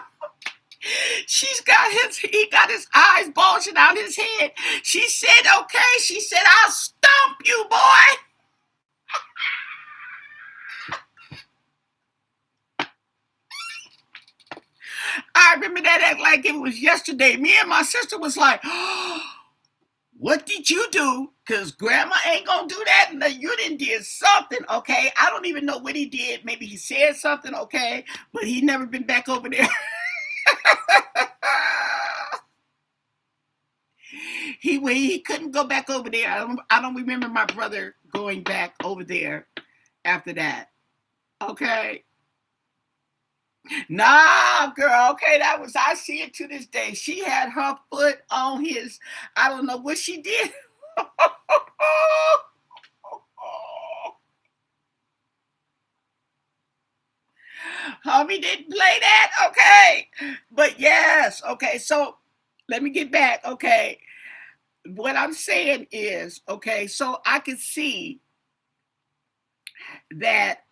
He got his eyes bulging out his head. She said, okay. She said, I'll stomp you, boy. I remember that act like it was yesterday. Me and my sister was like, oh, what did you do? Because grandma ain't going to do that. No, you didn't did something, okay? I don't even know what he did. Maybe he said something, okay? But he never been back over there. He couldn't go back over there. I don't remember my brother going back over there after that. Okay. Nah, girl. Okay, I see it to this day. She had her foot on his, I don't know what she did. Homie didn't play that. Okay. But yes. Okay. So let me get back. Okay. What I'm saying is, okay, so I can see that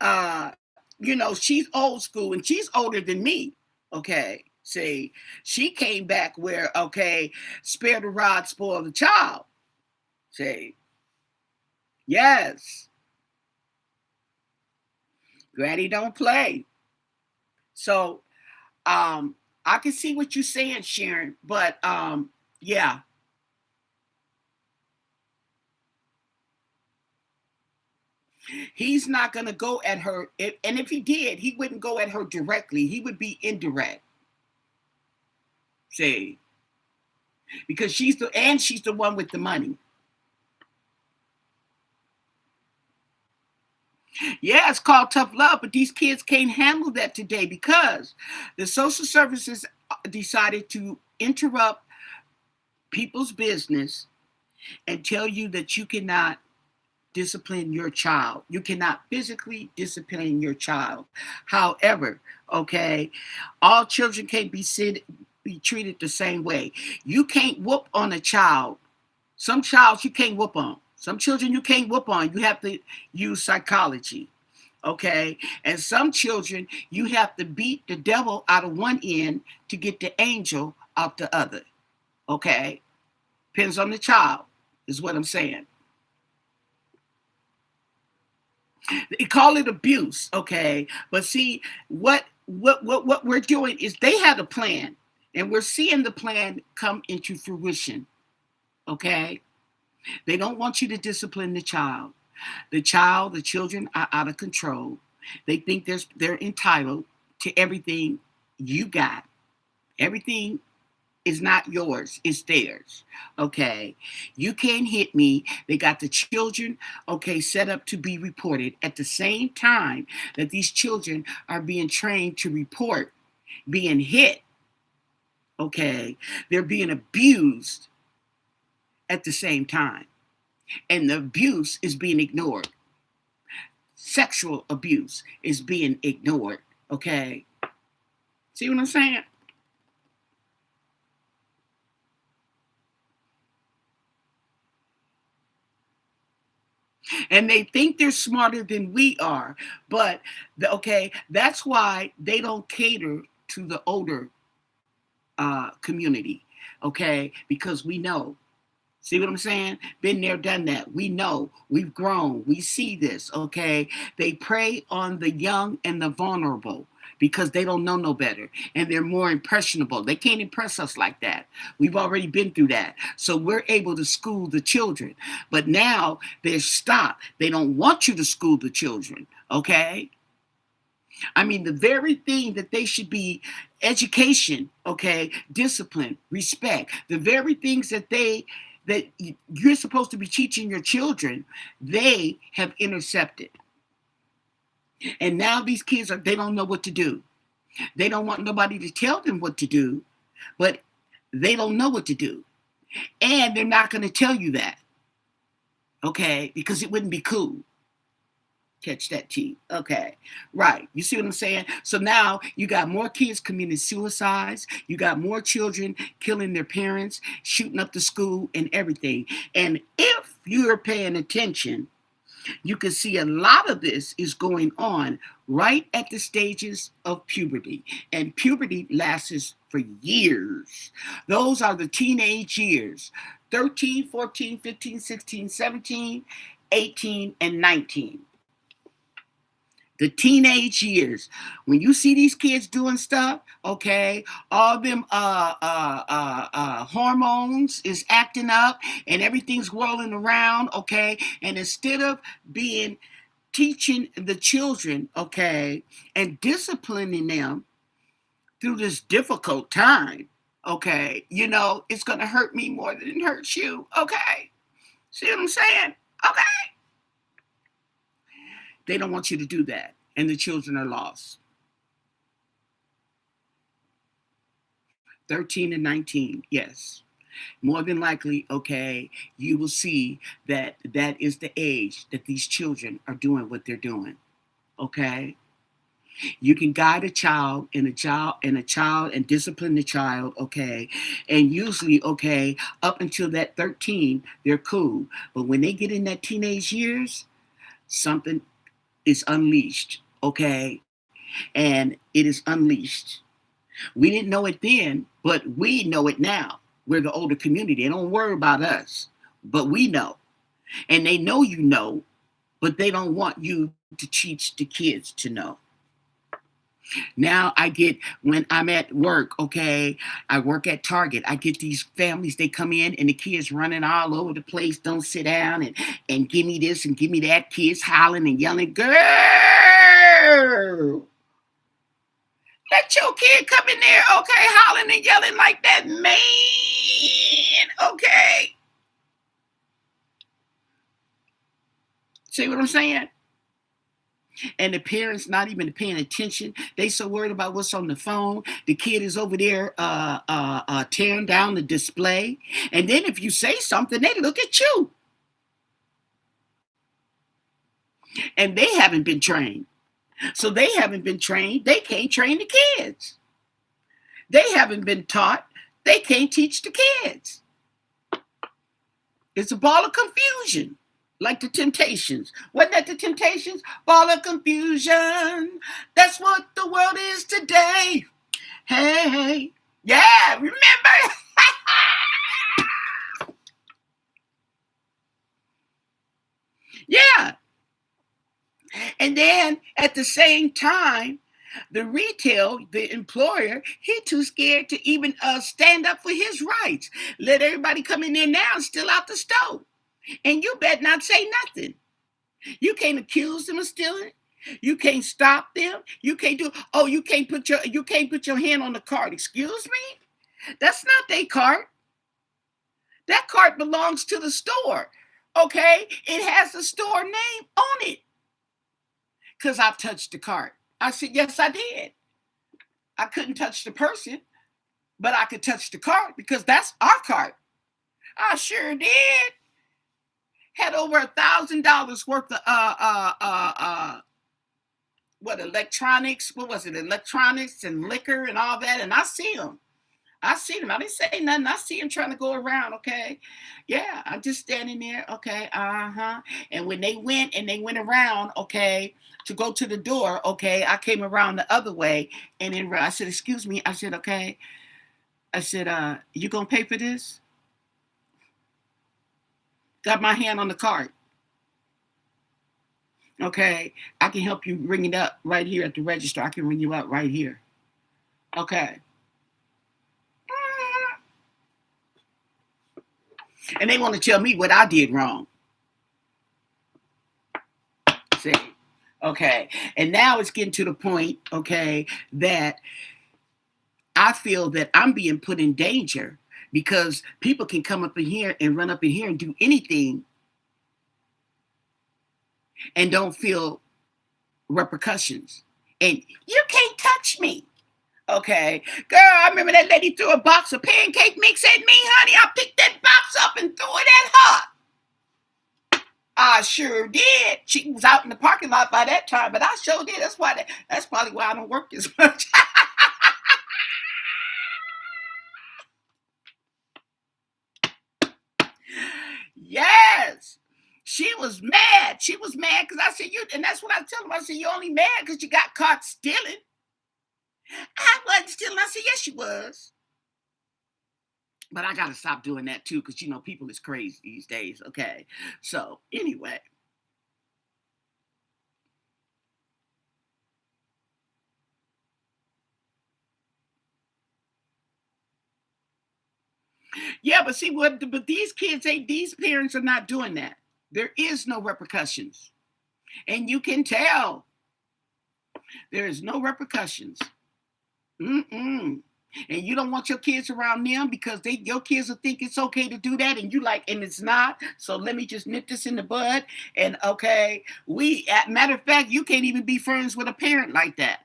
she's old school and she's older than me. Okay. See, she came back where, okay, spare the rod, spoil the child. See, yes. Granny don't play. So I can see what you're saying, Sharon, but yeah. He's not going to go at her. And if he did, he wouldn't go at her directly. He would be indirect. See, because she's the one with the money. Yeah, it's called tough love, but these kids can't handle that today because the social services decided to interrupt people's business and tell you that you cannot discipline your child. You cannot physically discipline your child. However, okay, all children can't be treated the same way. You can't whoop on a child. Some childs you can't whoop on. Some children you can't whoop on. You have to use psychology. Okay. And some children you have to beat the devil out of one end to get the angel out the other. Okay. Depends on the child, is what I'm saying. They call it abuse, okay? But see, what we're doing is they had a plan, and we're seeing the plan come into fruition, okay? They don't want you to discipline the child. The children are out of control. They think they're entitled to everything you got. Everything is not yours, it's theirs. Okay. You can't hit me. They got the children, okay, set up to be reported at the same time that these children are being trained to report being hit. Okay. They're being abused at the same time. And the abuse is being ignored. Sexual abuse is being ignored. Okay. See what I'm saying? And they think they're smarter than we are. But okay, that's why they don't cater to the older community. Okay, because we know. See what I'm saying? Been there, done that. We know. We've grown. We see this. Okay, they prey on the young and the vulnerable because they don't know no better and they're more impressionable. They can't impress us like that. We've already been through that. So we're able to school the children. But now they're stopped. They don't want you to school the children. Okay? I mean, the very thing that they should be education, okay, discipline, respect, the very things that you're supposed to be teaching your children, they have intercepted. And now these kids they don't know what to do. They don't want nobody to tell them what to do, but they don't know what to do. And they're not going to tell you that, okay, because it wouldn't be cool. Catch that T. Okay. Right. You see what I'm saying? So now you got more kids committing suicides. You got more children killing their parents, shooting up the school and everything. And if you're paying attention, you can see a lot of this is going on right at the stages of puberty. And puberty lasts for years. Those are the teenage years: 13, 14, 15, 16, 17, 18, and 19. The teenage years, when you see these kids doing stuff, okay, all them hormones is acting up and everything's whirling around, okay, and instead of being teaching the children, okay, and disciplining them through this difficult time, okay, it's gonna hurt me more than it hurts you, okay. See what I'm saying? Okay. They don't want you to do that, and the children are lost. 13 and 19, yes. More than likely, okay, you will see that that is the age that these children are doing what they're doing. Okay? You can guide a child and discipline the child, okay? And usually, okay, up until that 13, they're cool. But when they get in that teenage years, something is unleashed, okay? And it is unleashed. We didn't know it then, but we know it now. We're the older community. They don't worry about us, but we know. And they know you know, but they don't want you to teach the kids to know. Now I get, when I'm at work, okay, I work at Target. I get these families, they come in and the kids running all over the place, don't sit down and give me this and give me that. Kids hollering and yelling, girl, let your kid come in there, okay, hollering and yelling like that, man, okay. See what I'm saying? And the parents not even paying attention. They so worried about what's on the phone. The kid is over there tearing down the display. And then if you say something, they look at you. And they haven't been trained. So they haven't been trained. They can't train the kids. They haven't been taught. They can't teach the kids. It's a ball of confusion. Like the Temptations. Wasn't that the Temptations? Ball of confusion. That's what the world is today. Hey, hey. Yeah, remember? Yeah. And then at the same time, the employer, he too scared to even stand up for his rights. Let everybody come in there now and steal out the stove. And you better not say nothing. You can't accuse them of stealing. You can't stop them. You can't do. Oh, you can't put your hand on the cart. Excuse me. That's not their cart. That cart belongs to the store. Okay, it has the store name on it. Because I touched the cart. I said, yes, I did. I couldn't touch the person, but I could touch the cart because that's our cart. I sure did. Had over $1,000 worth of electronics? What was it? Electronics and liquor and all that. And I see them. I didn't say nothing. I see him trying to go around. Okay. Yeah. I'm just standing there. Okay. And when they went around, okay, to go to the door, okay, I came around the other way. And then I said, excuse me. I said, okay. I said, you gonna pay for this? Got my hand on the cart. Okay. I can help you ring it up right here at the register. I can ring you up right here. Okay. And they want to tell me what I did wrong. See? Okay. And now it's getting to the point, okay, that I feel that I'm being put in danger because people can come up in here and run up in here and do anything and don't feel repercussions. And you can't touch me. Okay. Girl, I remember that lady threw a box of pancake mix at me, honey. I picked that box up and threw it at her. I sure did. She was out in the parking lot by that time, but I sure did. That's probably why I don't work as much. Yes. She was mad. She was mad because I said, and that's what I tell them. I said, you only mad because you got caught stealing. I wasn't stealing. I said, yes, you was. But I got to stop doing that too because, people is crazy these days. Okay. So, anyway. Yeah, but see but these parents are not doing that. There is no repercussions. And you can tell there is no repercussions. Mm-mm. And you don't want your kids around them because your kids will think it's okay to do that, and and it's not. So let me just nip this in the bud. And okay, matter of fact, you can't even be friends with a parent like that.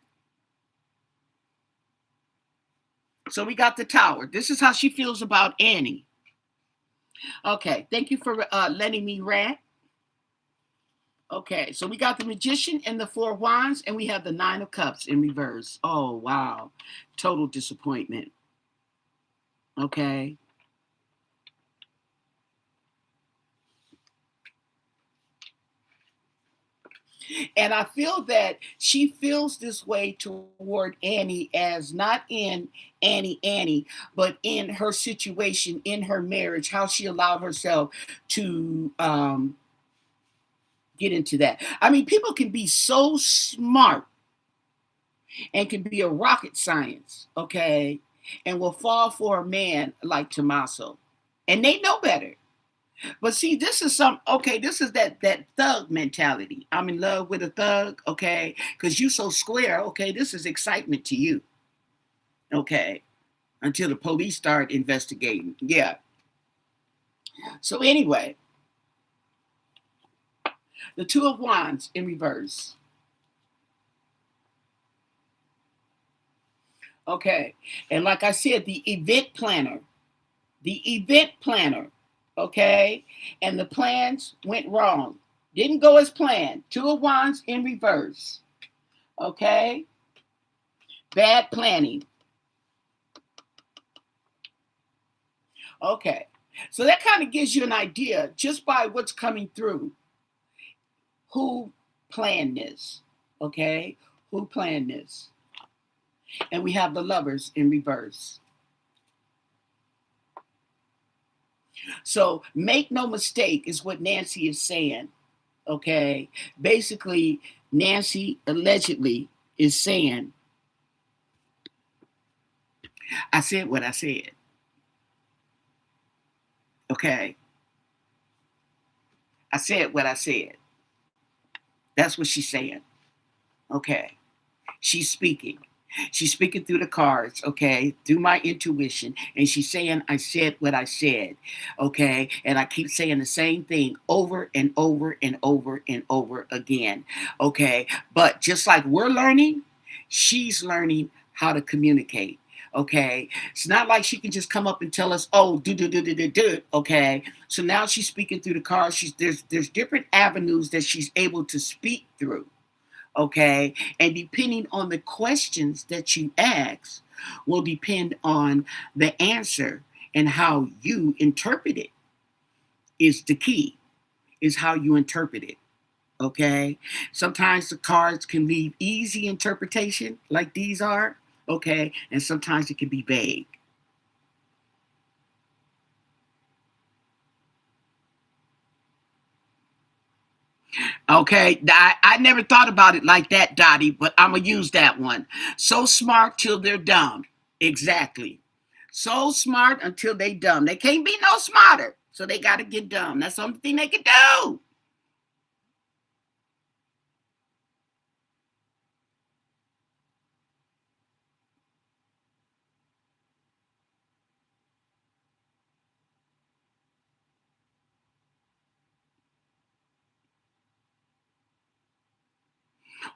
So we got the tower. This is how she feels about Annie. Okay, thank you for letting me rant. Okay, so we got the Magician and the Four Wands, and we have the Nine of Cups in reverse. Oh, wow. Total disappointment. Okay. And I feel that she feels this way toward Annie as not in Annie, but in her situation, in her marriage, how she allowed herself to get into that. I mean, people can be so smart and can be a rocket science, okay, and will fall for a man like Tommaso. And they know better. But see, this is that thug mentality. I'm in love with a thug, okay, because you so square, okay, this is excitement to you, okay, until the police start investigating. Yeah. So anyway, the Two of Wands in reverse. Okay. And like I said, the event planner, okay, and the plans went wrong. Didn't go as planned. Two of Wands in reverse. Okay. Bad planning. Okay. So that kind of gives you an idea just by what's coming through. Who planned this? Okay. Who planned this? And we have the Lovers in reverse. So make no mistake is what Nancy is saying. Okay. Basically, Nancy allegedly is saying, I said what I said. Okay. I said what I said. That's what she's saying. Okay. She's speaking. She's speaking through the cards, okay, through my intuition. And she's saying, I said what I said, okay? And I keep saying the same thing over and over and over and over again, okay? But just like we're learning, she's learning how to communicate. Okay, it's not like she can just come up and tell us, "Oh, do." Okay, so now she's speaking through the cards. There's different avenues that she's able to speak through. Okay, and depending on the questions that you ask will depend on the answer, and how you interpret it is the key, is how you interpret it. Okay, sometimes the cards can leave easy interpretation like these are, okay, and sometimes it can be vague. Okay, I never thought about it like that, Dottie, but I'm gonna use that one. So smart till they're dumb. Exactly. So smart until they dumb. They can't be no smarter, so they got to get dumb. That's the only thing they can do.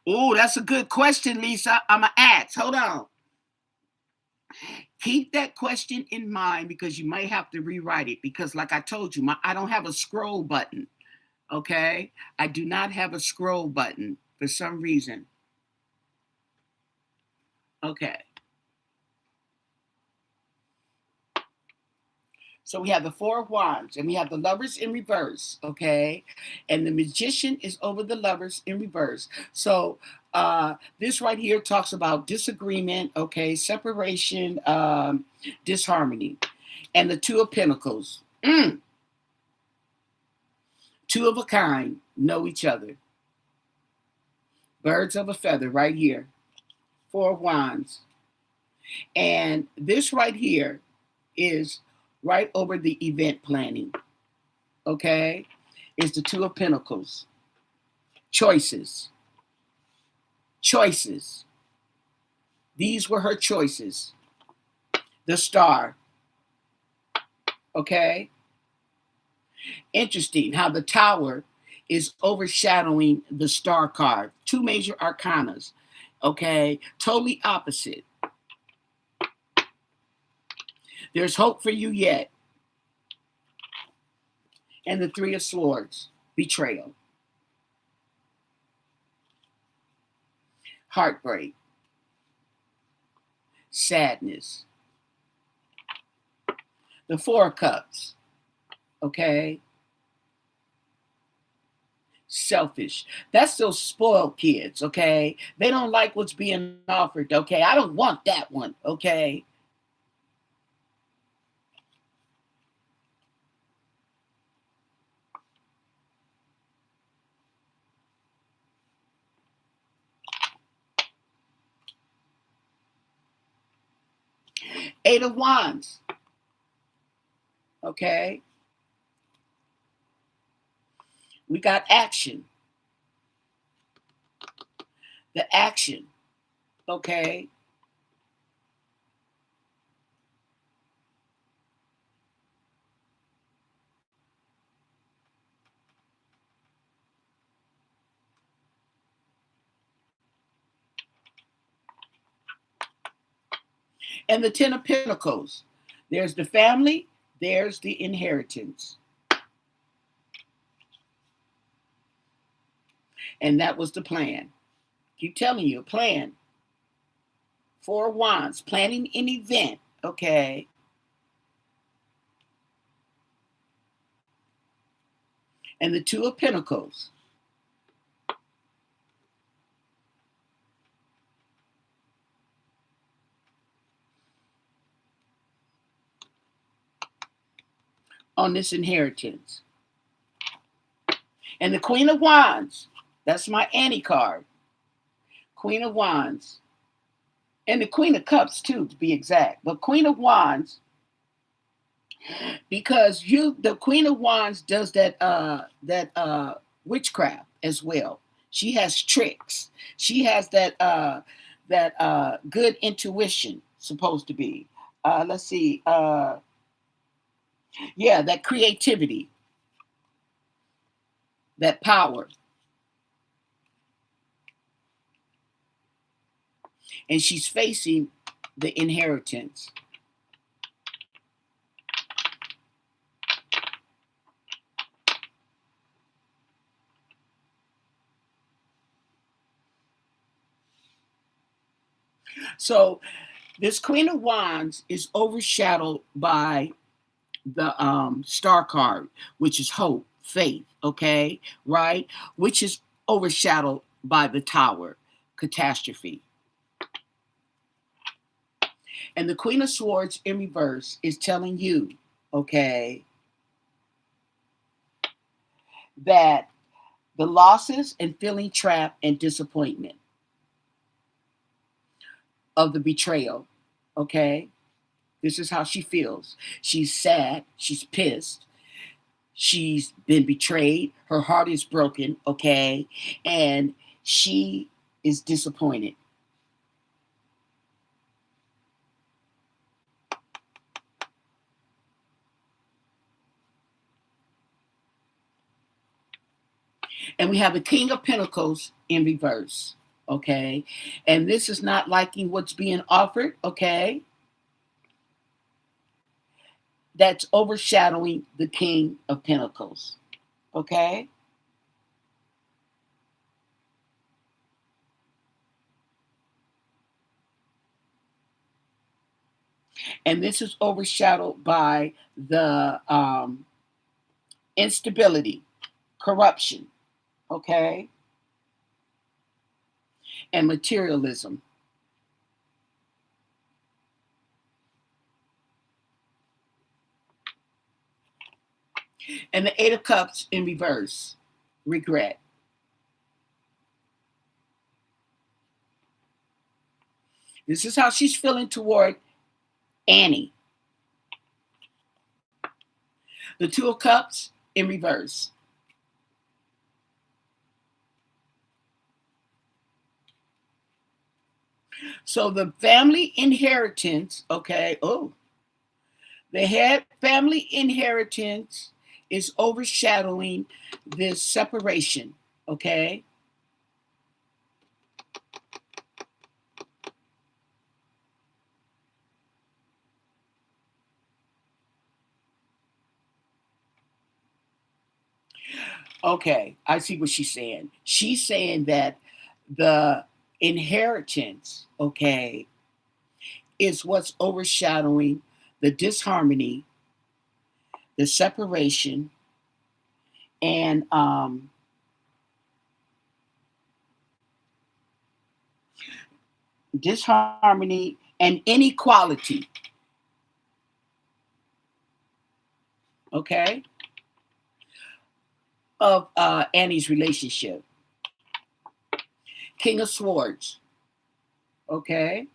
Oh, that's a good question, Lisa. I'm gonna ask. Hold on. Keep that question in mind because you might have to rewrite it. Because, like I told you, I don't have a scroll button. Okay, I do not have a scroll button for some reason. Okay. So we have the Four of Wands and we have the Lovers in reverse, okay? And the Magician is over the Lovers in reverse. So this right here talks about disagreement, okay, separation, disharmony. And the Two of Pentacles, two of a kind, know each other. Birds of a feather right here. Four of Wands. And this right here is right over the event planning, okay? Is the Two of Pentacles. Choices. Choices. These were her choices. The Star. Okay? Interesting how the Tower is overshadowing the Star card. Two major arcanas. Okay? Totally opposite. There's hope for you yet. And the Three of Swords. Betrayal. Heartbreak. Sadness. The Four of Cups. Okay? Selfish. That's those spoiled kids, okay? They don't like what's being offered, okay? I don't want that one, okay? Eight of Wands, okay? We got action. The action, okay? And the Ten of Pentacles. There's the family, there's the inheritance. And that was the plan. Keep telling you, a plan. Four of Wands, planning an event, okay? And the Two of Pentacles. On this inheritance. And the Queen of Wands, That's my Annie card. Queen of Wands. And the Queen of Cups too, to be exact. But Queen of Wands, because the Queen of Wands does that witchcraft as well. She has tricks. She has that good intuition, supposed to be. Let's see. Yeah, that creativity, that power. And she's facing the inheritance. So this Queen of Wands is overshadowed by the star card, which is hope, faith, okay, right? Which is overshadowed by the Tower, catastrophe. And the Queen of Swords in reverse is telling you, okay, that the losses and feeling trapped and disappointment of the betrayal, okay? This is how she feels. She's sad, she's pissed, she's been betrayed, her heart is broken, okay? And she is disappointed. And we have the King of Pentacles in reverse, okay? And this is not liking what's being offered, okay? That's overshadowing the King of Pentacles, okay? And this is overshadowed by the instability, corruption, okay? And materialism. And the Eight of Cups in reverse, regret. This is how she's feeling toward Annie. The Two of Cups in reverse. So the family inheritance, okay, oh, the head family inheritance is overshadowing this separation, okay? Okay, I see what she's saying. She's saying that the inheritance, okay, is what's overshadowing the disharmony, the separation, and disharmony and inequality, okay, of Annie's relationship. King of Swords, okay?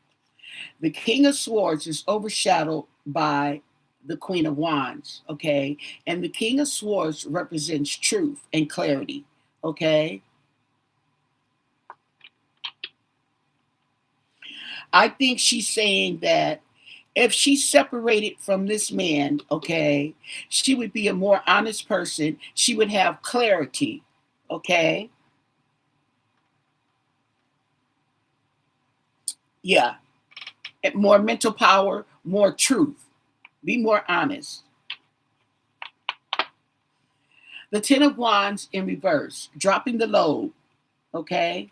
The King of Swords is overshadowed by the Queen of Wands, okay? And the King of Swords represents truth and clarity, okay? I think she's saying that if she's separated from this man, okay, she would be a more honest person. She would have clarity, okay? Yeah, more mental power, more truth. Be more honest. The Ten of Wands in reverse, dropping the load, okay?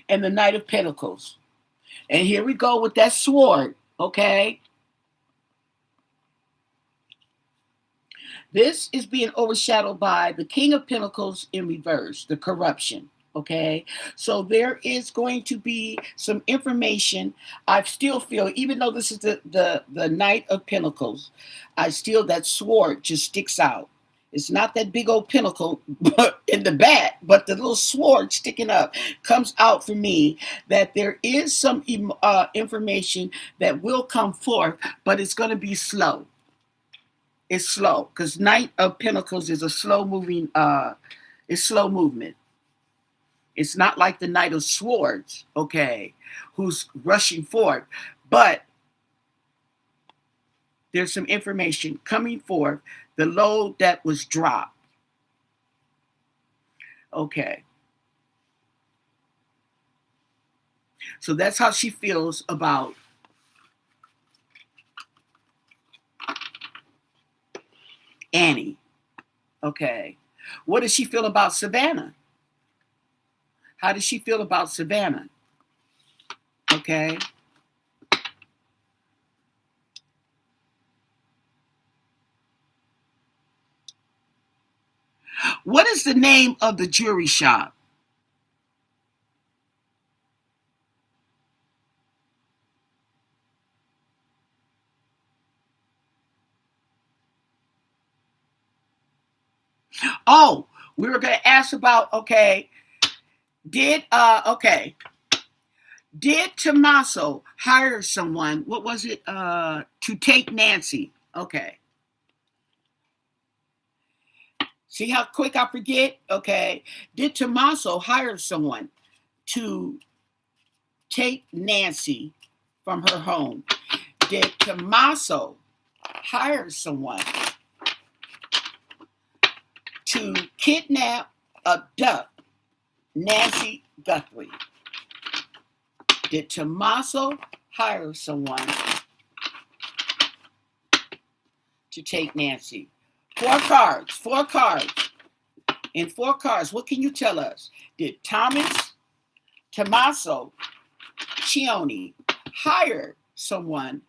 and the Knight of Pentacles. And here we go with that sword, okay? This is being overshadowed by the King of Pentacles in reverse, the corruption. Okay, so there is going to be some information. I still feel, even though this is the Knight of Pentacles, I still, that sword just sticks out. It's not that big old pentacle in the back, but the little sword sticking up comes out for me, that there is some information that will come forth, but it's going to be slow. It's slow, because Knight of Pentacles is a slow moving, it's slow movement. It's not like the Knight of Swords, okay, who's rushing forward. But there's some information coming forth, the load that was dropped. Okay. So that's how she feels about Annie. Okay. What does she feel about Savannah? How does she feel about Savannah? Okay. What is the name of the jewelry shop? Oh, we were going to ask about, okay, did Tommaso hire someone, what was it, to take Nancy? Okay. See how quick I forget? Okay. Did Tommaso hire someone to take Nancy from her home? Did Tommaso hire someone to kidnap, abduct Nancy Guthrie? Did Tommaso hire someone to take Nancy? Four cards. In 4 cards, what can you tell us? Did Tommaso Cioni hire someone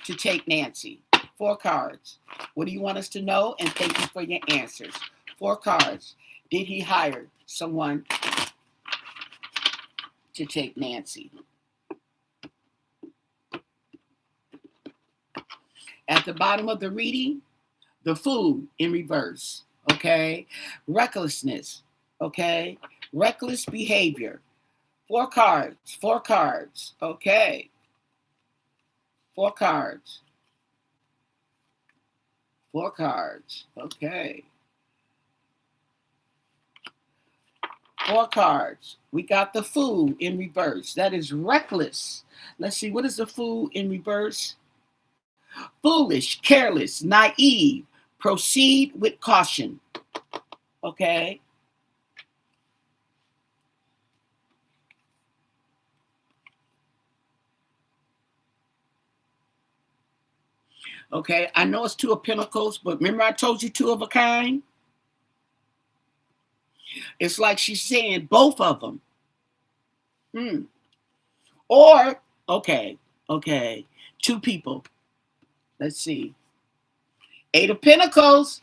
to take Nancy? 4 cards. What do you want us to know? And thank you for your answers. 4 cards. Did he hire someone to take Nancy? At the bottom of the reading, the Fool in reverse, okay? Recklessness, okay? Reckless behavior. 4 cards, okay? 4 cards. 4 cards, okay? 4 cards. We got the Fool in reverse. That is reckless. Let's see, what is the Fool in reverse? Foolish, careless, naive. Proceed with caution. Okay. Okay. I know it's 2 of Pentacles, but remember I told you 2 of a kind? It's like she's saying both of them. Or, okay. 2 people. Let's see. 8 of Pentacles.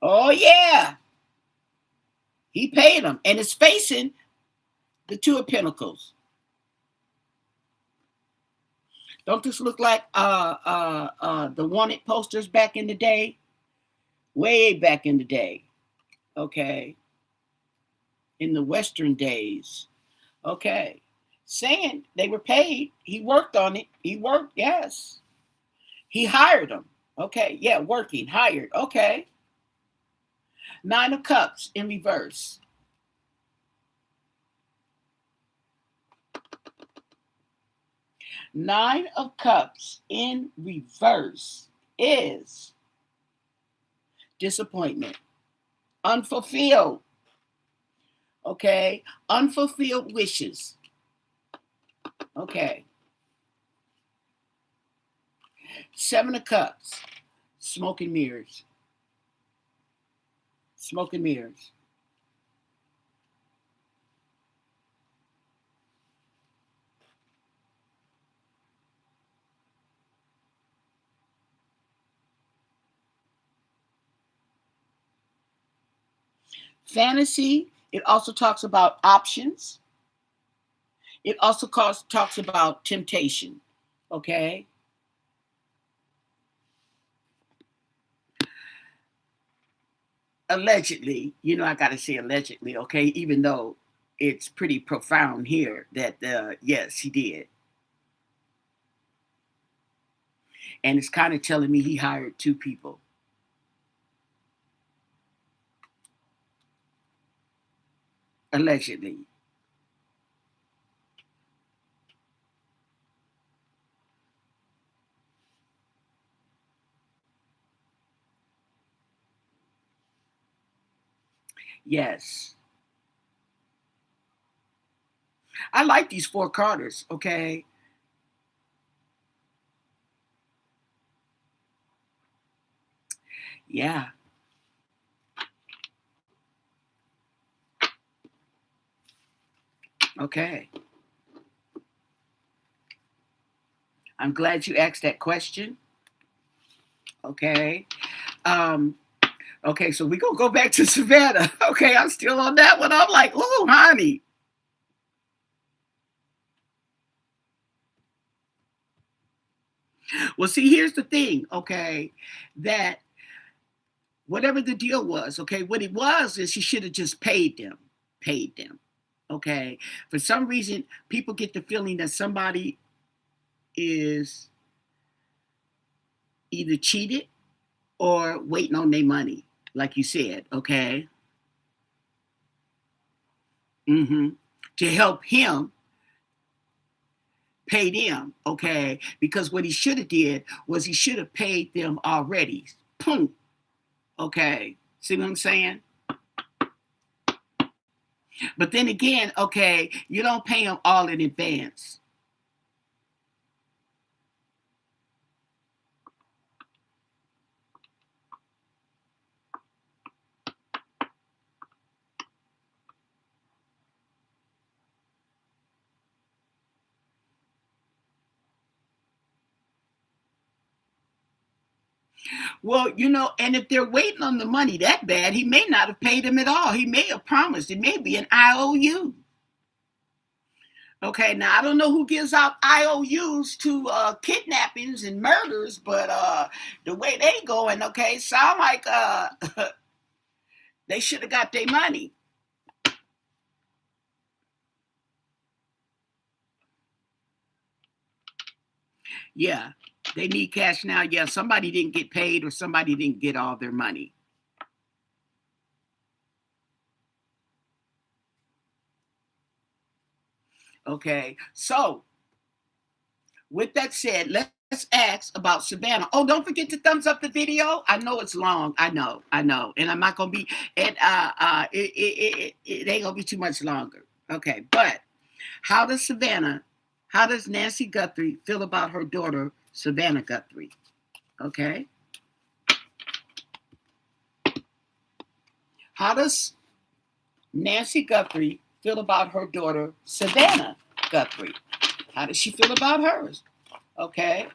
Oh, yeah. He paid them. And it's facing the 2 of Pentacles. Don't this look like the wanted posters back in the day? Way back in the day. Okay. In the Western days. Okay. Saying they were paid. He worked on it. He worked, yes. He hired them. Okay. Yeah, working, hired. Okay. 9 of Cups in reverse. Nine of Cups in reverse is disappointment, unfulfilled, okay, unfulfilled wishes, okay. 7 of Cups, smoke and mirrors, smoke and mirrors. Fantasy, it also talks about options. It also talks about temptation. Okay. Allegedly, I got to say allegedly, okay, even though it's pretty profound here that yes, he did. And it's kind of telling me he hired two people. Allegedly. Yes. I like these four Carters, okay? Yeah. Okay. I'm glad you asked that question. Okay. Um, okay, so we're gonna go back to Savannah. Okay, I'm still on that one. I'm like, oh, honey. Well, see, here's the thing, okay, that whatever the deal was, okay, what it was is she should have just paid them, okay. For some reason, people get the feeling that somebody is either cheated or waiting on their money, like you said, okay. Mm-hmm. To help him pay them, okay, because what he should have did was he should have paid them already. Boom. Okay, see what I'm saying? But then again, okay, you don't pay them all in advance. Well, and if they're waiting on the money that bad, he may not have paid them at all. He may have promised. It may be an IOU. Okay, now I don't know who gives out IOUs to kidnappings and murders, but the way they going, okay, sound like they should have got their money. Yeah, they need cash now. Yeah, somebody didn't get paid or somebody didn't get all their money. Okay, so with that said, let's ask about Savannah. Oh, don't forget to thumbs up the video. I know it's long. I know, and I'm not gonna be. And it ain't gonna be too much longer. Okay, but how does Savannah? How does Nancy Guthrie feel about her daughter Savannah Guthrie? Okay, how does Nancy Guthrie feel about her daughter Savannah Guthrie? How does she feel about hers? Okay.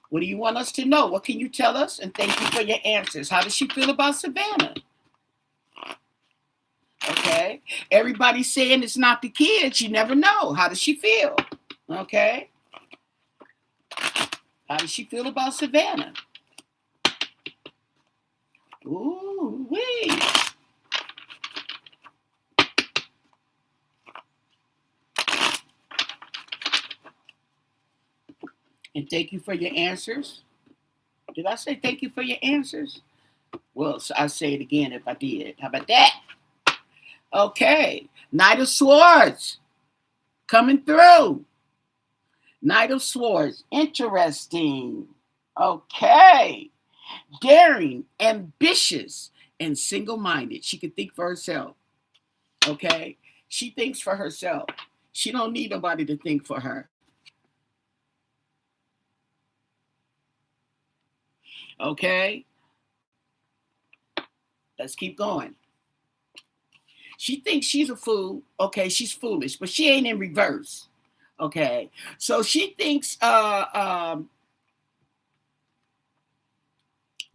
What do you want us to know? What can you tell us? And thank you for your answers. How does she feel about Savannah? Okay. Everybody's saying it's not the kids. You never know. How does she feel? Okay. How does she feel about Savannah? Ooh, wee. And thank you for your answers. Did I say thank you for your answers? Well, so I'll say it again if I did. How about that? Okay. Knight of Swords coming through. Knight of Swords. Interesting. Okay. Daring, ambitious, and single-minded. She can think for herself. Okay. She thinks for herself. She don't need nobody to think for her. Okay. Let's keep going. She thinks she's a fool. Okay, she's foolish, but she ain't in reverse. Okay. So she thinks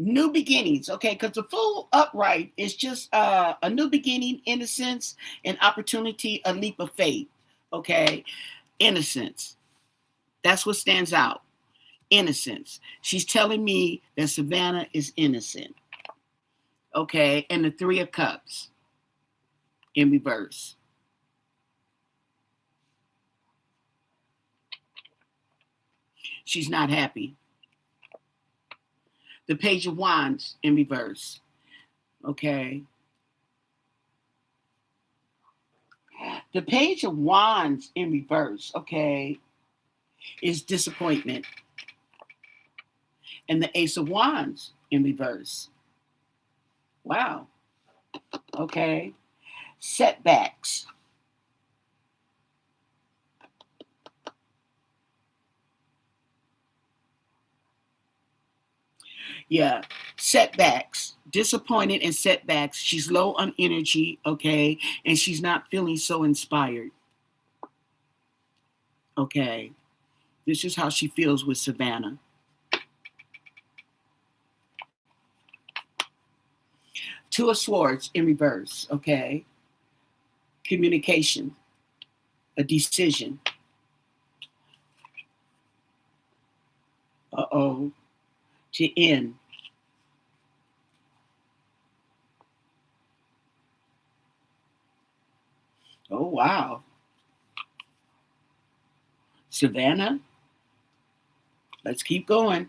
New beginnings, okay? Because the full upright is just a new beginning, innocence, an opportunity, a leap of faith, okay? Innocence. That's what stands out. Innocence. She's telling me that Savannah is innocent, okay? And the Three of Cups in reverse. She's not happy. The Page of Wands in reverse, okay? The Page of Wands in reverse, okay, is disappointment. And the Ace of Wands in reverse. Wow. Okay. Setbacks. Yeah. Setbacks. Disappointed and setbacks. She's low on energy, okay, and she's not feeling so inspired. Okay. This is how she feels with Savannah. Two of Swords in reverse, okay. Communication, a decision. Uh-oh. To end. Oh, wow. Savannah, let's keep going.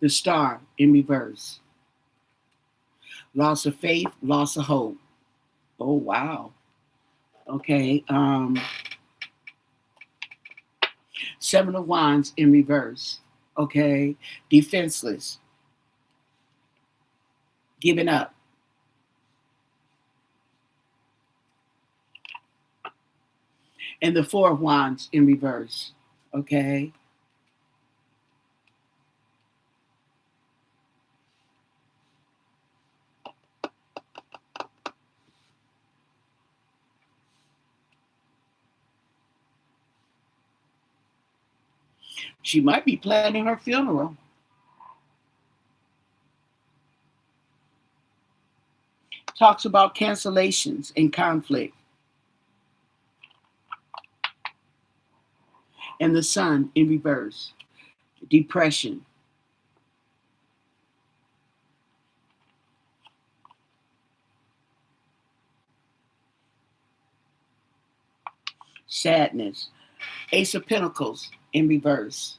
The Star in reverse. Loss of faith, loss of hope. Oh, wow. Okay. Seven of Wands in reverse. Okay. Defenseless. Giving up. And the Four of Wands in reverse. Okay. She might be planning her funeral. Talks about cancellations and conflict. And the Sun in reverse. Depression. Sadness. Ace of Pentacles in reverse.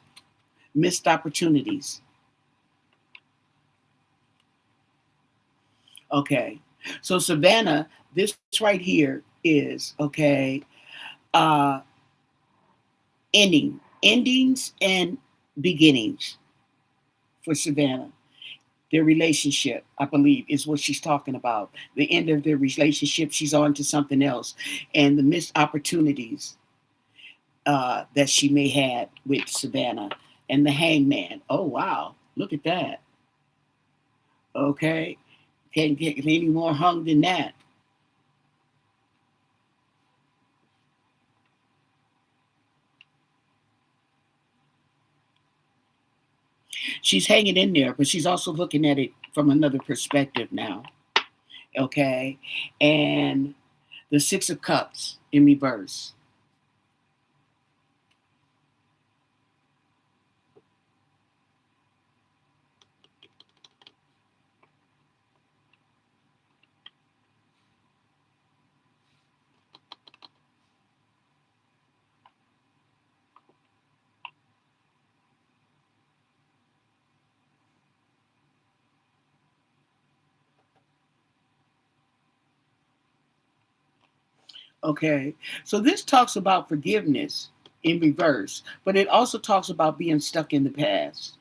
Missed opportunities. Okay. So Savannah, this right here is okay. Uh endings and beginnings for Savannah. Their relationship, I believe, is what she's talking about. The end of their relationship, she's on to something else, and the missed opportunities that she may have with Savannah and the Hangman. Oh wow, look at that. Okay, can't get any more hung than that. She's hanging in there, but she's also looking at it from another perspective now. Okay, and the Six of Cups in reverse. Okay, so this talks about forgiveness in reverse, but it also talks about being stuck in the past.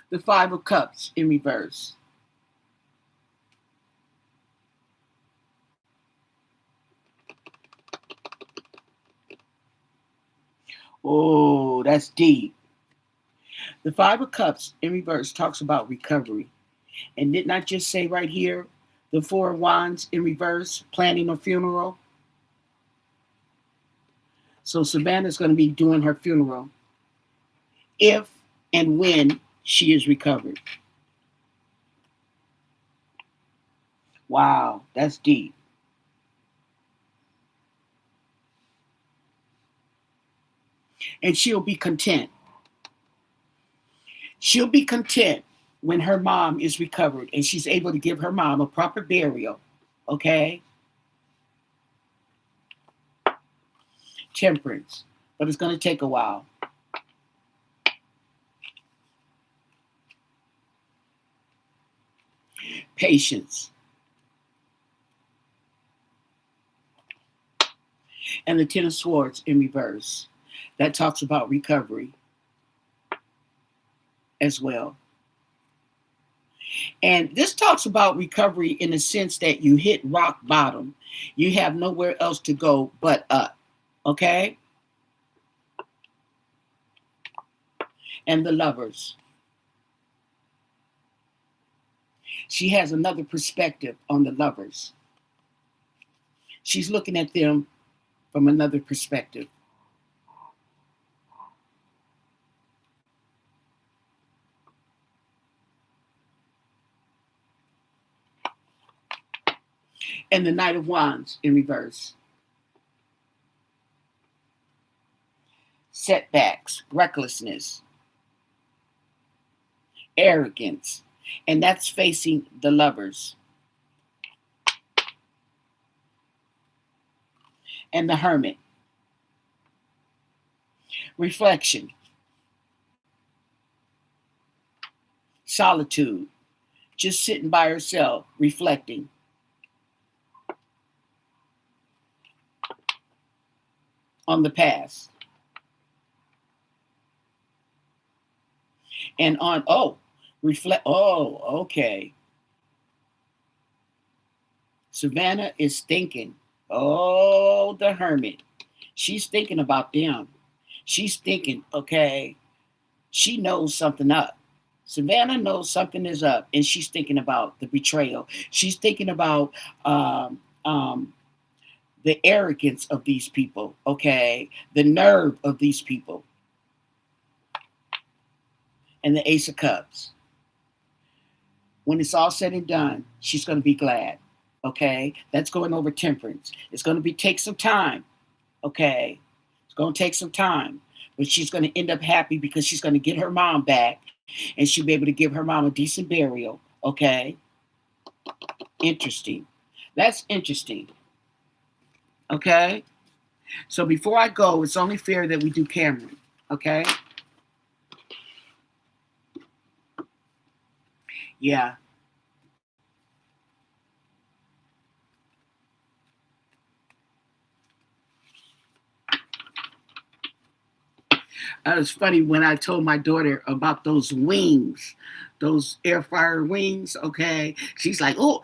The Five of Cups in reverse. Oh, that's deep. The Five of Cups in reverse talks about recovery. And didn't I just say right here, the Four of Wands in reverse, planning a funeral? So Savannah's going to be doing her funeral if and when she is recovered. Wow, that's deep. And she'll be content. She'll be content when her mom is recovered and she's able to give her mom a proper burial. Okay? Temperance. But it's going to take a while. Patience. And the Ten of Swords in reverse. That talks about recovery as well. And this talks about recovery in the sense that you hit rock bottom. You have nowhere else to go but up. Okay? And the Lovers. She has another perspective on the Lovers. She's looking at them from another perspective. And the Knight of Wands in reverse. Setbacks, recklessness, arrogance, and that's facing the Lovers. And the Hermit. Reflection, solitude, just sitting by herself, reflecting. On the past. And on, okay. Savannah is thinking, oh, the Hermit. She's thinking about them. She's thinking, okay, she knows something up. Savannah knows something is up, and she's thinking about the betrayal. She's thinking about the arrogance of these people, okay, the nerve of these people, and the Ace of Cups. When it's all said and done, she's going to be glad, okay? That's going over temperance. It's going to take some time, okay? It's going to take some time, but she's going to end up happy because she's going to get her mom back, and she'll be able to give her mom a decent burial, okay? Interesting. That's interesting. Okay? So before I go, it's only fair that we do Cameron. Okay? Yeah. It was funny when I told my daughter about those wings, those air fryer wings. Okay, she's like, "Oh,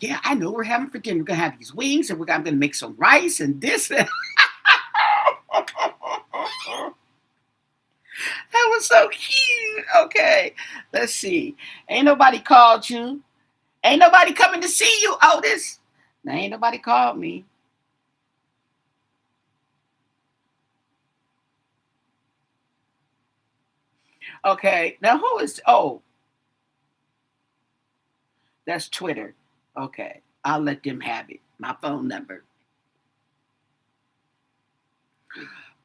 yeah, I know. We're having for dinner. We're gonna have these wings, and I'm gonna make some rice and this." That was so cute. Okay, let's see. Ain't nobody called you. Ain't nobody coming to see you, Otis. Now ain't nobody called me. Okay, now who is? Oh, that's Twitter. Okay, I'll let them have it. My phone number.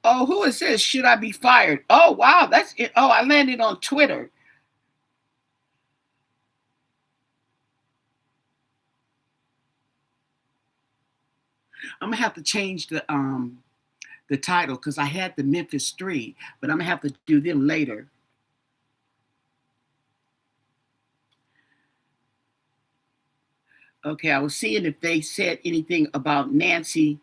Oh, who is this? Should I be fired? Oh, wow, that's it. Oh, I landed on Twitter. I'm gonna have to change the title because I had the Memphis Three, but I'm gonna have to do them later. Okay, I was seeing if they said anything about Nancy.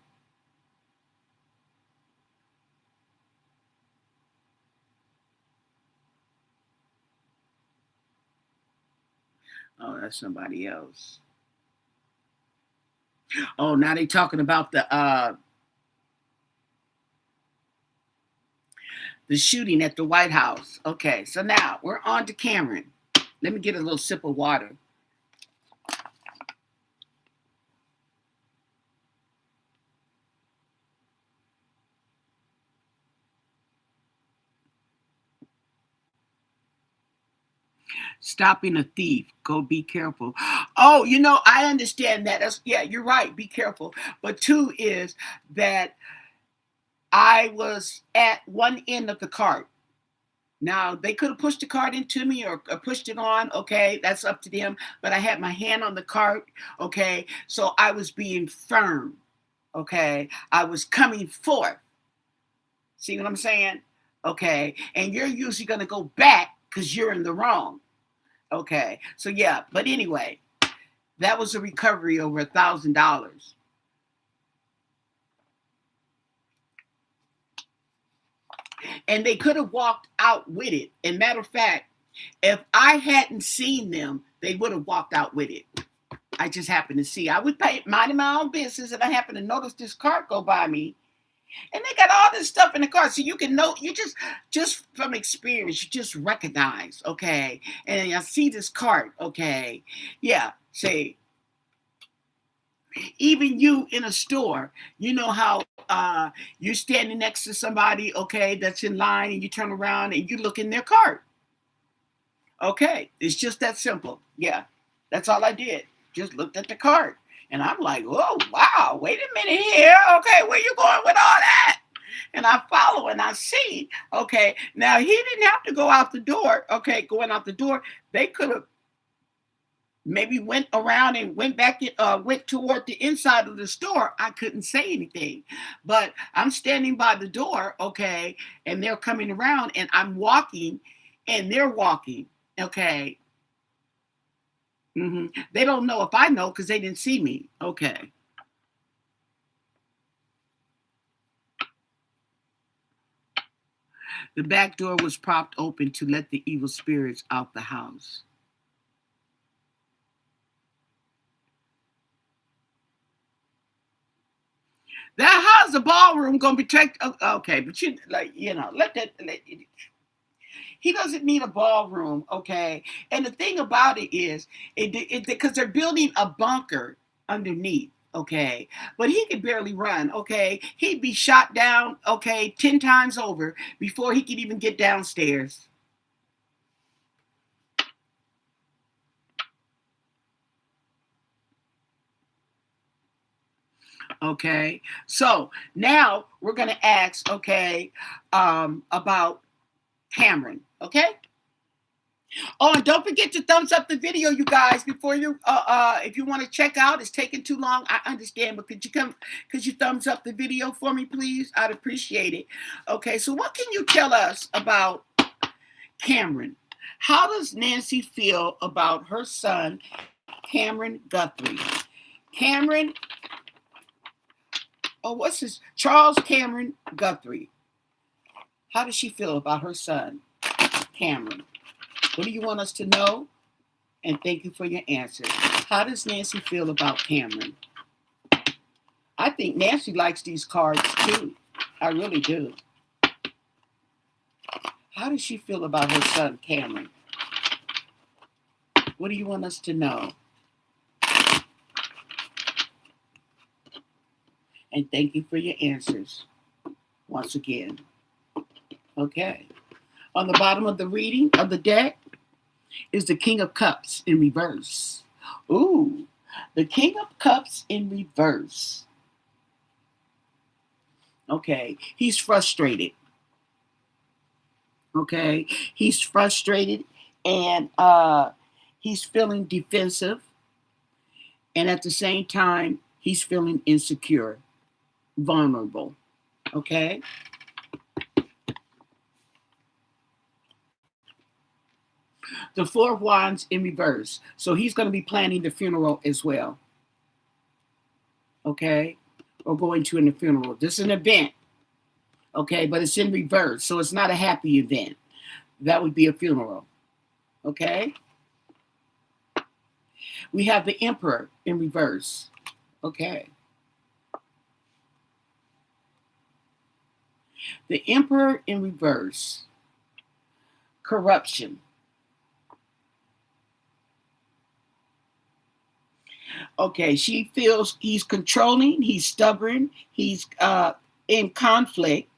Oh, that's somebody else. Oh, now they talking about the shooting at the White House. Okay, so now we're on to Cameron. Let me get a little sip of water. Stopping a thief. Go be careful. Oh, you know, I understand that. Yeah, you're right. Be careful. But two is that I was at one end of the cart. Now, they could have pushed the cart into me or pushed it on. Okay, that's up to them. But I had my hand on the cart. Okay, so I was being firm. Okay, I was coming forth. See what I'm saying? Okay, and you're usually going to go back because you're in the wrong. Okay, so yeah, but anyway, that was a recovery over $1,000. And they could have walked out with it. And matter of fact, if I hadn't seen them, they would have walked out with it. I just happened to see. I was minding my own business, and I happened to notice this cart go by me, and they got all this stuff in the car. So you can know, you just from experience, you just recognize, okay. And I see this cart, okay. Yeah, say, even you in a store, you know how you're standing next to somebody, okay, that's in line, and you turn around and you look in their cart. Okay, it's just that simple. Yeah, that's all I did. Just looked at the cart. And I'm like, oh, wow, wait a minute here. Okay, where you going with all that? And I follow and I see. Okay, now he didn't have to go out the door. Okay, going out the door, they could have maybe went around and went back, went toward the inside of the store. I couldn't say anything, but I'm standing by the door, okay, and they're coming around, and I'm walking, and they're walking, okay. They don't know if I know because they didn't see me, okay. The back door was propped open to let the evil spirits out the house. That how's the ballroom gonna protect? Okay, but you like let that. He doesn't need a ballroom, okay. And the thing about it is, because they're building a bunker underneath, okay. But he could barely run, okay. He'd be shot down, okay, 10 times over before he could even get downstairs. Okay, so now we're gonna ask, okay, about Cameron, okay? Oh, and don't forget to thumbs up the video, you guys, before you if you want to check out. It's taking too long, I understand, but could you thumbs up the video for me, please? I'd appreciate it. Okay, so what can you tell us about Cameron? How does Nancy feel about her son, Cameron Guthrie? Cameron, what's his? Charles Cameron Guthrie. How does she feel about her son, Cameron? What do you want us to know? And thank you for your answer. How does Nancy feel about Cameron? I think Nancy likes these cards too. I really do. How does she feel about her son, Cameron? What do you want us to know? And thank you for your answers once again. Okay. On the bottom of the reading of the deck is the King of Cups in reverse. Ooh, the King of Cups in reverse. Okay, he's frustrated. Okay, he's frustrated, and he's feeling defensive, and at the same time, he's feeling insecure, vulnerable. Okay. The Four of Wands in reverse. So he's going to be planning the funeral as well. Okay? Or going to a funeral. This is an event. Okay? But it's in reverse. So it's not a happy event. That would be a funeral. Okay? We have the Emperor in reverse. Okay. The Emperor in reverse. Corruption. Okay, she feels he's controlling, he's stubborn, he's in conflict,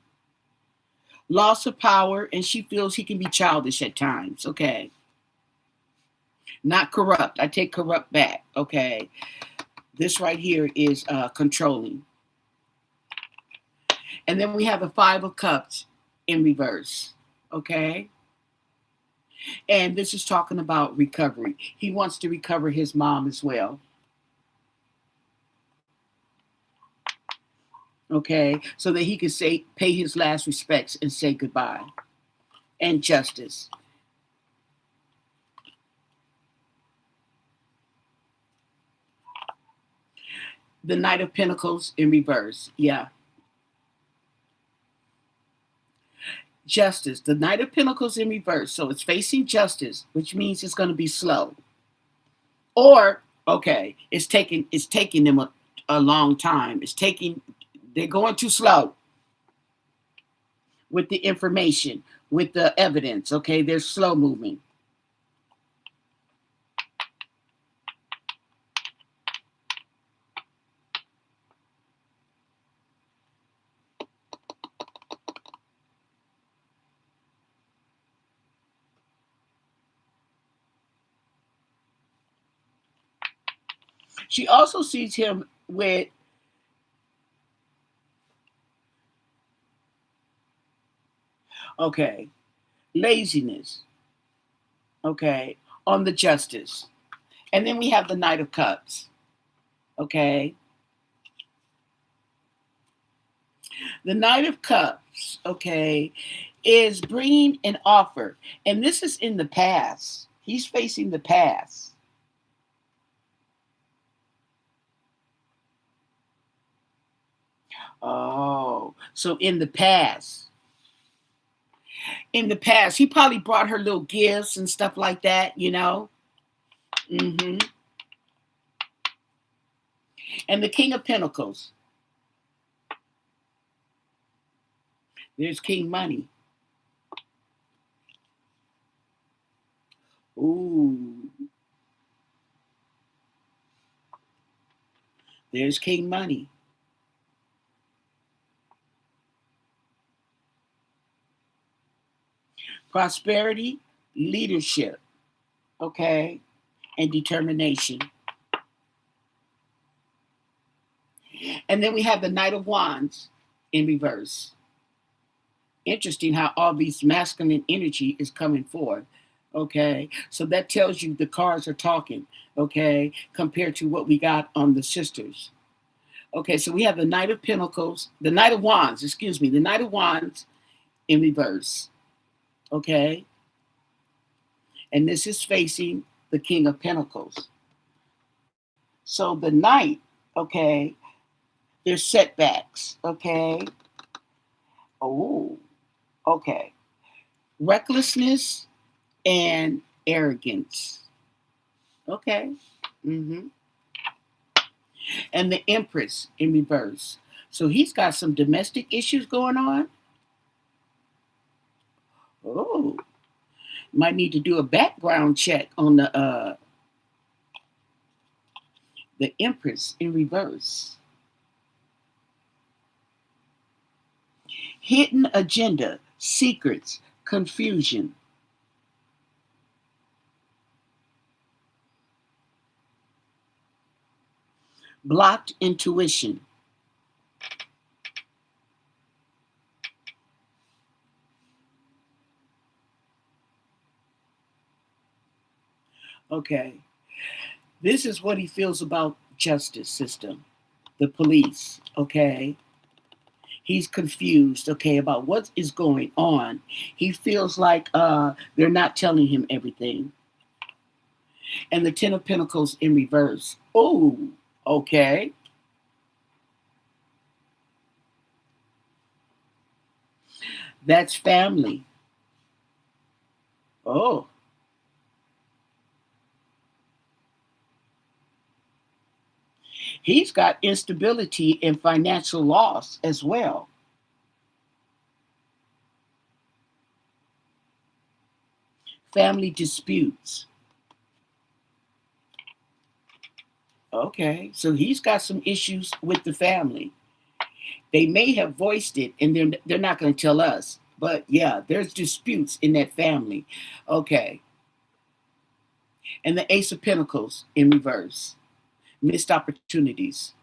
loss of power, and she feels he can be childish at times. Okay. Not corrupt. I take corrupt back. Okay. This right here is controlling. And then we have the Five of Cups in reverse. Okay. And this is talking about recovery. He wants to recover his mom as well. Okay. So that he can pay his last respects and say goodbye. And justice. The Knight of Pentacles in reverse. Yeah. Justice. The Knight of Pentacles in reverse. So it's facing justice, which means it's going to be slow. Or, okay, it's taking them a long time. They're going too slow with the information, with the evidence. Okay, they're slow moving. She also sees him with, okay, laziness, okay, on the justice. And then we have the Knight of Cups, okay? The Knight of Cups, okay, is bringing an offer. And this is in the past. He's facing the past. Oh, so in the past, he probably brought her little gifts and stuff like that. Hmm. And the King of Pentacles, there's King Money. Ooh, there's King Money. Prosperity, leadership, okay, and determination. And then we have the Knight of Wands in reverse. Interesting how all these masculine energy is coming forth. Okay, so that tells you the cards are talking, okay, compared to what we got on the sisters. Okay, so we have the Knight of Pentacles, the Knight of Wands, excuse me, the Knight of Wands in reverse. Okay, and this is facing the King of Pentacles. So the Knight, okay, there's setbacks. Okay, oh, okay, recklessness and arrogance. Okay. Mm-hmm. And the Empress in reverse. So he's got some domestic issues going on. Oh, might need to do a background check on the Empress in reverse. Hidden agenda, secrets, confusion. Blocked intuition. Okay. This is what he feels about justice system, the police, okay? He's confused, okay, about what is going on. He feels like they're not telling him everything. And the Ten of Pentacles in reverse. Oh, okay. That's family. Oh, he's got instability and financial loss as well. Family disputes. Okay, so he's got some issues with the family. They may have voiced it and they're not going to tell us. But yeah, there's disputes in that family. Okay. And the Ace of Pentacles in reverse. Missed opportunities.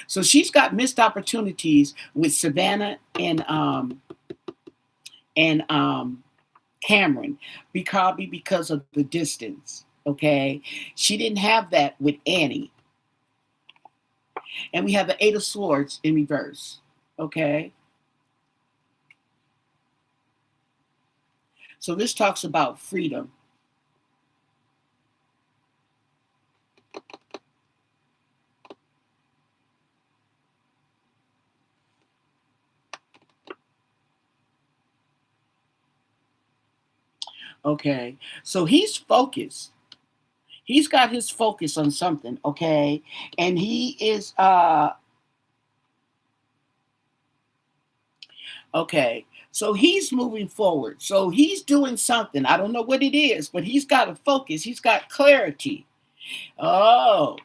So she's got missed opportunities with Savannah and Cameron, probably because of the distance. Okay, she didn't have that with Annie, and we have the Eight of Swords in reverse. Okay, so this talks about freedom. Okay, so he's focused. He's got his focus on something. Okay, and he is okay. So he's moving forward. So he's doing something. I don't know what it is, but he's got a focus. He's got clarity. Oh,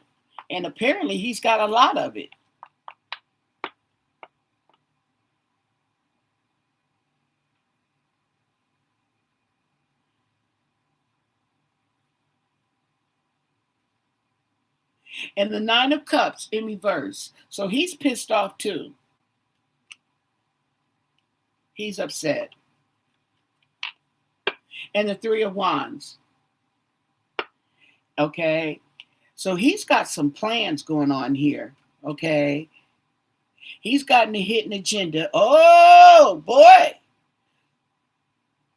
and apparently he's got a lot of it. And the Nine of Cups in reverse. So he's pissed off too. He's upset. And the Three of Wands. Okay. So he's got some plans going on here. Okay. He's gotten a hidden agenda. Oh, boy.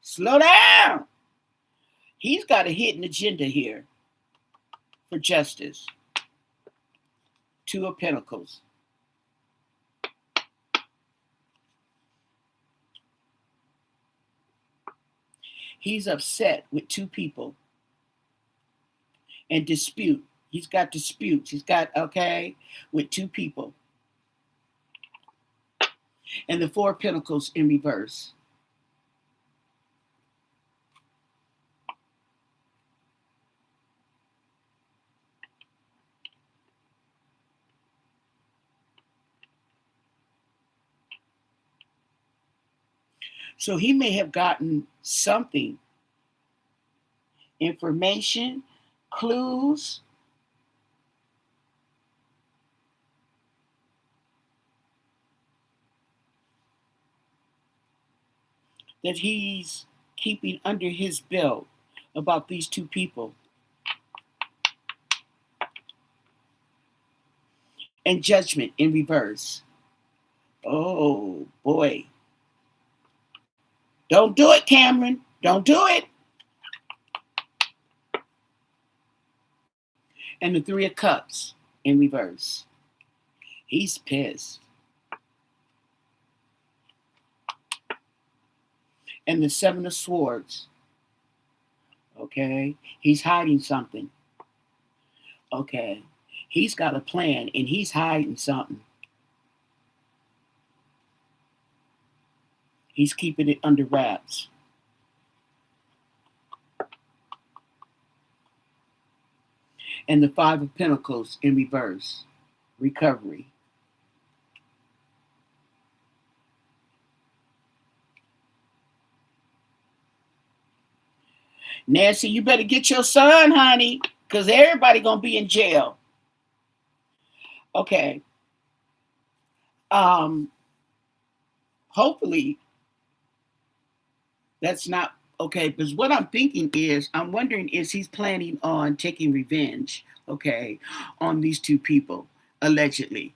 Slow down. He's got a hidden agenda here for justice. Two of Pentacles. He's upset with two people and dispute. He's got disputes. He's got, okay, with two people. And the Four of Pentacles in reverse. So he may have gotten something, information, clues. That he's keeping under his belt about these two people. And Judgment in reverse. Oh, boy. Don't do it, Cameron. Don't do it. And the Three of Cups in reverse. He's pissed. And the Seven of Swords. Okay. He's hiding something. Okay. He's got a plan and he's hiding something. He's keeping it under wraps. And the Five of Pentacles in reverse. Recovery. Nancy, you better get your son, honey, because everybody gonna be in jail. Okay. Hopefully that's not okay. Because what I'm thinking is, I'm wondering, is he's planning on taking revenge, okay, on these two people, allegedly.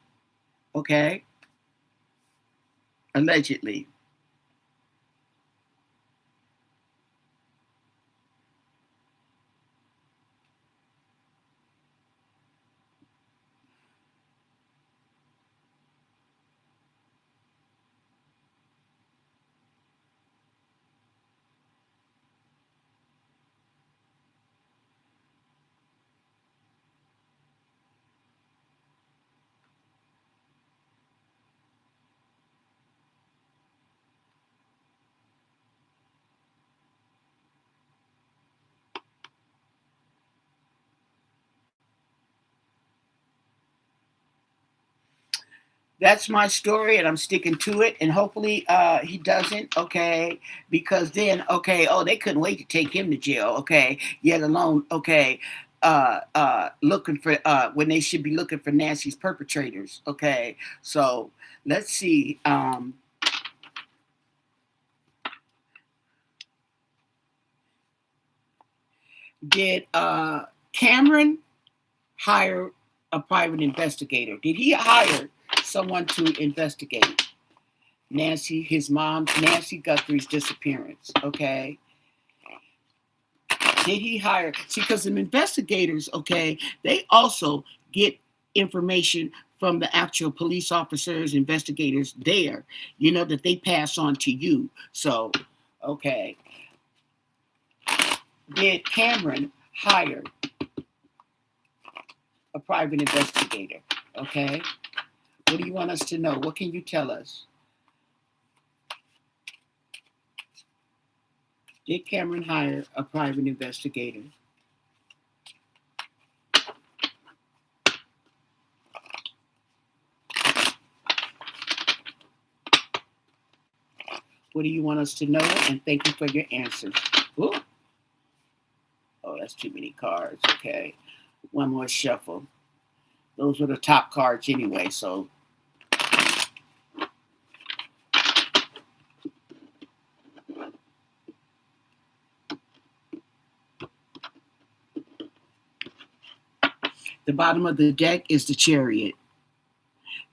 Okay? Allegedly. That's my story, and I'm sticking to it. And hopefully, he doesn't. Okay, because then, okay, oh, they couldn't wait to take him to jail. Okay, yet alone, okay, looking for when they should be looking for Nancy's perpetrators. Okay, so let's see. Did Cameron hire a private investigator? Did he hire someone to investigate his mom, Nancy Guthrie's disappearance? Okay. Did he hire? See, because the investigators, okay, they also get information from the actual police officers, investigators there, that they pass on to you. So, okay. Did Cameron hire a private investigator? Okay. What do you want us to know? What can you tell us? Did Cameron hire a private investigator? What do you want us to know? And thank you for your answers. Ooh. Oh, that's too many cards. Okay. One more shuffle. Those were the top cards anyway, so. The bottom of the deck is the Chariot.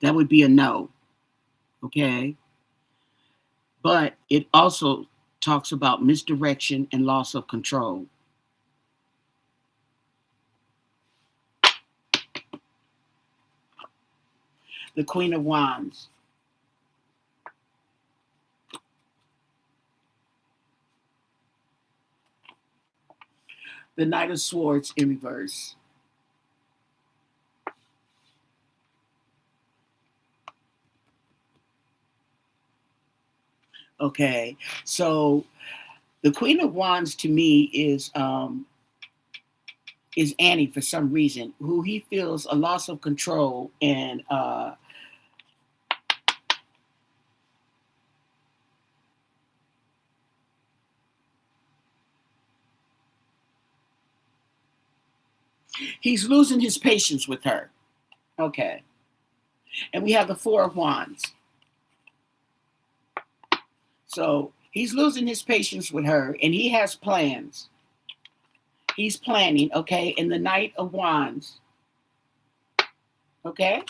That would be a no. Okay. But it also talks about misdirection and loss of control. The Queen of Wands. The Knight of Swords in reverse. Okay, so the Queen of Wands to me is Annie for some reason, who he feels a loss of control and he's losing his patience with her. Okay, and we have the Four of Wands. So he's losing his patience with her, and he has plans. He's planning, okay, and the Knight of Wands. Okay.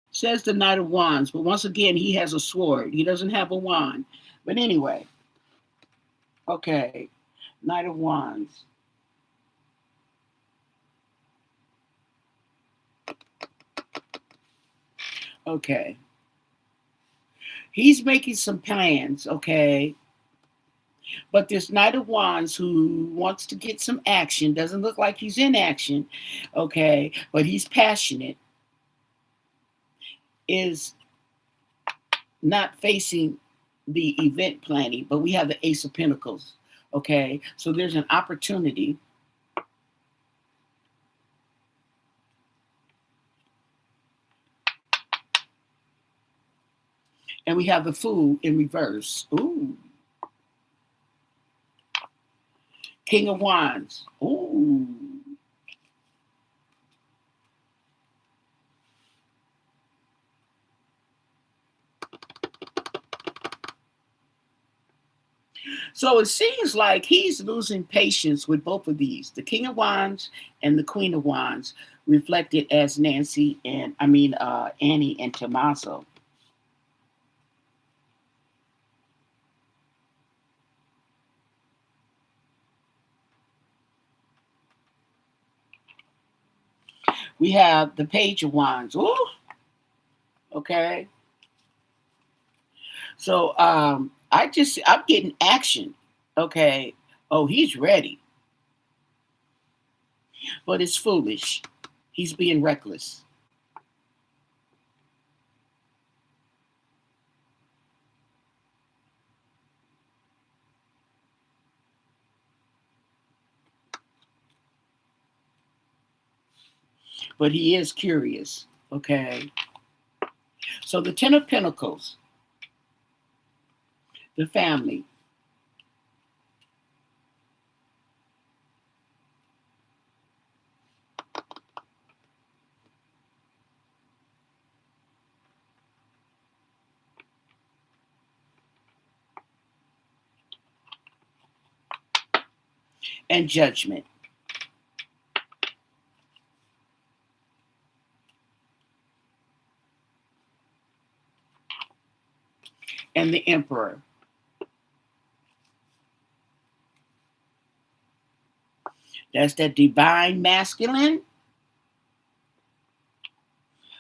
Says the Knight of Wands, but once again, he has a sword. He doesn't have a wand. But anyway, okay, Knight of Wands. Okay. He's making some plans, okay? But this Knight of Wands who wants to get some action, doesn't look like he's in action, okay? But he's passionate, is not facing the event planning, but we have the Ace of Pentacles, okay? So there's an opportunity. And we have the Fool in reverse. Ooh. King of Wands. Ooh. So it seems like he's losing patience with both of these, the King of Wands and the Queen of Wands, reflected as Annie and Tommaso. We have the Page of Wands. Ooh, okay. So I'm getting action. Okay. Oh, he's ready. But it's foolish. He's being reckless. but he is curious. Okay. So the Ten of Pentacles, the family, and Judgment. And the Emperor. That's that divine masculine,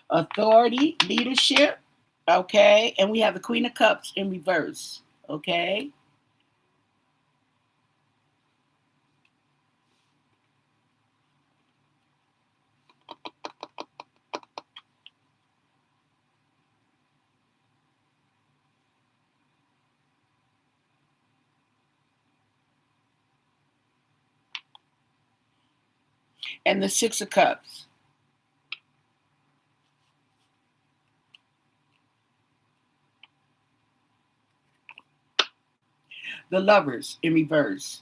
authority, leadership. Okay. And we have the Queen of Cups in reverse. Okay. And the Six of Cups. The Lovers in reverse.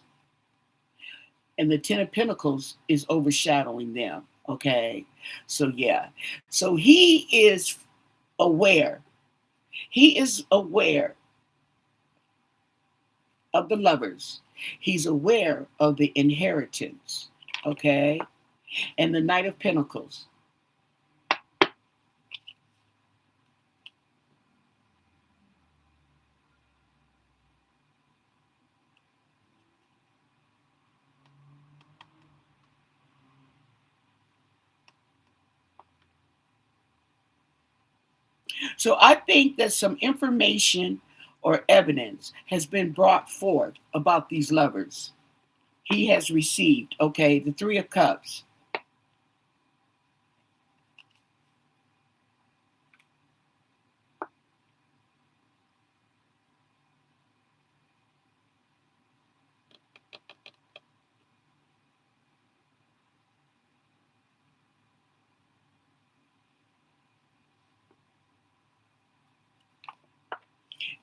And the Ten of Pentacles is overshadowing them. Okay. So, yeah. So he is aware. He is aware of the lovers. He's aware of the inheritance. Okay. And the Knight of Pentacles. So I think that some information or evidence has been brought forth about these lovers. He has received, okay, the Three of Cups.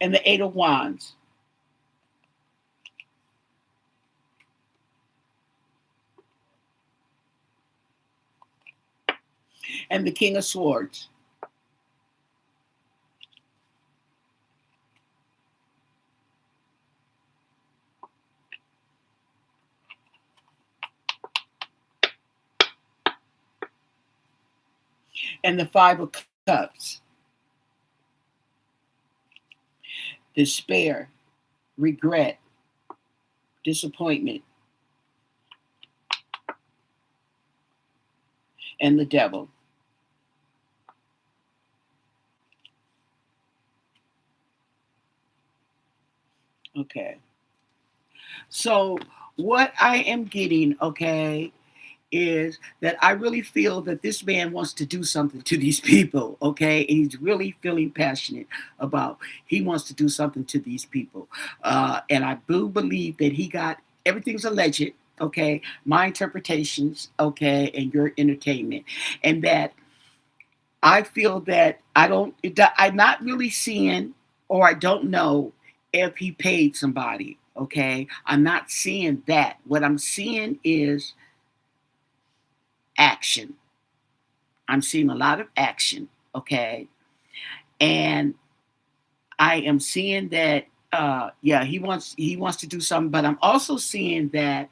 And the Eight of Wands. And the King of Swords. And the Five of Cups. Despair, regret, disappointment, and the Devil. Okay. So what I am getting, okay, is that I really feel that this man wants to do something to these people, okay? And he's really feeling passionate about he wants to do something to these people. And I do believe that he got everything's alleged, okay? My interpretations, okay, and your entertainment. And that I feel that I'm not really seeing or I don't know if he paid somebody, okay? I'm not seeing that. What I'm seeing is action. I'm seeing a lot of action, okay? And I am seeing that yeah, he wants to do something, but I'm also seeing that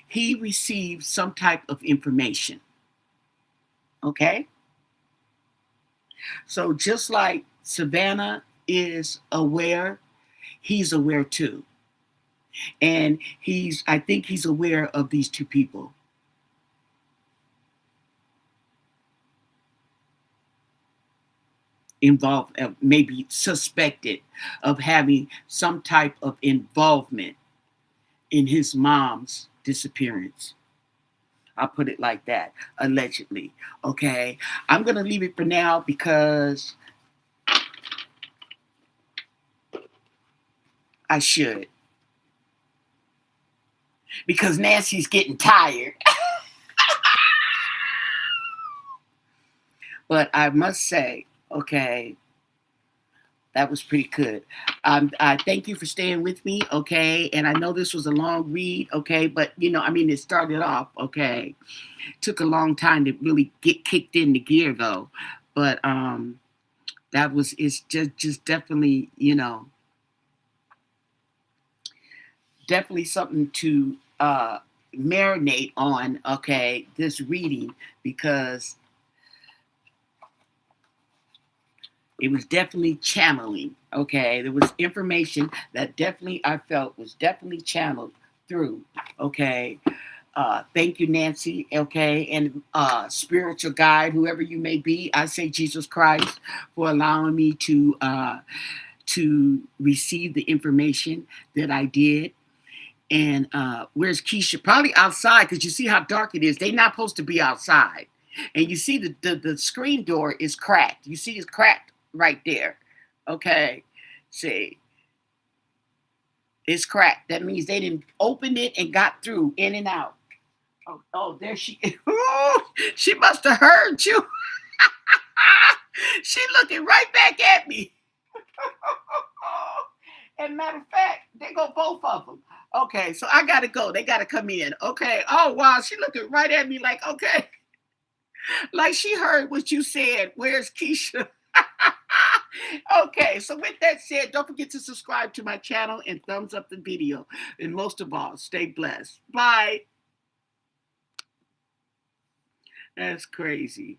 he received some type of information. Okay? So just like Savannah is aware, he's aware too. And I think he's aware of these two people. Involved, maybe suspected of having some type of involvement in his mom's disappearance. I'll put it like that, allegedly. Okay. I'm going to leave it for now because I should. Because Nancy's getting tired. But I must say, okay, that was pretty good. I thank you for staying with me, okay? And I know this was a long read, okay? But, I mean, it started off, okay? Took a long time to really get kicked into gear, though. But it's just definitely, definitely something to marinate on, okay, this reading, because it was definitely channeling. Okay, there was information that definitely I felt was definitely channeled through. Okay, thank you, Nancy. Okay, and spiritual guide, whoever you may be, I say Jesus Christ for allowing me to receive the information that I did. And where's Keisha? Probably outside, because you see how dark it is. They're not supposed to be outside. And you see the screen door is cracked. You see it's cracked right there. Okay. See, it's cracked. That means they didn't open it and got through in and out. Oh, there she is. She must have heard you. She looking right back at me. And matter of fact, they go both of them. Okay, so I gotta go. They gotta come in. Okay. Oh wow, she looking right at me like, okay, like she heard what you said. Where's Keisha? Okay, so with that said, don't forget to subscribe to my channel and thumbs up the video. And most of all, stay blessed. Bye. That's crazy.